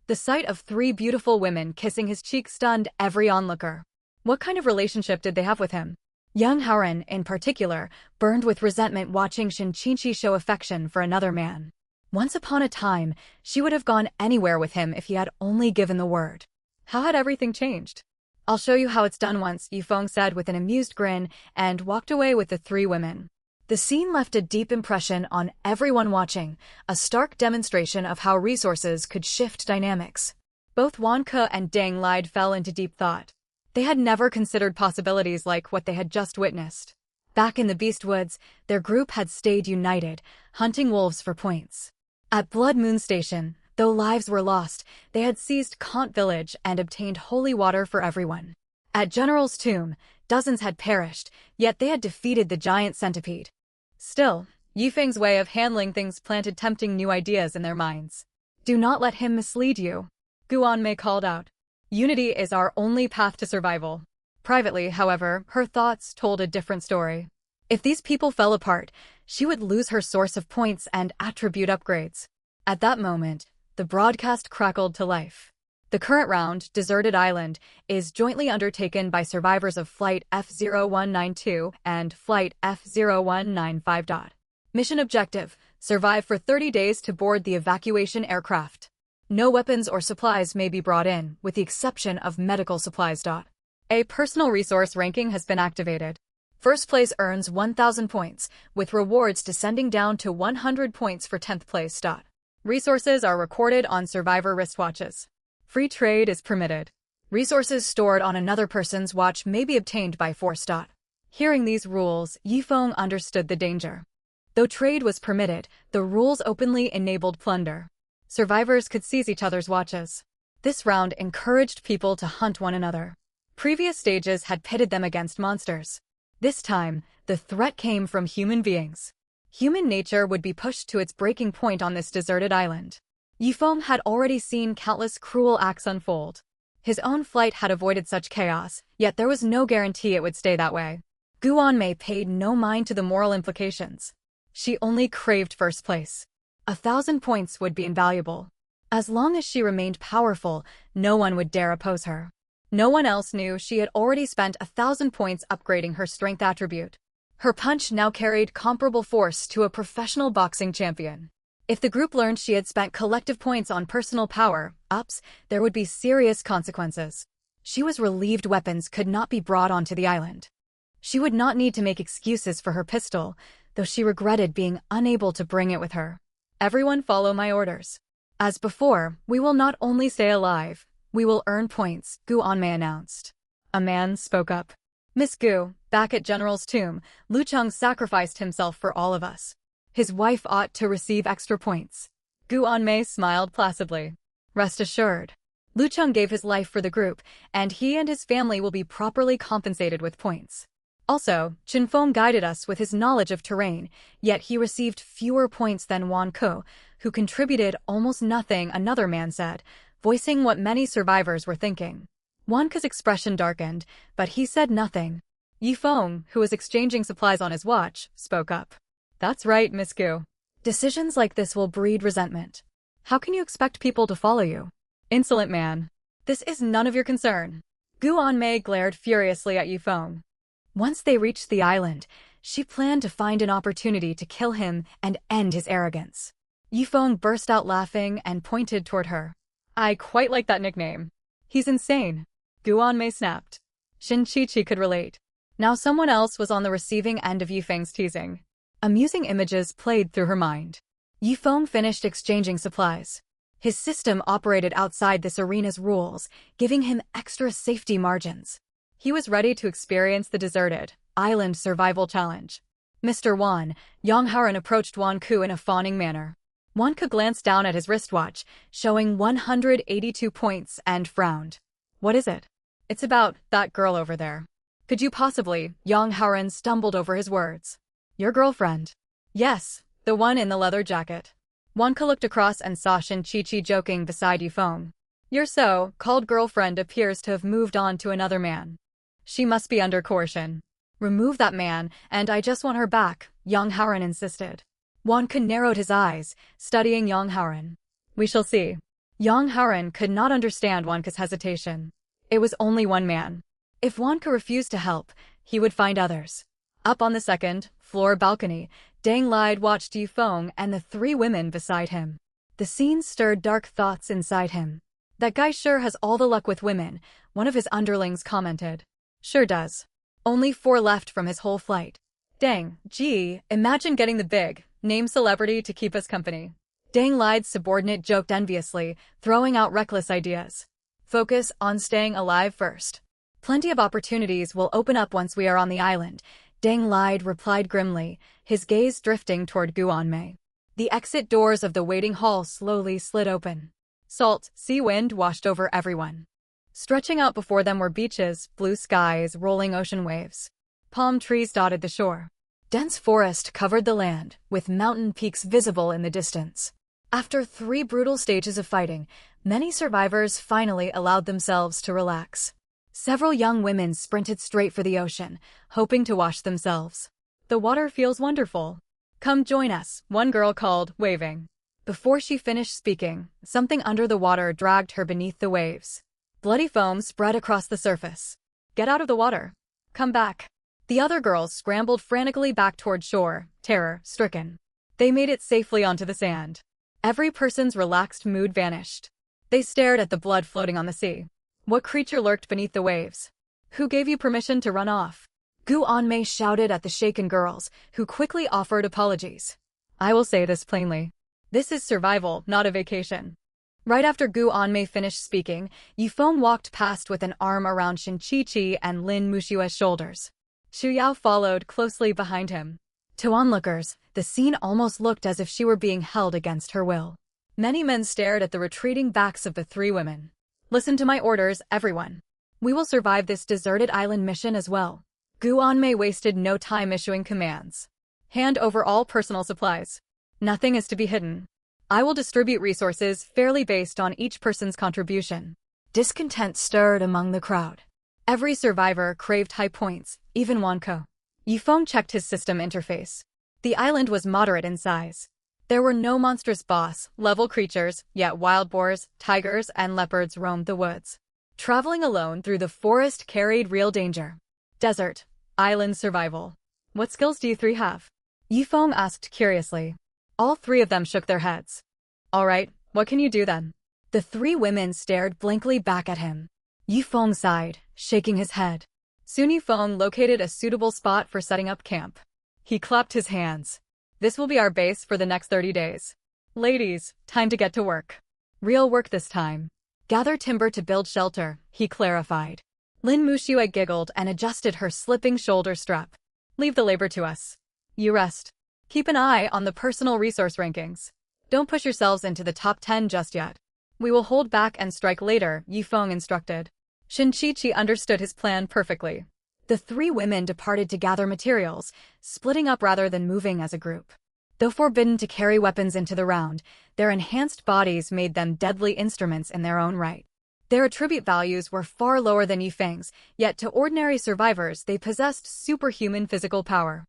The sight of 3 beautiful women kissing his cheek stunned every onlooker. What kind of relationship did they have with him? Young Haoren, in particular, burned with resentment watching Shin Qiqi show affection for another man. Once upon a time, she would have gone anywhere with him if he had only given the word. How had everything changed? "I'll show you how it's done once," Yifeng said with an amused grin, and walked away with the 3 women. The scene left a deep impression on everyone watching, a stark demonstration of how resources could shift dynamics. Both Wan Ke and Deng Lide fell into deep thought. They had never considered possibilities like what they had just witnessed. Back in the Beast Woods, their group had stayed united, hunting wolves for points. At Blood Moon Station, though lives were lost, they had seized Kant Village and obtained holy water for everyone. At General's Tomb, dozens had perished, yet they had defeated the giant centipede. Still, Yifeng's way of handling things planted tempting new ideas in their minds. "Do not let him mislead you," Guanmei called out. "Unity is our only path to survival." Privately, however, her thoughts told a different story. If these people fell apart, she would lose her source of points and attribute upgrades. At that moment, the broadcast crackled to life. The current round, Deserted Island, is jointly undertaken by survivors of Flight F0192 and Flight F0195. Mission objective: survive for 30 days to board the evacuation aircraft. No weapons or supplies may be brought in, with the exception of medical supplies. A personal resource ranking has been activated. First place earns 1,000 points, with rewards descending down to 100 points for 10th place. Resources are recorded on survivor wristwatches. Free trade is permitted. Resources stored on another person's watch may be obtained by force. Hearing these rules, Yifeng understood the danger. Though trade was permitted, the rules openly enabled plunder. Survivors could seize each other's watches. This round encouraged people to hunt one another. Previous stages had pitted them against monsters. This time, the threat came from human beings. Human nature would be pushed to its breaking point on this deserted island. Yifeng had already seen countless cruel acts unfold. His own flight had avoided such chaos, yet there was no guarantee it would stay that way. Guanmei paid no mind to the moral implications. She only craved first place. 1,000 points would be invaluable. As long as she remained powerful, no one would dare oppose her. No one else knew she had already spent 1,000 points upgrading her strength attribute. Her punch now carried comparable force to a professional boxing champion. If the group learned she had spent collective points on personal power-ups, there would be serious consequences. She was relieved weapons could not be brought onto the island. She would not need to make excuses for her pistol, though she regretted being unable to bring it with her. Everyone follow my orders. As before, we will not only stay alive, we will earn points, Guanmei announced. A man spoke up. Miss Gu, back at General's tomb, Lu Cheng sacrificed himself for all of us. His wife ought to receive extra points. Guanmei smiled placidly. Rest assured. Lu Cheng gave his life for the group, and he and his family will be properly compensated with points. Also, Chen Feng guided us with his knowledge of terrain, yet he received fewer points than Wan Ke, who contributed almost nothing, another man said, voicing what many survivors were thinking. Wan Ke's expression darkened, but he said nothing. Yifeng, who was exchanging supplies on his watch, spoke up. That's right, Miss Gu. Decisions like this will breed resentment. How can you expect people to follow you? Insolent man. This is none of your concern. Guanmei glared furiously at Yifeng. Once they reached the island, she planned to find an opportunity to kill him and end his arrogance. Yifeng burst out laughing and pointed toward her. I quite like that nickname. He's insane. Guanmei snapped. Shin Chi-Chi could relate. Now someone else was on the receiving end of Yifeng's teasing. Amusing images played through her mind. Yifeng finished exchanging supplies. His system operated outside this arena's rules, giving him extra safety margins. He was ready to experience the deserted island survival challenge. Mr. Wan, Yang Haoren approached Wan Ke in a fawning manner. Wan Ke glanced down at his wristwatch, showing 182 points, and frowned. What is it? It's about that girl over there. Could you possibly? Yang Haoren stumbled over his words. Your girlfriend? Yes, the one in the leather jacket. Wan Ke looked across and saw Shin Chi-Chi joking beside Yifeng. Your so-called girlfriend appears to have moved on to another man. She must be under coercion. Remove that man, and I just want her back, Yang Haoren insisted. Wan Ke narrowed his eyes, studying Yang Haoren. We shall see. Yang Haoren could not understand Wan Ke's hesitation. It was only one man. If Wan Ke refused to help, he would find others. Up on the second-floor balcony, Deng Lide watched Yifeng and the three women beside him. The scene stirred dark thoughts inside him. That guy sure has all the luck with women, one of his underlings commented. Sure does. Only 4 left from his whole flight. Dang, gee, imagine getting the big-name celebrity to keep us company. Deng Lide's subordinate joked enviously, throwing out reckless ideas. Focus on staying alive first. Plenty of opportunities will open up once we are on the island, Deng Lide replied grimly, his gaze drifting toward Guanmei. The exit doors of the waiting hall slowly slid open. Salt, sea wind washed over everyone. Stretching out before them were beaches, blue skies, rolling ocean waves. Palm trees dotted the shore. Dense forest covered the land, with mountain peaks visible in the distance. After 3 brutal stages of fighting, many survivors finally allowed themselves to relax. Several young women sprinted straight for the ocean, hoping to wash themselves. The water feels wonderful. Come join us, one girl called, waving. Before she finished speaking, something under the water dragged her beneath the waves. Bloody foam spread across the surface. Get out of the water. Come back. The other girls scrambled frantically back toward shore, terror-stricken. They made it safely onto the sand. Every person's relaxed mood vanished. They stared at the blood floating on the sea. What creature lurked beneath the waves? Who gave you permission to run off? Guanmei shouted at the shaken girls, who quickly offered apologies. I will say this plainly. This is survival, not a vacation. Right after Guanmei finished speaking, Yifeng walked past with an arm around Shin Chi-Chi and Lin Mushue's shoulders. Xu Yao followed closely behind him. To onlookers, the scene almost looked as if she were being held against her will. Many men stared at the retreating backs of the 3 women. Listen to my orders, everyone. We will survive this deserted island mission as well. Guanmei wasted no time issuing commands. Hand over all personal supplies. Nothing is to be hidden. I will distribute resources fairly based on each person's contribution. Discontent stirred among the crowd. Every survivor craved high points, even Wanko. Yifeng checked his system interface. The island was moderate in size. There were no monstrous boss-level creatures, yet wild boars, tigers, and leopards roamed the woods. Traveling alone through the forest carried real danger. Desert, island survival. What skills do you three have? Yifeng asked curiously. All three of them shook their heads. All right, what can you do then? The three women stared blankly back at him. Yifeng sighed, shaking his head. Soon Yifeng located a suitable spot for setting up camp. He clapped his hands. This will be our base for the next 30 days. Ladies, time to get to work. Real work this time. Gather timber to build shelter, he clarified. Lin Muxue giggled and adjusted her slipping shoulder strap. Leave the labor to us. You rest. Keep an eye on the personal resource rankings. Don't push yourselves into the top 10 just yet. We will hold back and strike later, Yifeng instructed. Shin-Chi-Chi understood his plan perfectly. The three women departed to gather materials, splitting up rather than moving as a group. Though forbidden to carry weapons into the round, their enhanced bodies made them deadly instruments in their own right. Their attribute values were far lower than Yifeng's, yet to ordinary survivors they possessed superhuman physical power.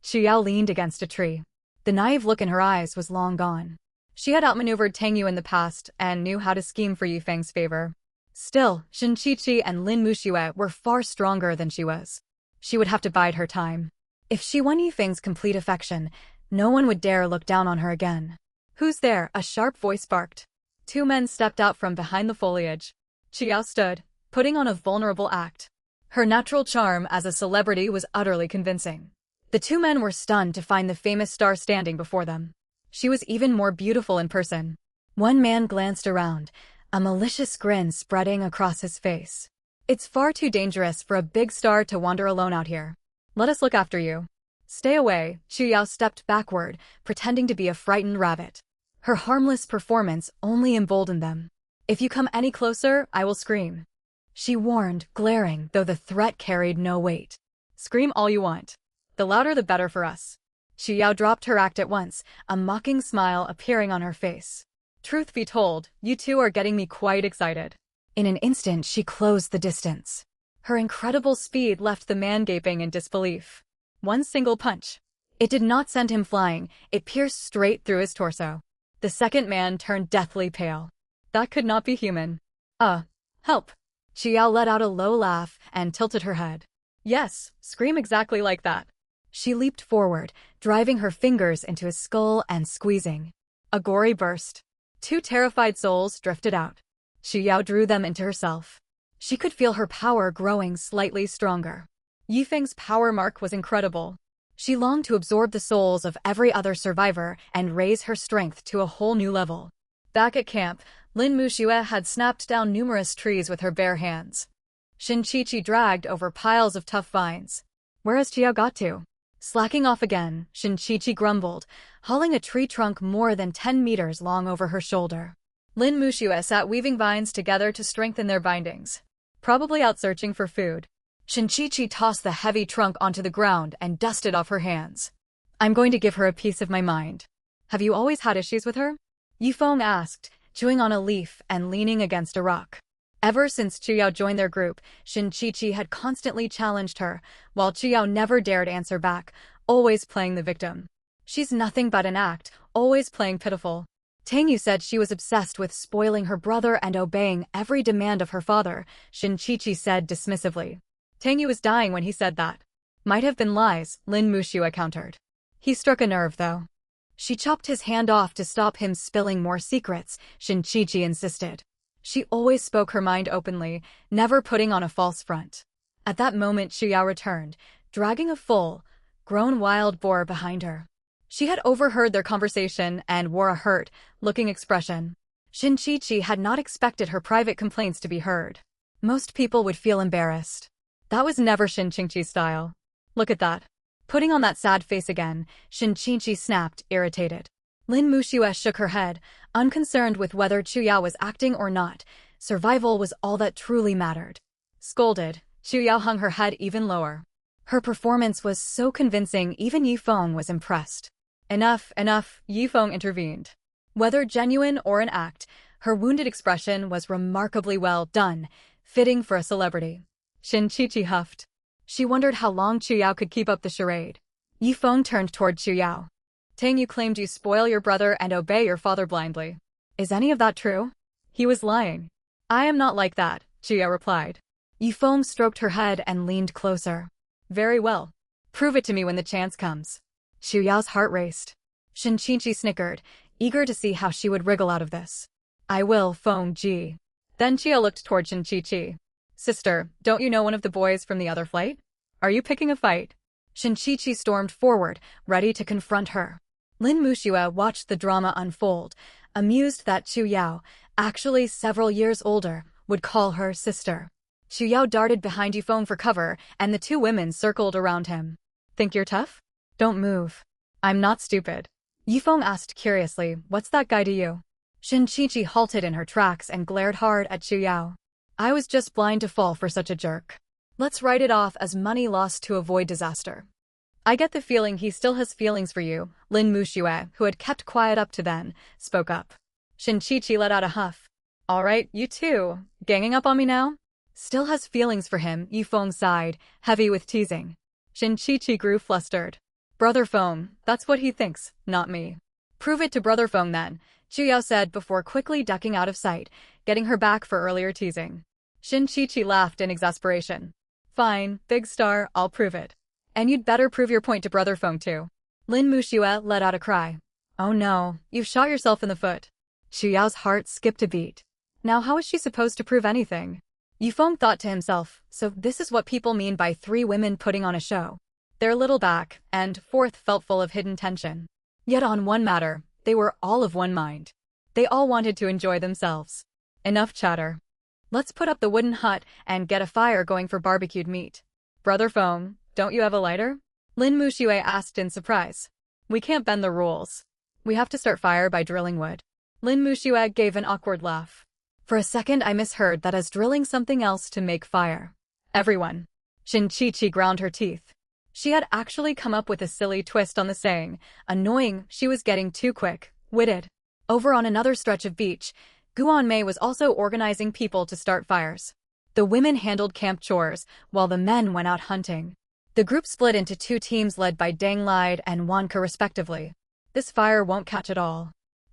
Qiao leaned against a tree. The naive look in her eyes was long gone. She had outmaneuvered Tang Yu in the past and knew how to scheme for Yifeng's favor. Still, Shin-Chi-Chi and Lin Muxue were far stronger than she was. She would have to bide her time. If she won Yifeng's complete affection, no one would dare look down on her again. Who's there? A sharp voice barked. Two men stepped out from behind the foliage. Qiao stood, putting on a vulnerable act. Her natural charm as a celebrity was utterly convincing. The two men were stunned to find the famous star standing before them. She was even more beautiful in person. One man glanced around, a malicious grin spreading across his face. It's far too dangerous for a big star to wander alone out here. Let us look after you. Stay away, Qiao stepped backward, pretending to be a frightened rabbit. Her harmless performance only emboldened them. If you come any closer, I will scream. She warned, glaring, though the threat carried no weight. Scream all you want. The louder the better for us. Qiao dropped her act at once, a mocking smile appearing on her face. Truth be told, you two are getting me quite excited. In an instant she closed the distance. Her incredible speed left the man gaping in disbelief. One single punch. It did not send him flying, it pierced straight through his torso. The second man turned deathly pale. That could not be human. Help. Qiao let out a low laugh and tilted her head. Yes, scream exactly like that. She leaped forward, driving her fingers into his skull and squeezing. A gory burst. Two terrified souls drifted out. Qiao drew them into herself. She could feel her power growing slightly stronger. Yifeng's power mark was incredible. She longed to absorb the souls of every other survivor and raise her strength to a whole new level. Back at camp, Lin Muxue had snapped down numerous trees with her bare hands. Shin-Chi-Chi dragged over piles of tough vines. Where has Qiao got to? Slacking off again, Shin-Chi-Chi grumbled, hauling a tree trunk more than 10 meters long over her shoulder. Lin Muxue sat weaving vines together to strengthen their bindings. Probably out searching for food. Shin-Chi-Chi tossed the heavy trunk onto the ground and dusted off her hands. I'm going to give her a piece of my mind. Have you always had issues with her? Yifeng asked, chewing on a leaf and leaning against a rock. Ever since Qiao joined their group, Shin-Chi-Chi had constantly challenged her, while Qiao never dared answer back, always playing the victim. She's nothing but an act, always playing pitiful. Tang Yu said she was obsessed with spoiling her brother and obeying every demand of her father, Shin-Chi-Chi said dismissively. Tang Yu was dying when he said that. Might have been lies, Lin Muxue countered. He struck a nerve, though. She chopped his hand off to stop him spilling more secrets, Shin-Chi-Chi insisted. She always spoke her mind openly, never putting on a false front. At that moment Qiao returned, dragging a full-grown wild boar behind her. She had overheard their conversation and wore a hurt-looking expression. Shin-Chi-Chi had not expected her private complaints to be heard. Most people would feel embarrassed. That was never Shin-Chi-Chi's style. Look at that. Putting on that sad face again, Shin-Chi-Chi snapped, irritated. Lin Muxue shook her head, unconcerned with whether Qiao was acting or not. Survival was all that truly mattered. Scolded, Chu Yao hung her head even lower. Her performance was so convincing even Yifeng was impressed. Enough, Yifeng intervened. Whether genuine or an act, her wounded expression was remarkably well done, fitting for a celebrity. Shin Qiqi huffed. She wondered how long Chu Yao could keep up the charade. Yifeng turned toward Chu Yao. Tang, you claimed you spoil your brother and obey your father blindly. Is any of that true? He was lying. I am not like that, Chu Yao replied. Yifeng stroked her head and leaned closer. Very well. Prove it to me when the chance comes. Chu Yao's heart raced. Shin Qiqi snickered, eager to see how she would wriggle out of this. I will, Feng Ji. Then Chia looked toward Shin Qiqi. Sister, don't you know one of the boys from the other flight? Are you picking a fight? Shin Qiqi stormed forward, ready to confront her. Lin Muxue watched the drama unfold, amused that Chu Yao, actually several years older, would call her sister. Chu Yao darted behind Yifeng for cover, and the two women circled around him. Think you're tough? Don't move. I'm not stupid. Yifeng asked curiously, what's that guy to you? Shin Qiqi halted in her tracks and glared hard at Chu Yao. I was just blind to fall for such a jerk. Let's write it off as money lost to avoid disaster. I get the feeling he still has feelings for you, Lin Muxue, who had kept quiet up to then, spoke up. Shin Qiqi let out a huff. All right, you two, ganging up on me now? Still has feelings for him, Yifeng sighed, heavy with teasing. Shin Qiqi grew flustered. Brother Feng, that's what he thinks, not me. Prove it to Brother Feng then, Chu Yao said before quickly ducking out of sight, getting her back for earlier teasing. Shin Qiqi laughed in exasperation. Fine, big star, I'll prove it. And you'd better prove your point to Brother Feng too. Lin Muxue let out a cry. Oh no, you've shot yourself in the foot. Chu Yao's heart skipped a beat. Now how is she supposed to prove anything? Yifeng thought to himself, so this is what people mean by three women putting on a show. Their little back and forth felt full of hidden tension. Yet on one matter, they were all of one mind. They all wanted to enjoy themselves. Enough chatter. Let's put up the wooden hut and get a fire going for barbecued meat. Brother Feng, don't you have a lighter? Lin Muxue asked in surprise. We can't bend the rules. We have to start fire by drilling wood. Lin Muxue gave an awkward laugh. For a second I misheard that as drilling something else to make fire. Everyone. Shin Qiqi ground her teeth. She had actually come up with a silly twist on the saying, annoying she was getting too quick-witted. Over on another stretch of beach, Guanmei was also organizing people to start fires. The women handled camp chores, while the men went out hunting. The group split into two teams led by Deng Lide and Wanke respectively. This fire won't catch at all.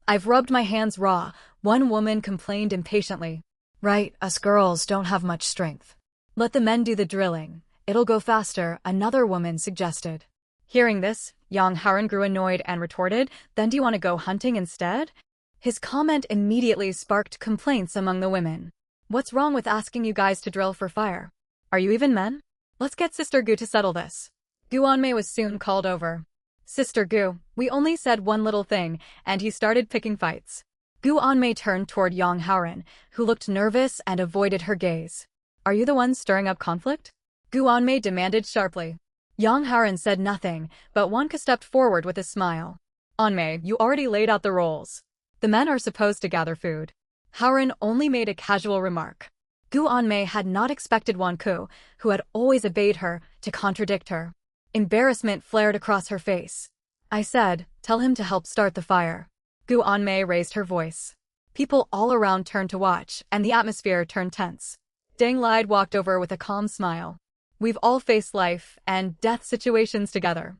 I've rubbed my hands raw, one woman complained impatiently. Right, us girls don't have much strength. Let the men do the drilling. It'll go faster, another woman suggested. Hearing this, Yang Haoren grew annoyed and retorted, then do you want to go hunting instead? His comment immediately sparked complaints among the women. What's wrong with asking you guys to drill for fire? Are you even men? Let's get Sister Gu to settle this. Guanmei was soon called over. Sister Gu, we only said one little thing, and he started picking fights. Guanmei turned toward Yang Haoren, who looked nervous and avoided her gaze. Are you the one stirring up conflict? Guanmei demanded sharply. Yang Haoren said nothing, but Wanke stepped forward with a smile. Anmei, you already laid out the roles. The men are supposed to gather food. Haoren only made a casual remark. Guanmei had not expected Wanke, who had always obeyed her, to contradict her. Embarrassment flared across her face. I said, tell him to help start the fire. Guanmei raised her voice. People all around turned to watch, and the atmosphere turned tense. Deng Lide walked over with a calm smile. We've all faced life and death situations together.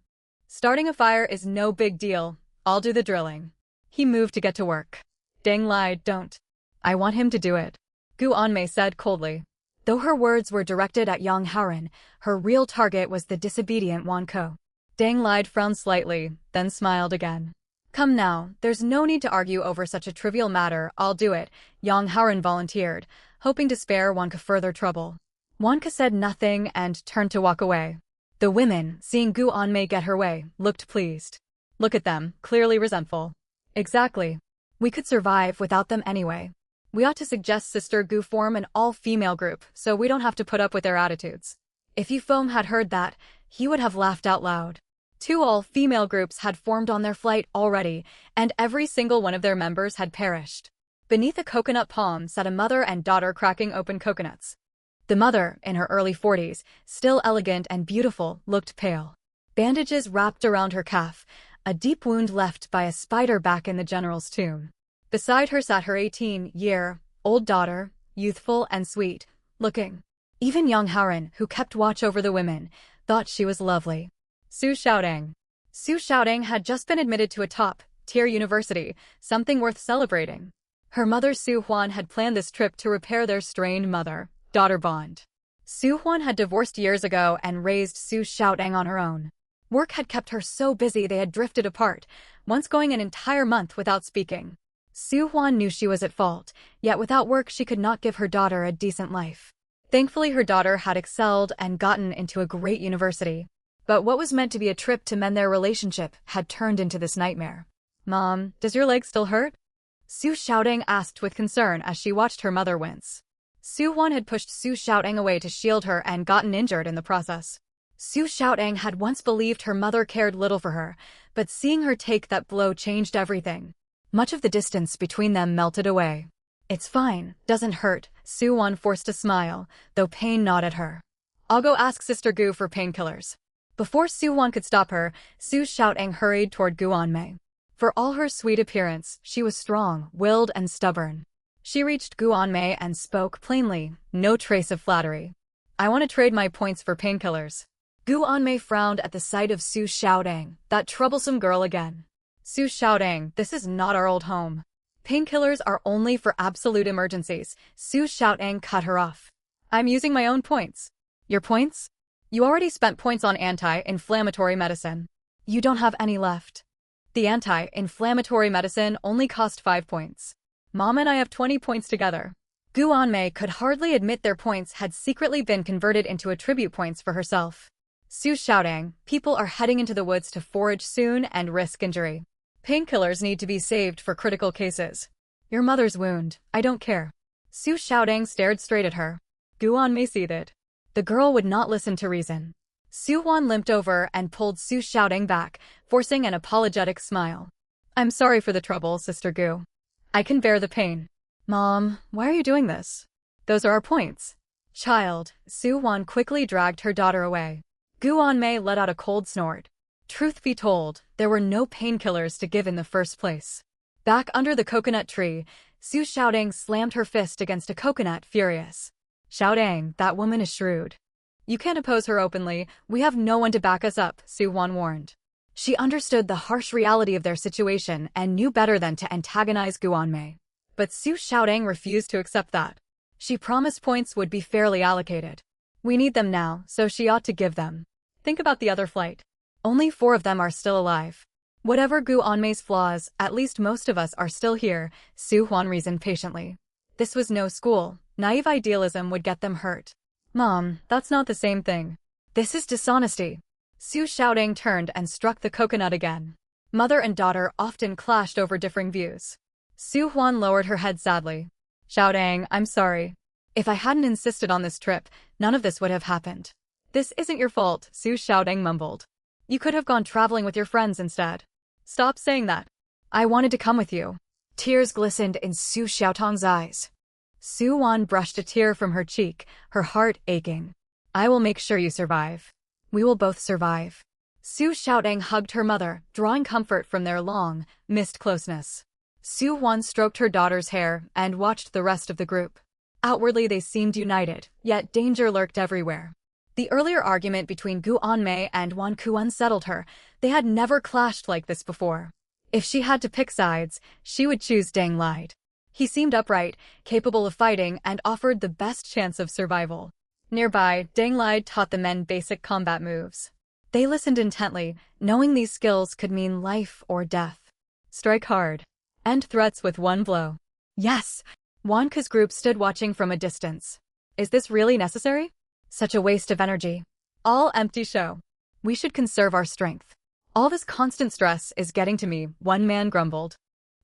Starting a fire is no big deal. I'll do the drilling. He moved to get to work. Deng Lide, don't. I want him to do it. Guanmei said coldly. Though her words were directed at Yang Haoren, her real target was the disobedient Wanke. Deng Lide frowned slightly, then smiled again. Come now, there's no need to argue over such a trivial matter, I'll do it, Yang Haoren volunteered, hoping to spare Wanke further trouble. Wanke said nothing and turned to walk away. The women, seeing Guanmei get her way, looked pleased. Look at them, clearly resentful. Exactly. We could survive without them anyway. We ought to suggest Sister Gu form an all-female group, so we don't have to put up with their attitudes. If Yifeng had heard that, he would have laughed out loud. Two all-female groups had formed on their flight already, and every single one of their members had perished. Beneath a coconut palm sat a mother and daughter cracking open coconuts. The mother, in her early 40s, still elegant and beautiful, looked pale. Bandages wrapped around her calf, a deep wound left by a spider back in the general's tomb. Beside her sat her 18-year-old daughter, youthful and sweet looking. Even young Haren, who kept watch over the women, thought she was lovely. Su Xiaodong. Su Xiaodong had just been admitted to a top-tier university, something worth celebrating. Her mother Su Huan had planned this trip to repair their strained mother-daughter bond. Su Huan had divorced years ago and raised Su Xiaodong on her own. Work had kept her so busy they had drifted apart, once going an entire month without speaking. Su Huan knew she was at fault, yet without work she could not give her daughter a decent life. Thankfully her daughter had excelled and gotten into a great university. But what was meant to be a trip to mend their relationship had turned into this nightmare. "Mom, does your leg still hurt?" Su Xiaodong asked with concern as she watched her mother wince. Su Huan had pushed Su Xiaodong away to shield her and gotten injured in the process. Su Xiaodong had once believed her mother cared little for her, but seeing her take that blow changed everything. Much of the distance between them melted away. "It's fine, doesn't hurt," Su Huan forced a smile, though pain gnawed at her. "I'll go ask Sister Gu for painkillers." Before Su Huan could stop her, Su Xiaodong hurried toward Gu Anmei. For all her sweet appearance, she was strong-willed and stubborn. She reached Gu Anmei and spoke plainly, no trace of flattery. "I want to trade my points for painkillers." Gu Anmei frowned at the sight of Su Xiaodong, that troublesome girl again. "Su Xiaodong, this is not our old home. Painkillers are only for absolute emergencies." Su Xiaodong cut her off. "I'm using my own points." "Your points? You already spent points on anti-inflammatory medicine. You don't have any left." "The anti-inflammatory medicine only cost 5 points. Mom and I have 20 points together." Gu Anmei could hardly admit their points had secretly been converted into attribute points for herself. "Su Xiaodong, people are heading into the woods to forage soon and risk injury. Painkillers need to be saved for critical cases. Your mother's wound, I don't care." Su Xiaodong stared straight at her. Gu Anmei seethed. The girl would not listen to reason. Su Huan limped over and pulled Su Xiaodong back, forcing an apologetic smile. "I'm sorry for the trouble, Sister Gu. I can bear the pain." "Mom, why are you doing this? Those are our points." "Child," Su Huan quickly dragged her daughter away. Gu Anmei let out a cold snort. Truth be told, there were no painkillers to give in the first place. Back under the coconut tree, Su Xiaodong slammed her fist against a coconut, furious. "Xiaodong, that woman is shrewd. You can't oppose her openly, we have no one to back us up," Su Huan warned. She understood the harsh reality of their situation and knew better than to antagonize Gu Anmei. But Su Xiaodong refused to accept that. She promised points would be fairly allocated. "We need them now, so she ought to give them. Think about the other flight. Only 4 of them are still alive. Whatever Gu Anmei's flaws, at least most of us are still here," Su Huan reasoned patiently. This was no school. Naive idealism would get them hurt. "Mom, that's not the same thing. This is dishonesty." Su Xiaodong turned and struck the coconut again. Mother and daughter often clashed over differing views. Su Huan lowered her head sadly. "Xiaodong, I'm sorry. If I hadn't insisted on this trip, none of this would have happened." "This isn't your fault," Su Xiaodong mumbled. "You could have gone traveling with your friends instead." "Stop saying that. I wanted to come with you." Tears glistened in Su Xiaodong's eyes. Su Huan brushed a tear from her cheek, her heart aching. "I will make sure you survive. We will both survive." Su Xiaodong hugged her mother, drawing comfort from their long, missed closeness. Su Huan stroked her daughter's hair and watched the rest of the group. Outwardly they seemed united, yet danger lurked everywhere. The earlier argument between Gu Anmei and Wan Ku unsettled her. They had never clashed like this before. If she had to pick sides, she would choose Deng Lide. He seemed upright, capable of fighting, and offered the best chance of survival. Nearby, Deng Lide taught the men basic combat moves. They listened intently, knowing these skills could mean life or death. Strike hard. End threats with one blow. Yes! Wan Ku's group stood watching from a distance. Is this really necessary? Such a waste of energy. All empty show. We should conserve our strength. All this constant stress is getting to me, one man grumbled.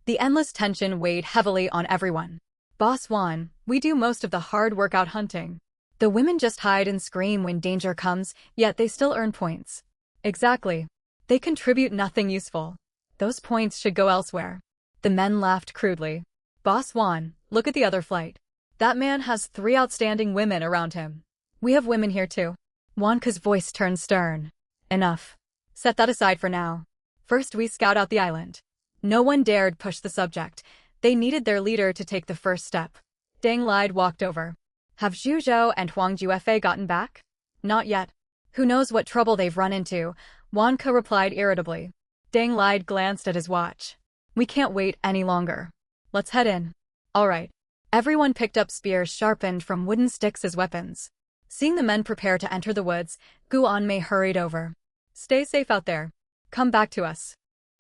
The endless tension weighed heavily on everyone. Boss Wan, we do most of the hard work out hunting. The women just hide and scream when danger comes, yet they still earn points. Exactly. They contribute nothing useful. Those points should go elsewhere. The men laughed crudely. Boss Wan, look at the other flight. That man has 3 outstanding women around him. We have women here too. Wanka's voice turned stern. Enough. Set that aside for now. First we scout out the island. No one dared push the subject. They needed their leader to take the first step. Deng Lide walked over. Have Zhu Zhou and Huang Juefei gotten back? Not yet. Who knows what trouble they've run into, Wanka replied irritably. Deng Lide glanced at his watch. We can't wait any longer. Let's head in. All right. Everyone picked up spears sharpened from wooden sticks as weapons. Seeing the men prepare to enter the woods, Gu Anmei hurried over. Stay safe out there. Come back to us.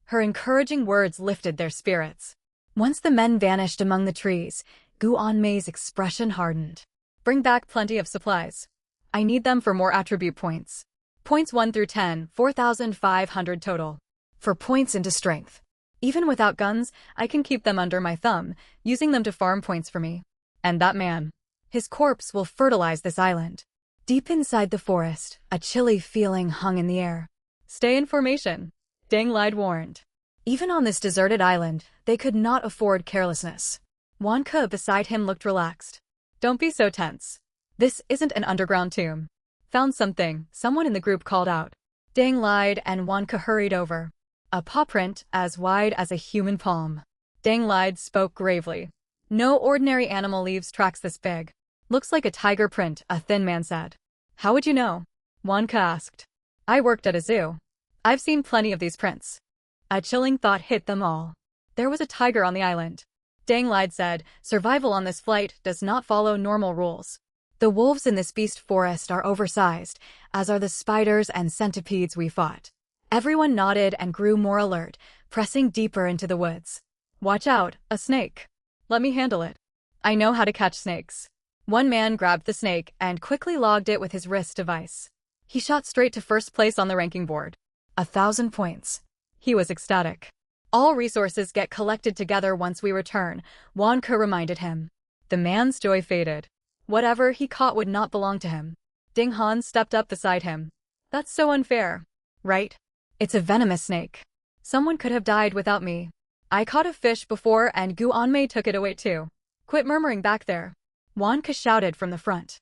Her encouraging words lifted their spirits. Once the men vanished among the trees, Gu Anmei's expression hardened. Bring back plenty of supplies. I need them for more attribute points. Points 1 through 10, 4,500 total. For points into strength. Even without guns, I can keep them under my thumb, using them to farm points for me. And that man. His corpse will fertilize this island. Deep inside the forest, a chilly feeling hung in the air. Stay in formation, Deng Lide warned. Even on this deserted island, they could not afford carelessness. Wanka beside him looked relaxed. Don't be so tense. This isn't an underground tomb. Found something, someone in the group called out. Deng Lide and Wanka hurried over. A paw print as wide as a human palm. Deng Lide spoke gravely. No ordinary animal leaves tracks this big. Looks like a tiger print, a thin man said. How would you know? Wanka asked. I worked at a zoo. I've seen plenty of these prints. A chilling thought hit them all. There was a tiger on the island. Deng Lide said, survival on this flight does not follow normal rules. The wolves in this beast forest are oversized, as are the spiders and centipedes we fought. Everyone nodded and grew more alert, pressing deeper into the woods. Watch out, a snake. Let me handle it. I know how to catch snakes. One man grabbed the snake and quickly logged it with his wrist device. He shot straight to first place on the ranking board. 1,000 points. He was ecstatic. All resources get collected together once we return, Wanka reminded him. The man's joy faded. Whatever he caught would not belong to him. Ding Han stepped up beside him. That's so unfair. Right? It's a venomous snake. Someone could have died without me. I caught a fish before and Gu Anmei took it away too. Quit murmuring back there. Wanka shouted from the front.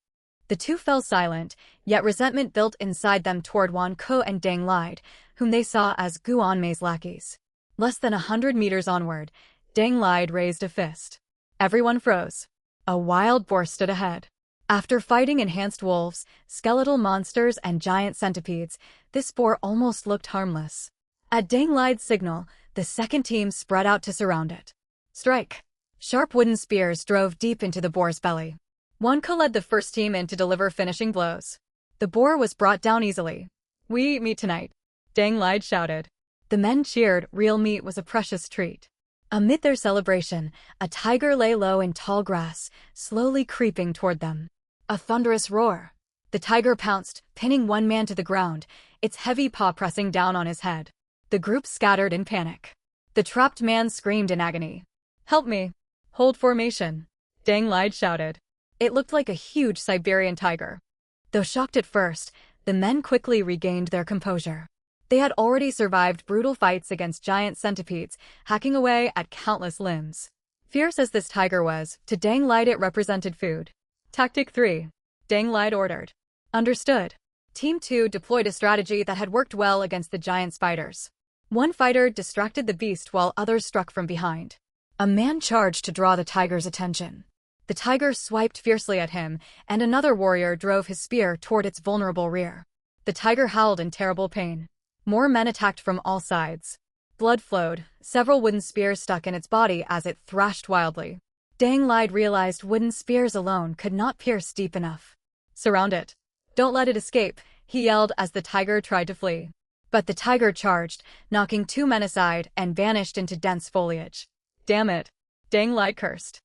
The two fell silent, yet resentment built inside them toward Wanka and Deng Lide, whom they saw as Gu Anmei's lackeys. Less than 100 meters onward, Deng Lide raised a fist. Everyone froze. A wild boar stood ahead. After fighting enhanced wolves, skeletal monsters, and giant centipedes, this boar almost looked harmless. At Deng Lide's signal, the second team spread out to surround it. Strike! Sharp wooden spears drove deep into the boar's belly. Wanka led the first team in to deliver finishing blows. The boar was brought down easily. We eat meat tonight, Deng Lide shouted. The men cheered, real meat was a precious treat. Amid their celebration, a tiger lay low in tall grass, slowly creeping toward them. A thunderous roar. The tiger pounced, pinning one man to the ground, its heavy paw pressing down on his head. The group scattered in panic. The trapped man screamed in agony. Help me! Hold formation, Deng Lide shouted. It looked like a huge Siberian tiger. Though shocked at first, the men quickly regained their composure. They had already survived brutal fights against giant centipedes, hacking away at countless limbs. Fierce as this tiger was, to Deng Lide it represented food. Tactic 3. Deng Lide ordered. Understood. Team 2 deployed a strategy that had worked well against the giant spiders. One fighter distracted the beast while others struck from behind. A man charged to draw the tiger's attention. The tiger swiped fiercely at him, and another warrior drove his spear toward its vulnerable rear. The tiger howled in terrible pain. More men attacked from all sides. Blood flowed, several wooden spears stuck in its body as it thrashed wildly. Deng Lide realized wooden spears alone could not pierce deep enough. Surround it. Don't let it escape, he yelled as the tiger tried to flee. But the tiger charged, knocking two men aside and vanished into dense foliage. Damn it, Deng Lide cursed.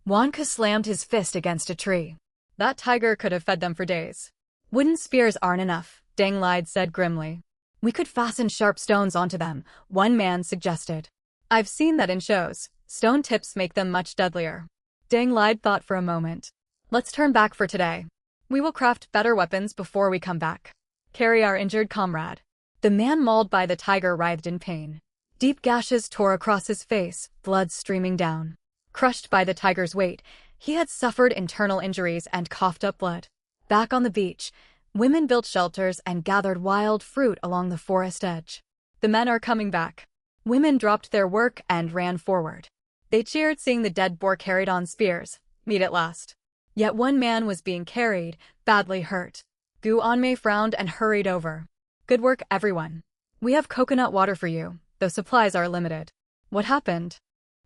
Wanka slammed his fist against a tree. That tiger could have fed them for days. Wooden spears aren't enough, Deng Lide said grimly. We could fasten sharp stones onto them, one man suggested. I've seen that in shows. Stone tips make them much deadlier. Deng Lide thought for a moment. Let's turn back for today. We will craft better weapons before we come back. Carry our injured comrade. The man mauled by the tiger writhed in pain. Deep gashes tore across his face, blood streaming down. Crushed by the tiger's weight, He had suffered internal injuries and coughed up blood. Back on the beach, women built shelters and gathered wild fruit along the forest edge. The men are coming back. Women dropped their work and ran forward. They cheered seeing the dead boar carried on spears, meet at last. Yet one man was being carried, badly hurt. Gu Anmei frowned and hurried over. Good work, everyone. We have coconut water for you, though supplies are limited. What happened?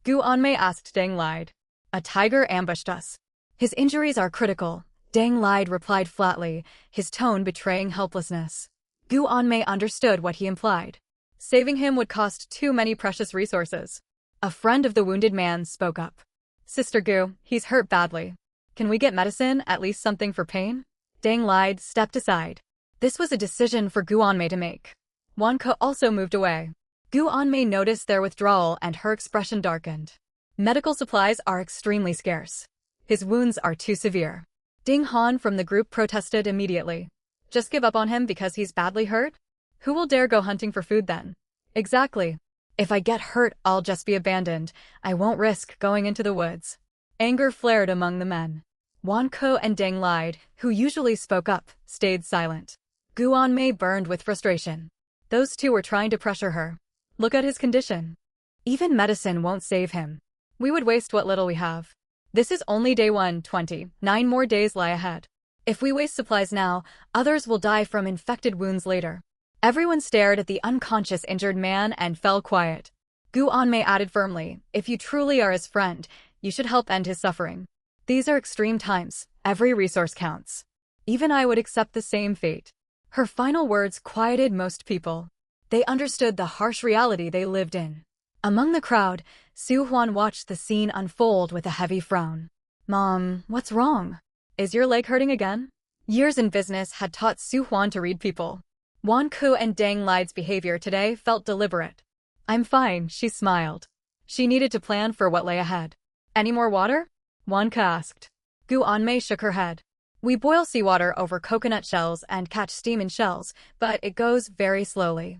Gu Anmei asked Deng Lide. A tiger ambushed us. His injuries are critical, Deng Lide replied flatly, his tone betraying helplessness. Gu Anmei understood what he implied. Saving him would cost too many precious resources. A friend of the wounded man spoke up. Sister Gu, he's hurt badly. Can we get medicine, at least something for pain? Deng Lide stepped aside. This was a decision for Gu Anmei to make. Wan Ke also moved away. Gu Anmei noticed their withdrawal and her expression darkened. Medical supplies are extremely scarce. His wounds are too severe. Ding Han from the group protested immediately. Just give up on him because he's badly hurt? Who will dare go hunting for food then? Exactly. If I get hurt, I'll just be abandoned. I won't risk going into the woods. Anger flared among the men. Wan Ke and Deng Lide, who usually spoke up, stayed silent. Gu Anmei burned with frustration. Those two were trying to pressure her. Look at his condition. Even medicine won't save him. We would waste what little we have. This is only day 120. 9 more days lie ahead. If we waste supplies now, others will die from infected wounds later. Everyone stared at the unconscious injured man and fell quiet. Gu Anmei added firmly, if you truly are his friend, you should help end his suffering. These are extreme times. Every resource counts. Even I would accept the same fate. Her final words quieted most people. They understood the harsh reality they lived in. Among the crowd, Su Huan watched the scene unfold with a heavy frown. Mom, what's wrong? Is your leg hurting again? Years in business had taught Su Huan to read people. Wan Ke and Deng Lide's behavior today felt deliberate. I'm fine, she smiled. She needed to plan for what lay ahead. Any more water? Wan Ke asked. Gu Anmei shook her head. We boil seawater over coconut shells and catch steam in shells, but it goes very slowly.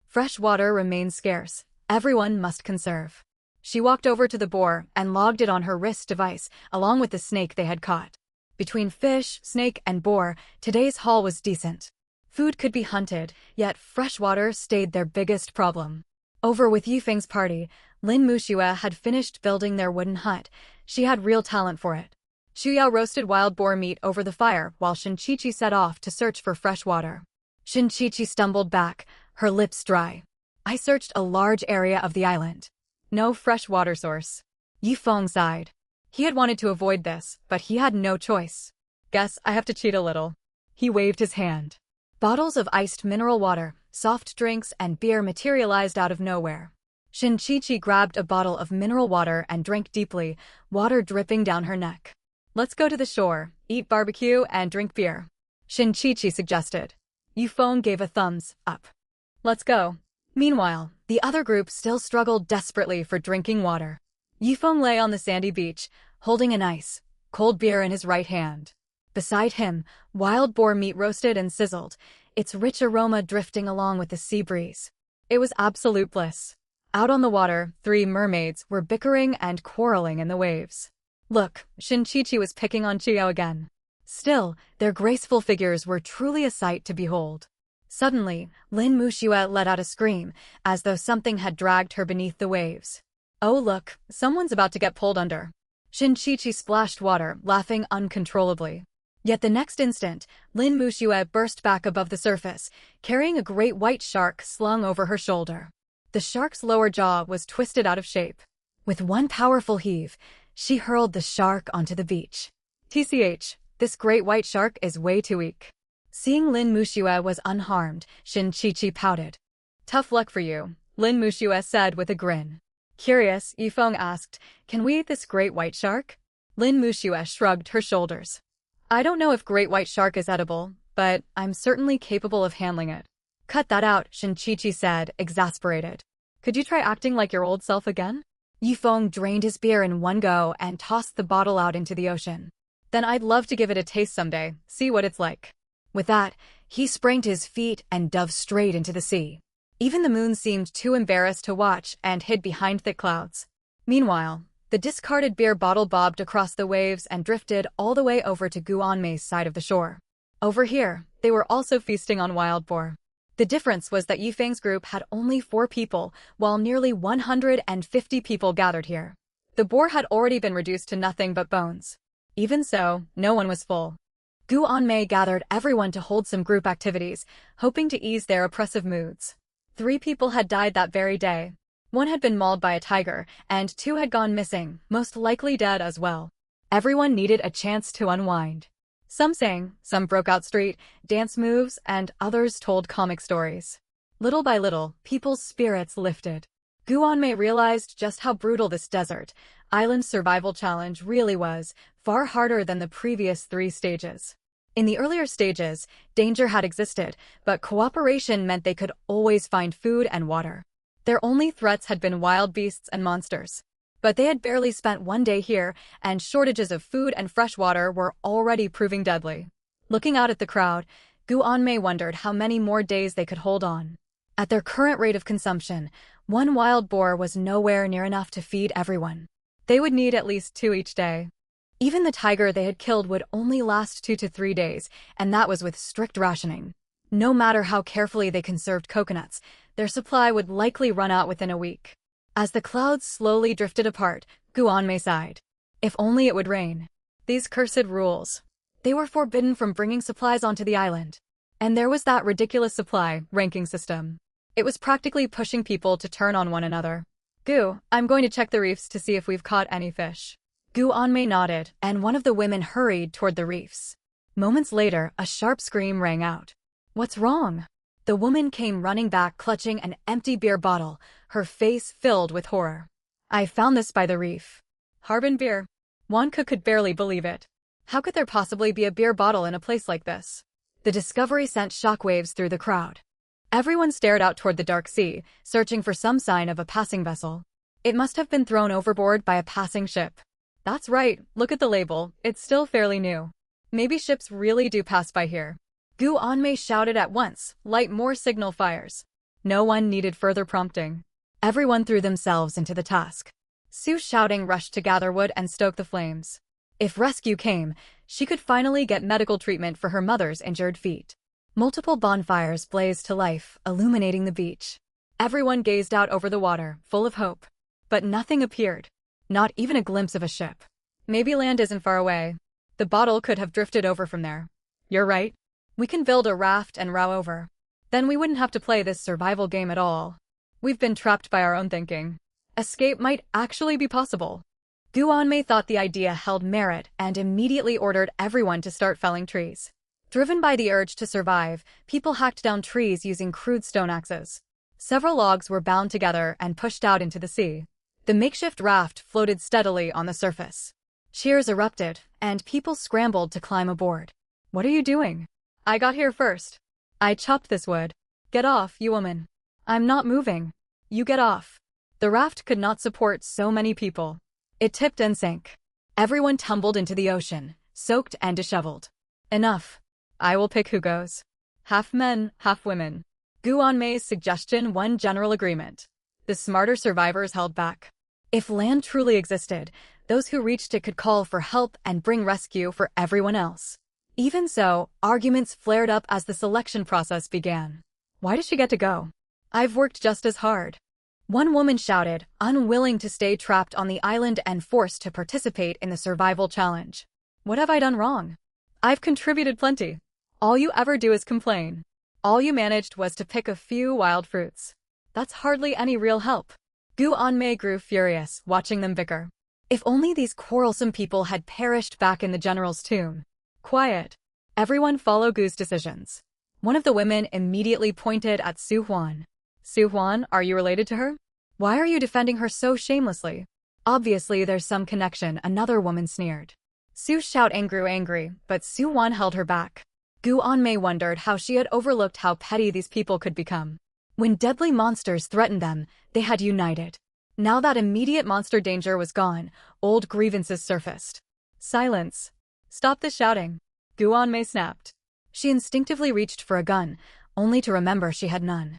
Fresh water remains scarce. Everyone must conserve. She walked over to the boar and logged it on her wrist device, along with the snake they had caught. Between fish, snake, and boar, today's haul was decent. Food could be hunted, yet fresh water stayed their biggest problem. Over with Yifeng's party, Lin Muxue had finished building their wooden hut. She had real talent for it. Xu Yao roasted wild boar meat over the fire while Shin Qiqi set off to search for fresh water. Shin Qiqi stumbled back, her lips dry. I searched a large area of the island. No fresh water source. Yifeng sighed. He had wanted to avoid this, but he had no choice. Guess I have to cheat a little. He waved his hand. Bottles of iced mineral water, soft drinks, and beer materialized out of nowhere. Shin Qiqi grabbed a bottle of mineral water and drank deeply, water dripping down her neck. Let's go to the shore, eat barbecue, and drink beer. Shin Qiqi suggested. Yifeng gave a thumbs up. Let's go. Meanwhile, the other group still struggled desperately for drinking water. Yifeng lay on the sandy beach, holding an ice, cold beer in his right hand. Beside him, wild boar meat roasted and sizzled, its rich aroma drifting along with the sea breeze. It was absolute bliss. Out on the water, 3 mermaids were bickering and quarreling in the waves. Look, Shin Qiqi was picking on Qiao again. Still, their graceful figures were truly a sight to behold. Suddenly, Lin Muxue let out a scream, as though something had dragged her beneath the waves. Oh look, someone's about to get pulled under. Shin Qiqi splashed water, laughing uncontrollably. Yet the next instant, Lin Muxue burst back above the surface, carrying a great white shark slung over her shoulder. The shark's lower jaw was twisted out of shape. With one powerful heave, she hurled the shark onto the beach. TCH, this great white shark is way too weak. Seeing Lin Muxue was unharmed, Shin Qiqi pouted. Tough luck for you, Lin Muxue said with a grin. Curious, Yifeng asked, can we eat this great white shark? Lin Muxue shrugged her shoulders. I don't know if great white shark is edible, but I'm certainly capable of handling it. Cut that out, Shin Qiqi said, exasperated. Could you try acting like your old self again? Yifeng drained his beer in one go and tossed the bottle out into the ocean. Then I'd love to give it a taste someday, see what it's like. With that, he sprang to his feet and dove straight into the sea. Even the moon seemed too embarrassed to watch and hid behind thick clouds. Meanwhile, The discarded beer bottle bobbed across the waves and drifted all the way over to Gu Anmei's side of the shore. Over here, they were also feasting on wild boar. The difference was that Yifeng's group had only 4 people, while nearly 150 people gathered here. The boar had already been reduced to nothing but bones. Even so, no one was full. Gu Anmei gathered everyone to hold some group activities, hoping to ease their oppressive moods. 3 people had died that very day. 1 had been mauled by a tiger, and 2 had gone missing, most likely dead as well. Everyone needed a chance to unwind. Some sang, some broke out street dance moves, and others told comic stories. Little by little, people's spirits lifted. Gu Anmei realized just how brutal this desert island survival challenge really was, far harder than the previous 3 stages. In the earlier stages, danger had existed, but cooperation meant they could always find food and water. Their only threats had been wild beasts and monsters. But they had barely spent 1 day here, and shortages of food and fresh water were already proving deadly. Looking out at the crowd, Gu Anmei wondered how many more days they could hold on. At their current rate of consumption, 1 wild boar was nowhere near enough to feed everyone. They would need at least 2 each day. Even the tiger they had killed would only last 2 to 3 days, and that was with strict rationing. No matter how carefully they conserved coconuts, their supply would likely run out within a week. As the clouds slowly drifted apart, Gu Anmei sighed. If only it would rain. These cursed rules. They were forbidden from bringing supplies onto the island. And there was that ridiculous supply ranking system. It was practically pushing people to turn on one another. Gu, I'm going to check the reefs to see if we've caught any fish. Gu Anmei nodded, and one of the women hurried toward the reefs. Moments later, a sharp scream rang out. What's wrong? The woman came running back clutching an empty beer bottle, her face filled with horror. I found this by the reef. Harbin beer. Wanka could barely believe it. How could there possibly be a beer bottle in a place like this? The discovery sent shockwaves through the crowd. Everyone stared out toward the dark sea, searching for some sign of a passing vessel. It must have been thrown overboard by a passing ship. That's right, look at the label, it's still fairly new. Maybe ships really do pass by here. Gu Anmei shouted at once, light more signal fires. No one needed further prompting. Everyone threw themselves into the task. Su shouting rushed to gather wood and stoke the flames. If rescue came, she could finally get medical treatment for her mother's injured feet. Multiple bonfires blazed to life, illuminating the beach. Everyone gazed out over the water, full of hope. But nothing appeared. Not even a glimpse of a ship. Maybe land isn't far away. The bottle could have drifted over from there. You're right. We can build a raft and row over. Then we wouldn't have to play this survival game at all. We've been trapped by our own thinking. Escape might actually be possible. Gu Anmei thought the idea held merit and immediately ordered everyone to start felling trees. Driven by the urge to survive, people hacked down trees using crude stone axes. Several logs were bound together and pushed out into the sea. The makeshift raft floated steadily on the surface. Cheers erupted, and people scrambled to climb aboard. What are you doing? I got here first. I chopped this wood. Get off, you woman. I'm not moving. You get off. The raft could not support so many people. It tipped and sank. Everyone tumbled into the ocean, soaked and disheveled. Enough. I will pick who goes. Half men, half women. Gu Anmei's suggestion won general agreement. The smarter survivors held back. If land truly existed, those who reached it could call for help and bring rescue for everyone else. Even so, arguments flared up as the selection process began. Why does she get to go? I've worked just as hard. One woman shouted, unwilling to stay trapped on the island and forced to participate in the survival challenge. What have I done wrong? I've contributed plenty. All you ever do is complain. All you managed was to pick a few wild fruits. That's hardly any real help. Gu Anmei grew furious, watching them bicker. If only these quarrelsome people had perished back in the general's tomb. Quiet. Everyone follow Gu's decisions. One of the women immediately pointed at Su Huan. Su Huan, are you related to her? Why are you defending her so shamelessly? Obviously there's some connection, another woman sneered. Su shouting grew angry, but Su Huan held her back. Gu Anmei wondered how she had overlooked how petty these people could become. When deadly monsters threatened them, they had united. Now that immediate monster danger was gone, old grievances surfaced. Silence. Stop the shouting. Gu Anmei snapped. She instinctively reached for a gun, only to remember she had none.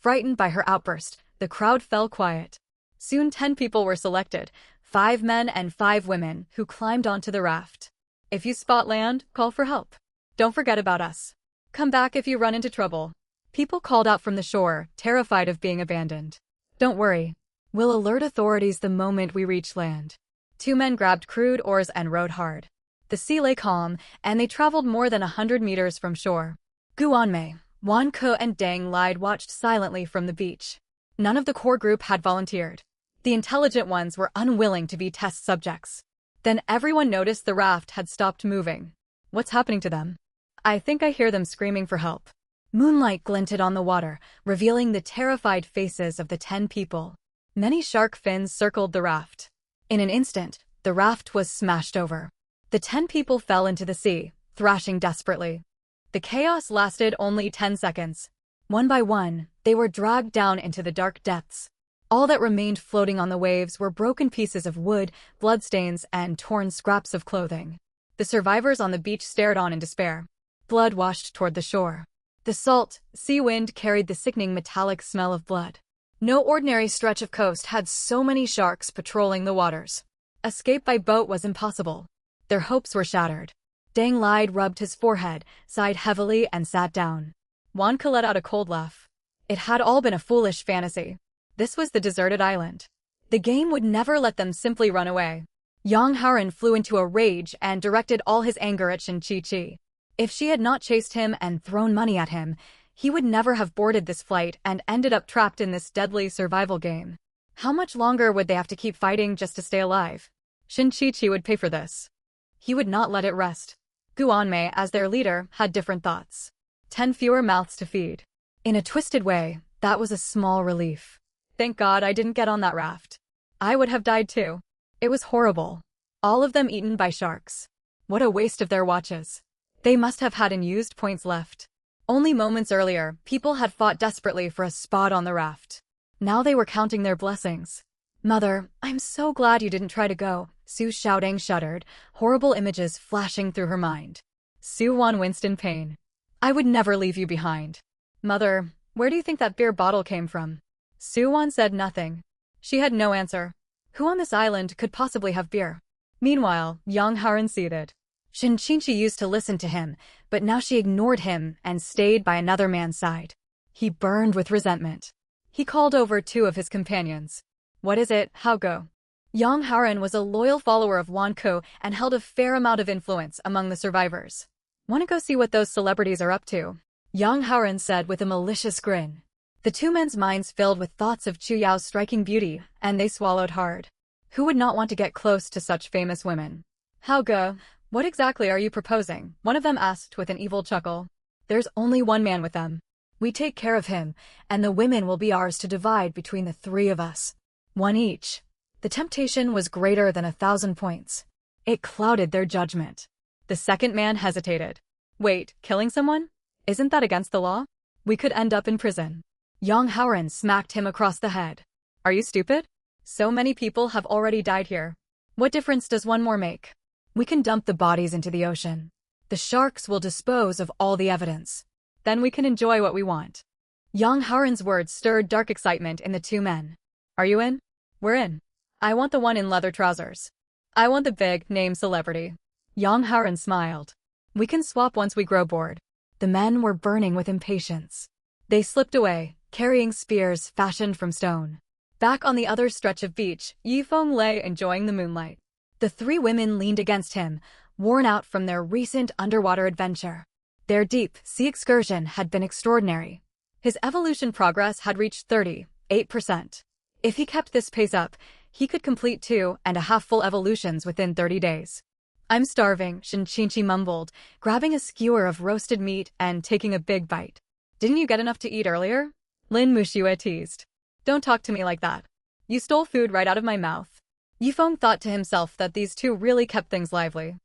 Frightened by her outburst, the crowd fell quiet. Soon 10 people were selected, 5 men and 5 women who climbed onto the raft. If you spot land, call for help. Don't forget about us. Come back if you run into trouble. People called out from the shore, terrified of being abandoned. Don't worry. We'll alert authorities the moment we reach land. 2 men grabbed crude oars and rowed hard. The sea lay calm, and they traveled more than 100 meters from shore. Guanmei, Wan Ke and Dang Lide watched silently from the beach. None of the core group had volunteered. The intelligent ones were unwilling to be test subjects. Then everyone noticed the raft had stopped moving. What's happening to them? I think I hear them screaming for help. Moonlight glinted on the water, revealing the terrified faces of the 10 people. Many shark fins circled the raft. In an instant, the raft was smashed over. The 10 people fell into the sea, thrashing desperately. The chaos lasted only 10 seconds. One by one, they were dragged down into the dark depths. All that remained floating on the waves were broken pieces of wood, bloodstains, and torn scraps of clothing. The survivors on the beach stared on in despair. Blood washed toward the shore. The salt, sea wind carried the sickening metallic smell of blood. No ordinary stretch of coast had so many sharks patrolling the waters. Escape by boat was impossible. Their hopes were shattered. Dang Lide rubbed his forehead, sighed heavily, and sat down. Wan Ke let out a cold laugh. It had all been a foolish fantasy. This was the deserted island. The game would never let them simply run away. Yang Haoran flew into a rage and directed all his anger at Shin Chi-Chi. If she had not chased him and thrown money at him, he would never have boarded this flight and ended up trapped in this deadly survival game. How much longer would they have to keep fighting just to stay alive? Shin Chi-Chi would pay for this. He would not let it rest. Guanmei, as their leader, had different thoughts. 10 fewer mouths to feed. In a twisted way, that was a small relief. Thank God I didn't get on that raft. I would have died too. It was horrible. All of them eaten by sharks. What a waste of their watches. They must have had unused points left. Only moments earlier, people had fought desperately for a spot on the raft. Now they were counting their blessings. Mother, I'm so glad you didn't try to go, Su Xiaodang shuddered, horrible images flashing through her mind. Su Wan winced in pain. I would never leave you behind. Mother, where do you think that beer bottle came from? Su Wan said nothing. She had no answer. Who on this island could possibly have beer? Meanwhile, Yang Haoran seethed. Shin Chi-Chi used to listen to him, but now she ignored him and stayed by another man's side. He burned with resentment. He called over 2 of his companions. What is it, Hao Ge? Yang Haoran was a loyal follower of Wan Ke and held a fair amount of influence among the survivors. Want to go see what those celebrities are up to? Yang Haoran said with a malicious grin. The 2 men's minds filled with thoughts of Chu Yao's striking beauty, and they swallowed hard. Who would not want to get close to such famous women? Hao Ge, what exactly are you proposing? One of them asked with an evil chuckle. There's only one man with them. We take care of him, and the women will be ours to divide between the 3 of us. 1 each. The temptation was greater than 1,000 points. It clouded their judgment. The second man hesitated. Wait, killing someone? Isn't that against the law? We could end up in prison. Yang Haoran smacked him across the head. Are you stupid? So many people have already died here. What difference does one more make? We can dump the bodies into the ocean. The sharks will dispose of all the evidence. Then we can enjoy what we want. Yang Haoran's words stirred dark excitement in the 2 men. Are you in? We're in. I want the one in leather trousers. I want the big name celebrity. Yang Haoran smiled. We can swap once we grow bored. The men were burning with impatience. They slipped away, carrying spears fashioned from stone. Back on the other stretch of beach, Yifeng lay enjoying the moonlight. The 3 women leaned against him, worn out from their recent underwater adventure. Their deep sea excursion had been extraordinary. His evolution progress had reached 38%. If he kept this pace up, he could complete 2.5 full evolutions within 30 days. I'm starving, Shin Chi-Chi mumbled, grabbing a skewer of roasted meat and taking a big bite. Didn't you get enough to eat earlier? Lin Muxue teased. Don't talk to me like that. You stole food right out of my mouth. Yifeng thought to himself that these 2 really kept things lively.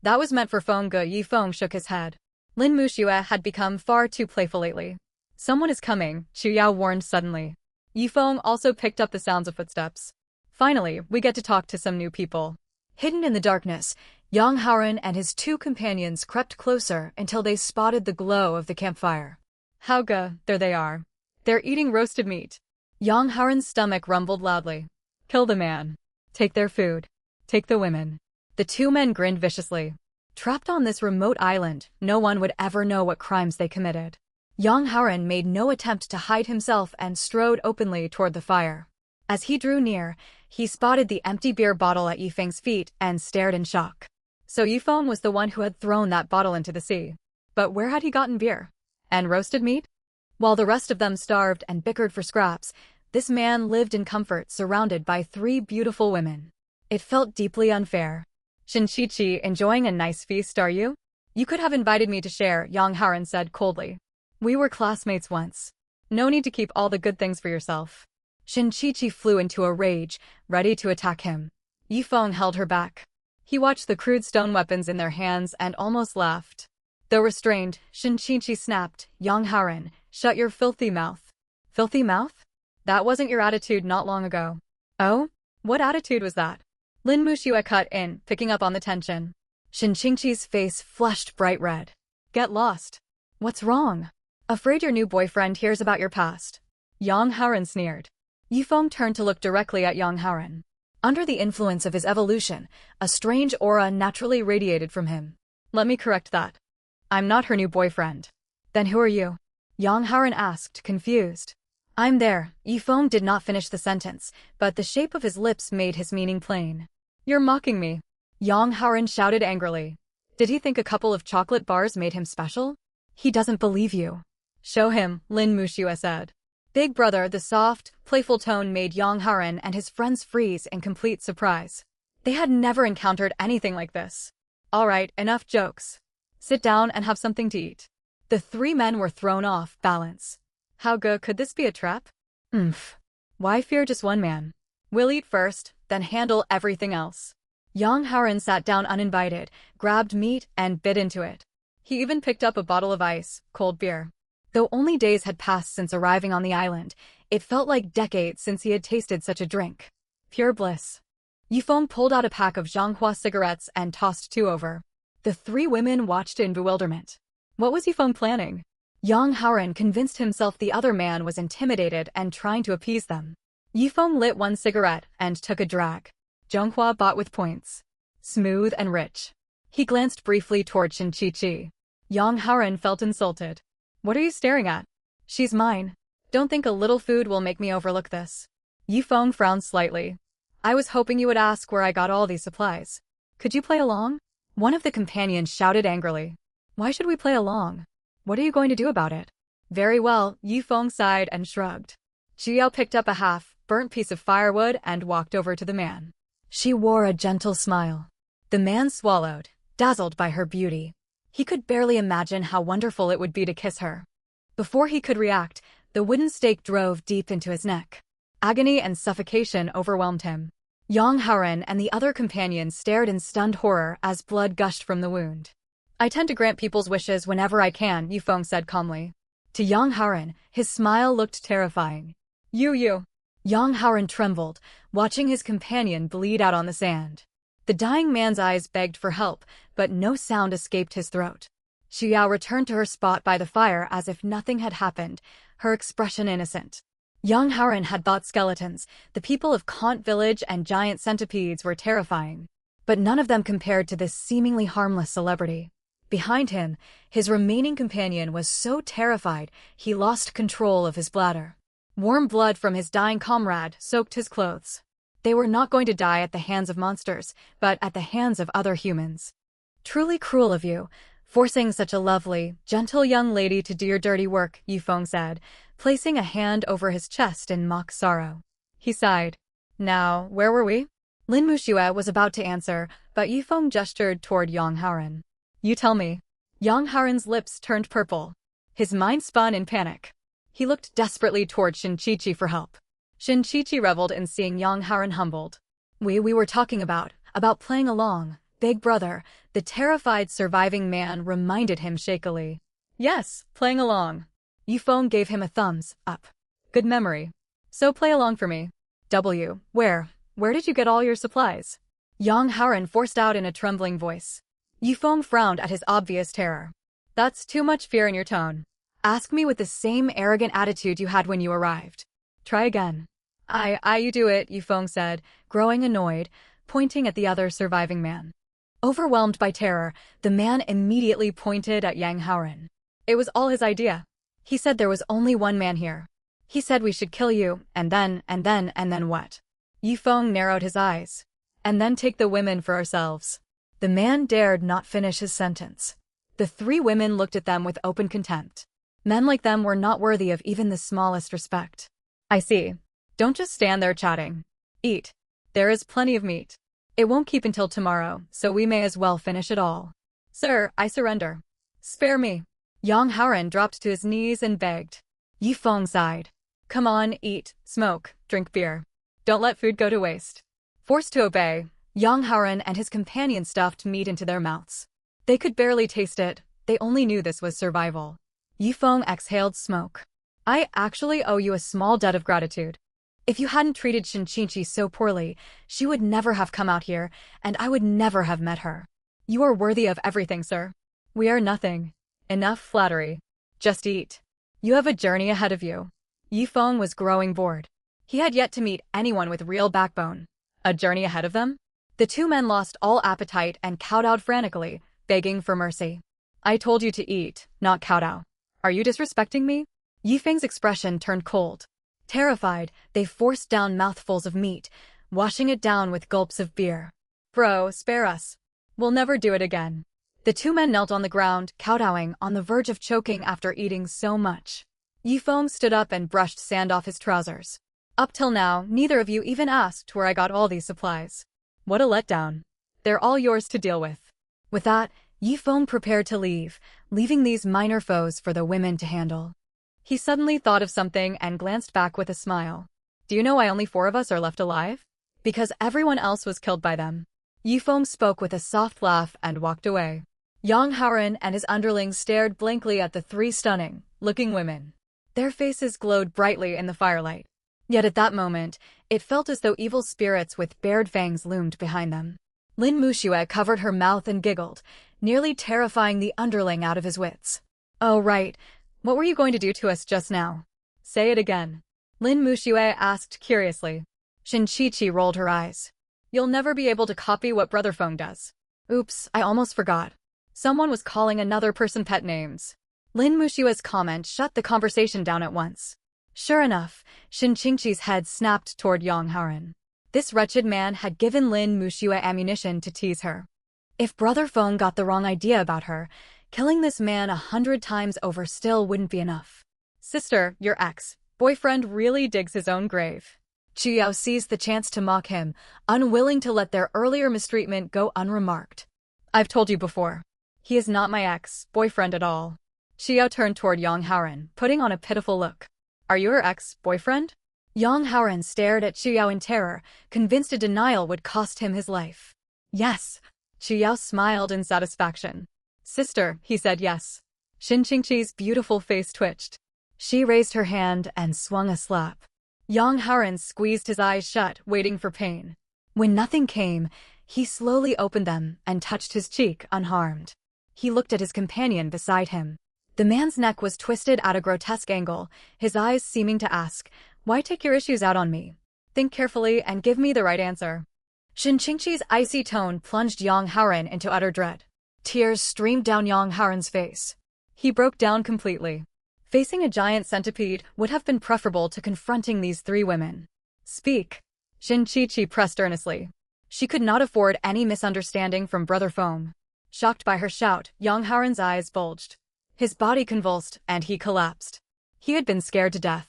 That was meant for Feng Ge. Yifeng shook his head. Lin Muxue had become far too playful lately. Someone is coming, Chu Yao warned suddenly. Yifeng also picked up the sounds of footsteps. Finally, we get to talk to some new people. Hidden in the darkness, Yang Haoran and his 2 companions crept closer until they spotted the glow of the campfire. Hao Ge, there they are. They're eating roasted meat. Yang Haoran's stomach rumbled loudly. Kill the man. Take their food. Take the women. The two men grinned viciously. Trapped on this remote island, no one would ever know what crimes they committed. Yang Haoren made no attempt to hide himself and strode openly toward the fire. As he drew near, he spotted the empty beer bottle at Yifeng's feet and stared in shock. So Yifeng was the one who had thrown that bottle into the sea. But where had he gotten beer? And roasted meat? While the rest of them starved and bickered for scraps, this man lived in comfort surrounded by 3 beautiful women. It felt deeply unfair. Shin-Chi-Chi, enjoying a nice feast, are you? You could have invited me to share, Yang Haoren said coldly. We were classmates once. No need to keep all the good things for yourself. Shin-Chi-Chi flew into a rage, ready to attack him. Yifeng held her back. He watched the crude stone weapons in their hands and almost laughed. Though restrained, Shin-Chi-Chi snapped, Yang Haoren, shut your filthy mouth. Filthy mouth? That wasn't your attitude not long ago. Oh? What attitude was that? Lin Muxue cut in, picking up on the tension. Shin-Chi-Chi's face flushed bright red. Get lost. What's wrong? Afraid your new boyfriend hears about your past. Yang Haoren sneered. Yifeng turned to look directly at Yang Haoren. Under the influence of his evolution, a strange aura naturally radiated from him. Let me correct that. I'm not her new boyfriend. Then who are you? Yang Haoren asked, confused. I'm there. Yifeng did not finish the sentence, but the shape of his lips made his meaning plain. You're mocking me. Yang Haoren shouted angrily. Did he think a couple of chocolate bars made him special? He doesn't believe you. Show him, Lin Muxue said. Big brother, the soft, playful tone made Yang Haoren and his friends freeze in complete surprise. They had never encountered anything like this. All right, enough jokes. Sit down and have something to eat. The 3 men were thrown off balance. How good could this be a trap? Why fear just one man? We'll eat first, then handle everything else. Yang Haoren sat down uninvited, grabbed meat, and bit into it. He even picked up a bottle of ice, cold beer. Though only days had passed since arriving on the island, it felt like decades since he had tasted such a drink. Pure bliss. Yifeng pulled out a pack of Zhanghua cigarettes and tossed 2 over. The 3 women watched in bewilderment. What was Yifeng planning? Yang Haoren convinced himself the other man was intimidated and trying to appease them. Yifeng lit 1 cigarette and took a drag. Zhanghua bought with points. Smooth and rich. He glanced briefly toward Shin-Chi-Chi. Yang Haoren felt insulted. What are you staring at? She's mine. Don't think a little food will make me overlook this. Yifeng frowned slightly. I was hoping you would ask where I got all these supplies. Could you play along? One of the companions shouted angrily. Why should we play along? What are you going to do about it? Very well, Yifeng sighed and shrugged. Jiao picked up a half-burnt piece of firewood and walked over to the man. She wore a gentle smile. The man swallowed, dazzled by her beauty. He could barely imagine how wonderful it would be to kiss her. Before he could react, the wooden stake drove deep into his neck. Agony and suffocation overwhelmed him. Yang Haoren and the other companions stared in stunned horror as blood gushed from the wound. I tend to grant people's wishes whenever I can, Yifeng said calmly. To Yang Haoren, his smile looked terrifying. You. Yang Haoren trembled, watching his companion bleed out on the sand. The dying man's eyes begged for help, but no sound escaped his throat. Xiao returned to her spot by the fire as if nothing had happened, her expression innocent. Yang Haoren had bought skeletons. The people of Kant Village and giant centipedes were terrifying. But none of them compared to this seemingly harmless celebrity. Behind him, his remaining companion was so terrified he lost control of his bladder. Warm blood from his dying comrade soaked his clothes. They were not going to die at the hands of monsters, but at the hands of other humans. Truly cruel of you, forcing such a lovely, gentle young lady to do your dirty work, Yifeng said, placing a hand over his chest in mock sorrow. He sighed. Now, where were we? Lin Muxue was about to answer, but Yifeng gestured toward Yang Haoren. You tell me. Yang Haoren's lips turned purple. His mind spun in panic. He looked desperately toward Shin-Chi-Chi for help. Shin-Chi-Chi reveled in seeing Yang Haoren humbled. We were talking about playing along, big brother, the terrified surviving man reminded him shakily. Yes, playing along. Yifeng gave him a thumbs up. Good memory. So play along for me. Where did you get all your supplies? Yang Haoren forced out in a trembling voice. Yifeng frowned at his obvious terror. That's too much fear in your tone. Ask me with the same arrogant attitude you had when you arrived. Try again. You do it, Yufeng said, growing annoyed, pointing at the other surviving man. Overwhelmed by terror, the man immediately pointed at Yang Haoren. It was all his idea. He said there was only one man here. He said we should kill you, and then what? Yufeng narrowed his eyes. And then take the women for ourselves. The man dared not finish his sentence. The three women looked at them with open contempt. Men like them were not worthy of even the smallest respect. I see. Don't just stand there chatting. Eat. There is plenty of meat. It won't keep until tomorrow, so we may as well finish it all. Sir, I surrender. Spare me. Yang Haoren dropped to his knees and begged. Yifeng sighed. Come on, eat, smoke, drink beer. Don't let food go to waste. Forced to obey, Yang Haoren and his companion stuffed meat into their mouths. They could barely taste it, they only knew this was survival. Yifeng exhaled smoke. I actually owe you a small debt of gratitude. If you hadn't treated Shinchichi so poorly, she would never have come out here, and I would never have met her. You are worthy of everything, sir. We are nothing. Enough flattery. Just eat. You have a journey ahead of you. Yifeng was growing bored. He had yet to meet anyone with real backbone. A journey ahead of them? The two men lost all appetite and kowtowed frantically, begging for mercy. I told you to eat, not kowtow. Are you disrespecting me? Yifeng's expression turned cold. Terrified, they forced down mouthfuls of meat, washing it down with gulps of beer. Bro, spare us. We'll never do it again. The two men knelt on the ground, kowtowing, on the verge of choking after eating so much. Yifeng stood up and brushed sand off his trousers. Up till now, neither of you even asked where I got all these supplies. What a letdown. They're all yours to deal with. With that, Yifeng prepared to leave, leaving these minor foes for the women to handle. He suddenly thought of something and glanced back with a smile. Do you know why only 4 of us are left alive? Because everyone else was killed by them. Yifeng spoke with a soft laugh and walked away. Yang Haoren and his underlings stared blankly at the 3 stunning, looking women. Their faces glowed brightly in the firelight. Yet at that moment, it felt as though evil spirits with bared fangs loomed behind them. Lin Muxue covered her mouth and giggled, nearly terrifying the underling out of his wits. Oh right, what were you going to do to us just now? Say it again. Lin Muxue asked curiously. Shinchichi rolled her eyes. You'll never be able to copy what Brother Feng does. Oops, I almost forgot. Someone was calling another person pet names. Lin Muxue's comment shut the conversation down at once. Sure enough, Shinchichi's head snapped toward Yang Haoren. This wretched man had given Lin Muxue ammunition to tease her. If Brother Feng got the wrong idea about her, killing this man 100 times over still wouldn't be enough. Sister, your ex-boyfriend really digs his own grave. Qiao seized the chance to mock him, unwilling to let their earlier mistreatment go unremarked. I've told you before. He is not my ex-boyfriend at all. Qiao turned toward Yang Haoren, putting on a pitiful look. Are you her ex-boyfriend? Yang Haoren stared at Qiao in terror, convinced a denial would cost him his life. Yes. Qiao smiled in satisfaction. Sister, he said yes. Shinchichi's beautiful face twitched. She raised her hand and swung a slap. Yang Haoren squeezed his eyes shut, waiting for pain. When nothing came, he slowly opened them and touched his cheek unharmed. He looked at his companion beside him. The man's neck was twisted at a grotesque angle, his eyes seeming to ask, why take your issues out on me? Think carefully and give me the right answer. Shinchichi's icy tone plunged Yang Haoren into utter dread. Tears streamed down Yang Haoren's face. He broke down completely. Facing a giant centipede would have been preferable to confronting these 3 women. Speak. Shinchichi pressed earnestly. She could not afford any misunderstanding from Brother Feng. Shocked by her shout, Yang Haoren's eyes bulged. His body convulsed, and he collapsed. He had been scared to death.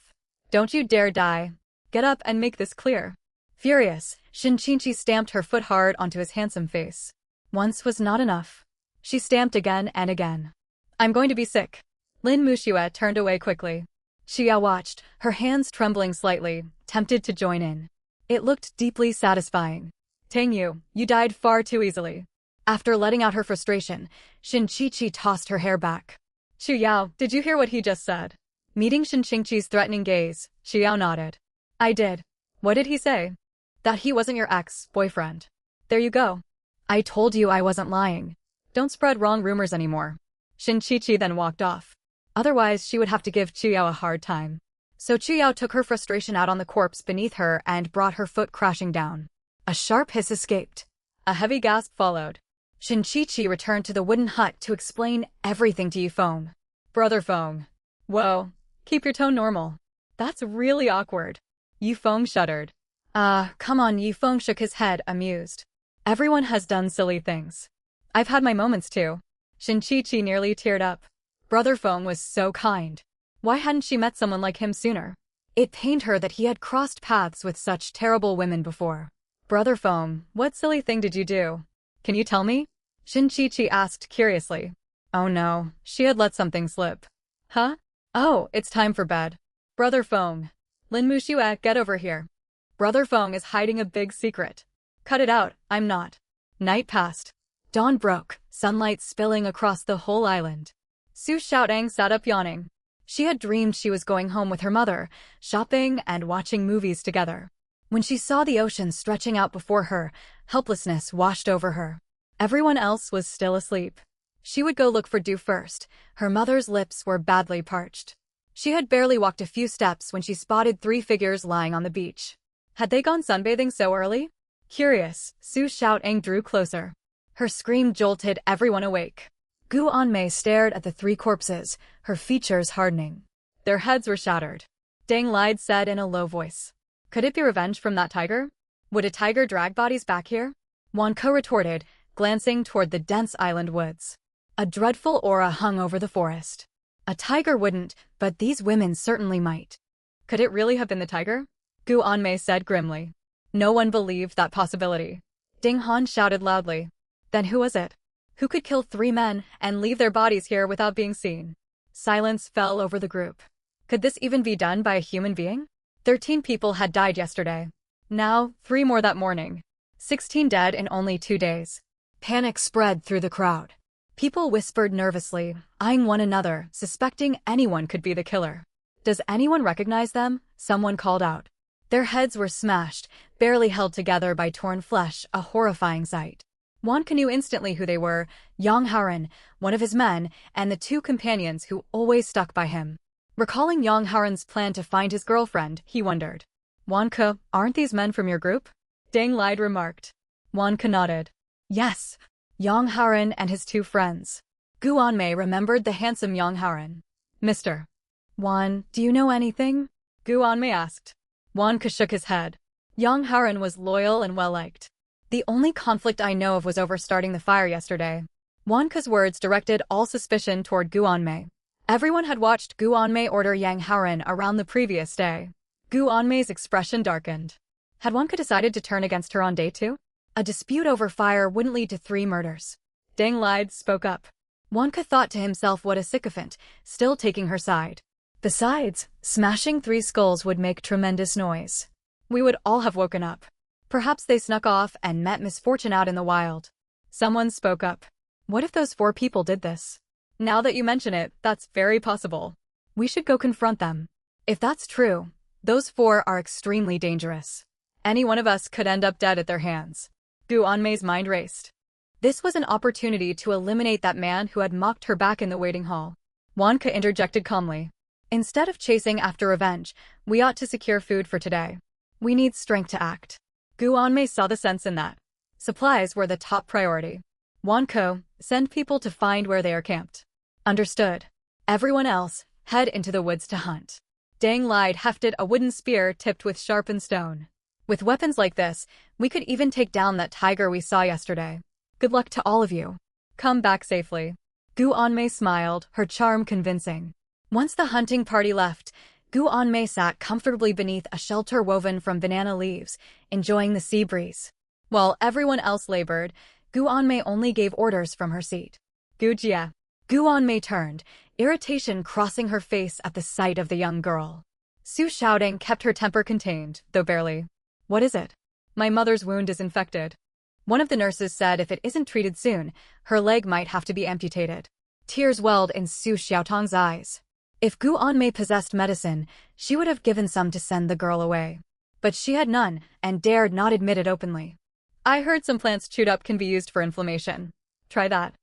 Don't you dare die. Get up and make this clear. Furious, Shinchichi stamped her foot hard onto his handsome face. Once was not enough. She stamped again and again. I'm going to be sick. Lin Muxue turned away quickly. Qiao watched, her hands trembling slightly, tempted to join in. It looked deeply satisfying. Tang Yu, you died far too easily. After letting out her frustration, Shinchichi tossed her hair back. Qiao, did you hear what he just said? Meeting Shinchichi's threatening gaze, Qiao nodded. I did. What did he say? That he wasn't your ex-boyfriend. There you go. I told you I wasn't lying. Don't spread wrong rumors anymore. Shinchichi then walked off. Otherwise she would have to give Qiao a hard time. So Chuyao took her frustration out on the corpse beneath her and brought her foot crashing down. A sharp hiss escaped. A heavy gasp followed. Shin Chi returned to the wooden hut to explain everything to Yifeng. Brother Feng. Whoa, keep your tone normal. That's really awkward. Yifeng shuddered. Come on, Yifeng shook his head, amused. Everyone has done silly things. I've had my moments too. Shin Chi nearly teared up. Brother Feng was so kind. Why hadn't she met someone like him sooner? It pained her that he had crossed paths with such terrible women before. Brother Feng, what silly thing did you do? Can you tell me? Shin Chi asked curiously. Oh no, she had let something slip. Huh? Oh, it's time for bed. Brother Feng. Lin Muxue, get over here. Brother Feng is hiding a big secret. Cut it out, I'm not. Night passed. Dawn broke, sunlight spilling across the whole island. Su Xiaotang sat up yawning. She had dreamed she was going home with her mother, shopping and watching movies together. When she saw the ocean stretching out before her, helplessness washed over her. Everyone else was still asleep. She would go look for dew first. Her mother's lips were badly parched. She had barely walked a few steps when she spotted 3 figures lying on the beach. Had they gone sunbathing so early? Curious, Su Xiaotang drew closer. Her scream jolted everyone awake. Gu Anmei stared at the 3 corpses, her features hardening. Their heads were shattered. Deng Lide said in a low voice. Could it be revenge from that tiger? Would a tiger drag bodies back here? Wan Ke retorted, glancing toward the dense island woods. A dreadful aura hung over the forest. A tiger wouldn't, but these women certainly might. Could it really have been the tiger? Gu Anmei said grimly. No one believed that possibility. Ding Han shouted loudly. Then who was it? Who could kill 3 men and leave their bodies here without being seen? Silence fell over the group. Could this even be done by a human being? 13 people had died yesterday. Now, 3 more that morning. 16 dead in only 2 days. Panic spread through the crowd. People whispered nervously, eyeing one another, suspecting anyone could be the killer. Does anyone recognize them? Someone called out. Their heads were smashed, barely held together by torn flesh, a horrifying sight. Wan Ke knew instantly who they were, Yang Haoren, one of his men, and the 2 companions who always stuck by him. Recalling Yang Haoren's plan to find his girlfriend, he wondered. Wan Ke, aren't these men from your group? Deng Lide remarked. Wan Ke nodded. Yes. Yang Haoren and his 2 friends. Gu Anmei remembered the handsome Yang Haoren. Mr. Wan, do you know anything? Gu Anmei asked. Wan Ke shook his head. Yang Haoren was loyal and well-liked. The only conflict I know of was over starting the fire yesterday. Wan Ke's words directed all suspicion toward Gu Anmei. Everyone had watched Gu Anmei order Yang Haoren around the previous day. Gu Anmei's expression darkened. Had Wan Ke decided to turn against her on day 2? A dispute over fire wouldn't lead to 3 murders. Deng Lide spoke up. Wan Ke thought to himself what a sycophant, still taking her side. Besides, smashing 3 skulls would make tremendous noise. We would all have woken up. Perhaps they snuck off and met misfortune out in the wild. Someone spoke up. What if those 4 people did this? Now that you mention it, that's very possible. We should go confront them. If that's true, those 4 are extremely dangerous. Any one of us could end up dead at their hands. Gu Anmei's mind raced. This was an opportunity to eliminate that man who had mocked her back in the waiting hall. Wan Ke interjected calmly. Instead of chasing after revenge, we ought to secure food for today. We need strength to act. Gu Anmei saw the sense in that. Supplies were the top priority. Wan Ke, send people to find where they are camped. Understood. Everyone else, head into the woods to hunt. Deng Lide hefted a wooden spear tipped with sharpened stone. With weapons like this, we could even take down that tiger we saw yesterday. Good luck to all of you. Come back safely. Gu Anmei smiled, her charm convincing. Once the hunting party left, Gu Anmei sat comfortably beneath a shelter woven from banana leaves, enjoying the sea breeze. While everyone else labored, Gu Anmei only gave orders from her seat. Gu Jie. Gu Anmei turned, irritation crossing her face at the sight of the young girl. Su Xiaotang kept her temper contained, though barely. What is it? My mother's wound is infected. One of the nurses said if it isn't treated soon, her leg might have to be amputated. Tears welled in Su Xiaotang's eyes. If Gu Anmei possessed medicine, she would have given some to send the girl away. But she had none, and dared not admit it openly. I heard some plants chewed up can be used for inflammation. Try that.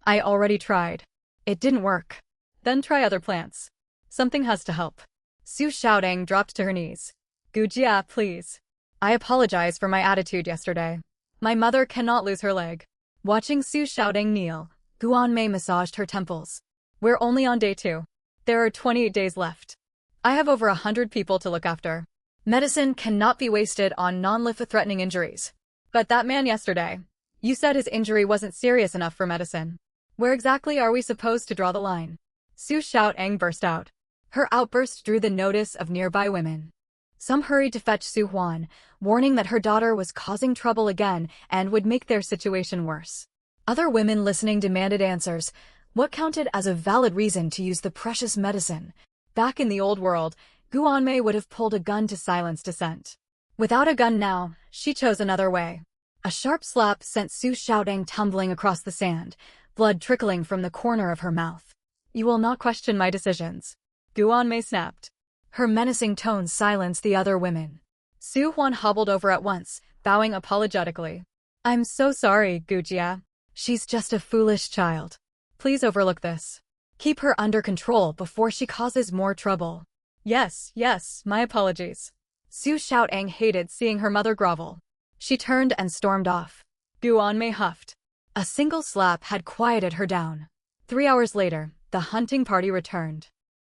I already tried. It didn't work. Then try other plants. Something has to help. Su Xiaodong dropped to her knees. Gu Jia, please. I apologize for my attitude yesterday. My mother cannot lose her leg. Watching Su Xiaodong kneel, Gu Anmei massaged her temples. We're only on day 2. There are 28 days left. I have over 100 people to look after. Medicine cannot be wasted on non-life-threatening injuries. But that man yesterday, you said his injury wasn't serious enough for medicine. Where exactly are we supposed to draw the line? Su Xiaodong burst out. Her outburst drew the notice of nearby women. Some hurried to fetch Su Huan, warning that her daughter was causing trouble again and would make their situation worse. Other women listening demanded answers. What counted as a valid reason to use the precious medicine? Back in the old world, Gu Anmei would have pulled a gun to silence dissent. Without a gun now, she chose another way. A sharp slap sent Su Xiaodong tumbling across the sand, blood trickling from the corner of her mouth. You will not question my decisions. Gu Anmei snapped. Her menacing tone silenced the other women. Su Huan hobbled over at once, bowing apologetically. I'm so sorry, Gu Jia. She's just a foolish child. Please overlook this. Keep her under control before she causes more trouble. Yes, my apologies. Su Xiaodong hated seeing her mother grovel. She turned and stormed off. Gu Anmei huffed. A single slap had quieted her down. 3 hours later, the hunting party returned.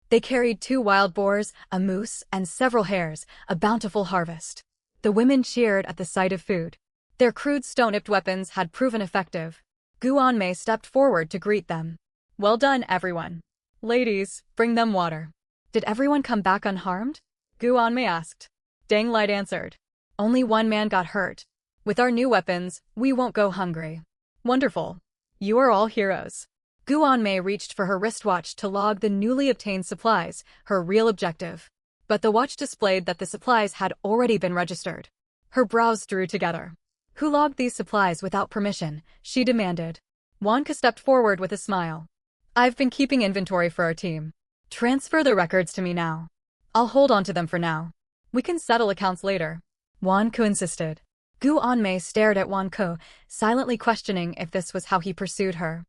They carried 2 wild boars, a moose, and several hares, a bountiful harvest. The women cheered at the sight of food. Their crude stone-tipped weapons had proven effective. Gu Anmei stepped forward to greet them. Well done, everyone. Ladies, bring them water. Did everyone come back unharmed? Gu Anmei asked. Deng Light answered. Only one man got hurt. With our new weapons, we won't go hungry. Wonderful. You are all heroes. Gu Anmei reached for her wristwatch to log the newly obtained supplies, her real objective. But the watch displayed that the supplies had already been registered. Her brows drew together. Who logged these supplies without permission? She demanded. Wan Ke stepped forward with a smile. I've been keeping inventory for our team. Transfer the records to me now. I'll hold on to them for now. We can settle accounts later. Wan Ke insisted. Gu Anmei stared at Wan Ke, silently questioning if this was how he pursued her.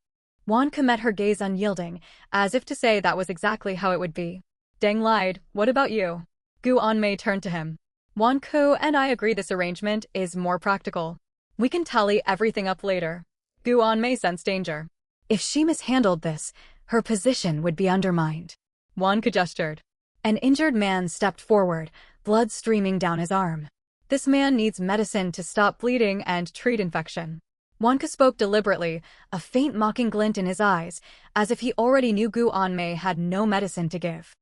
Wan Ke met her gaze unyielding, as if to say that was exactly how it would be. Deng lied, what about you? Gu Anmei turned to him. Wan Ke and I agree this arrangement is more practical. We can tally everything up later. Gu Anmei sensed danger. If she mishandled this, her position would be undermined. Wan Ke gestured. An injured man stepped forward, blood streaming down his arm. This man needs medicine to stop bleeding and treat infection. Wan Ke spoke deliberately, a faint mocking glint in his eyes, as if he already knew Gu Anmei had no medicine to give.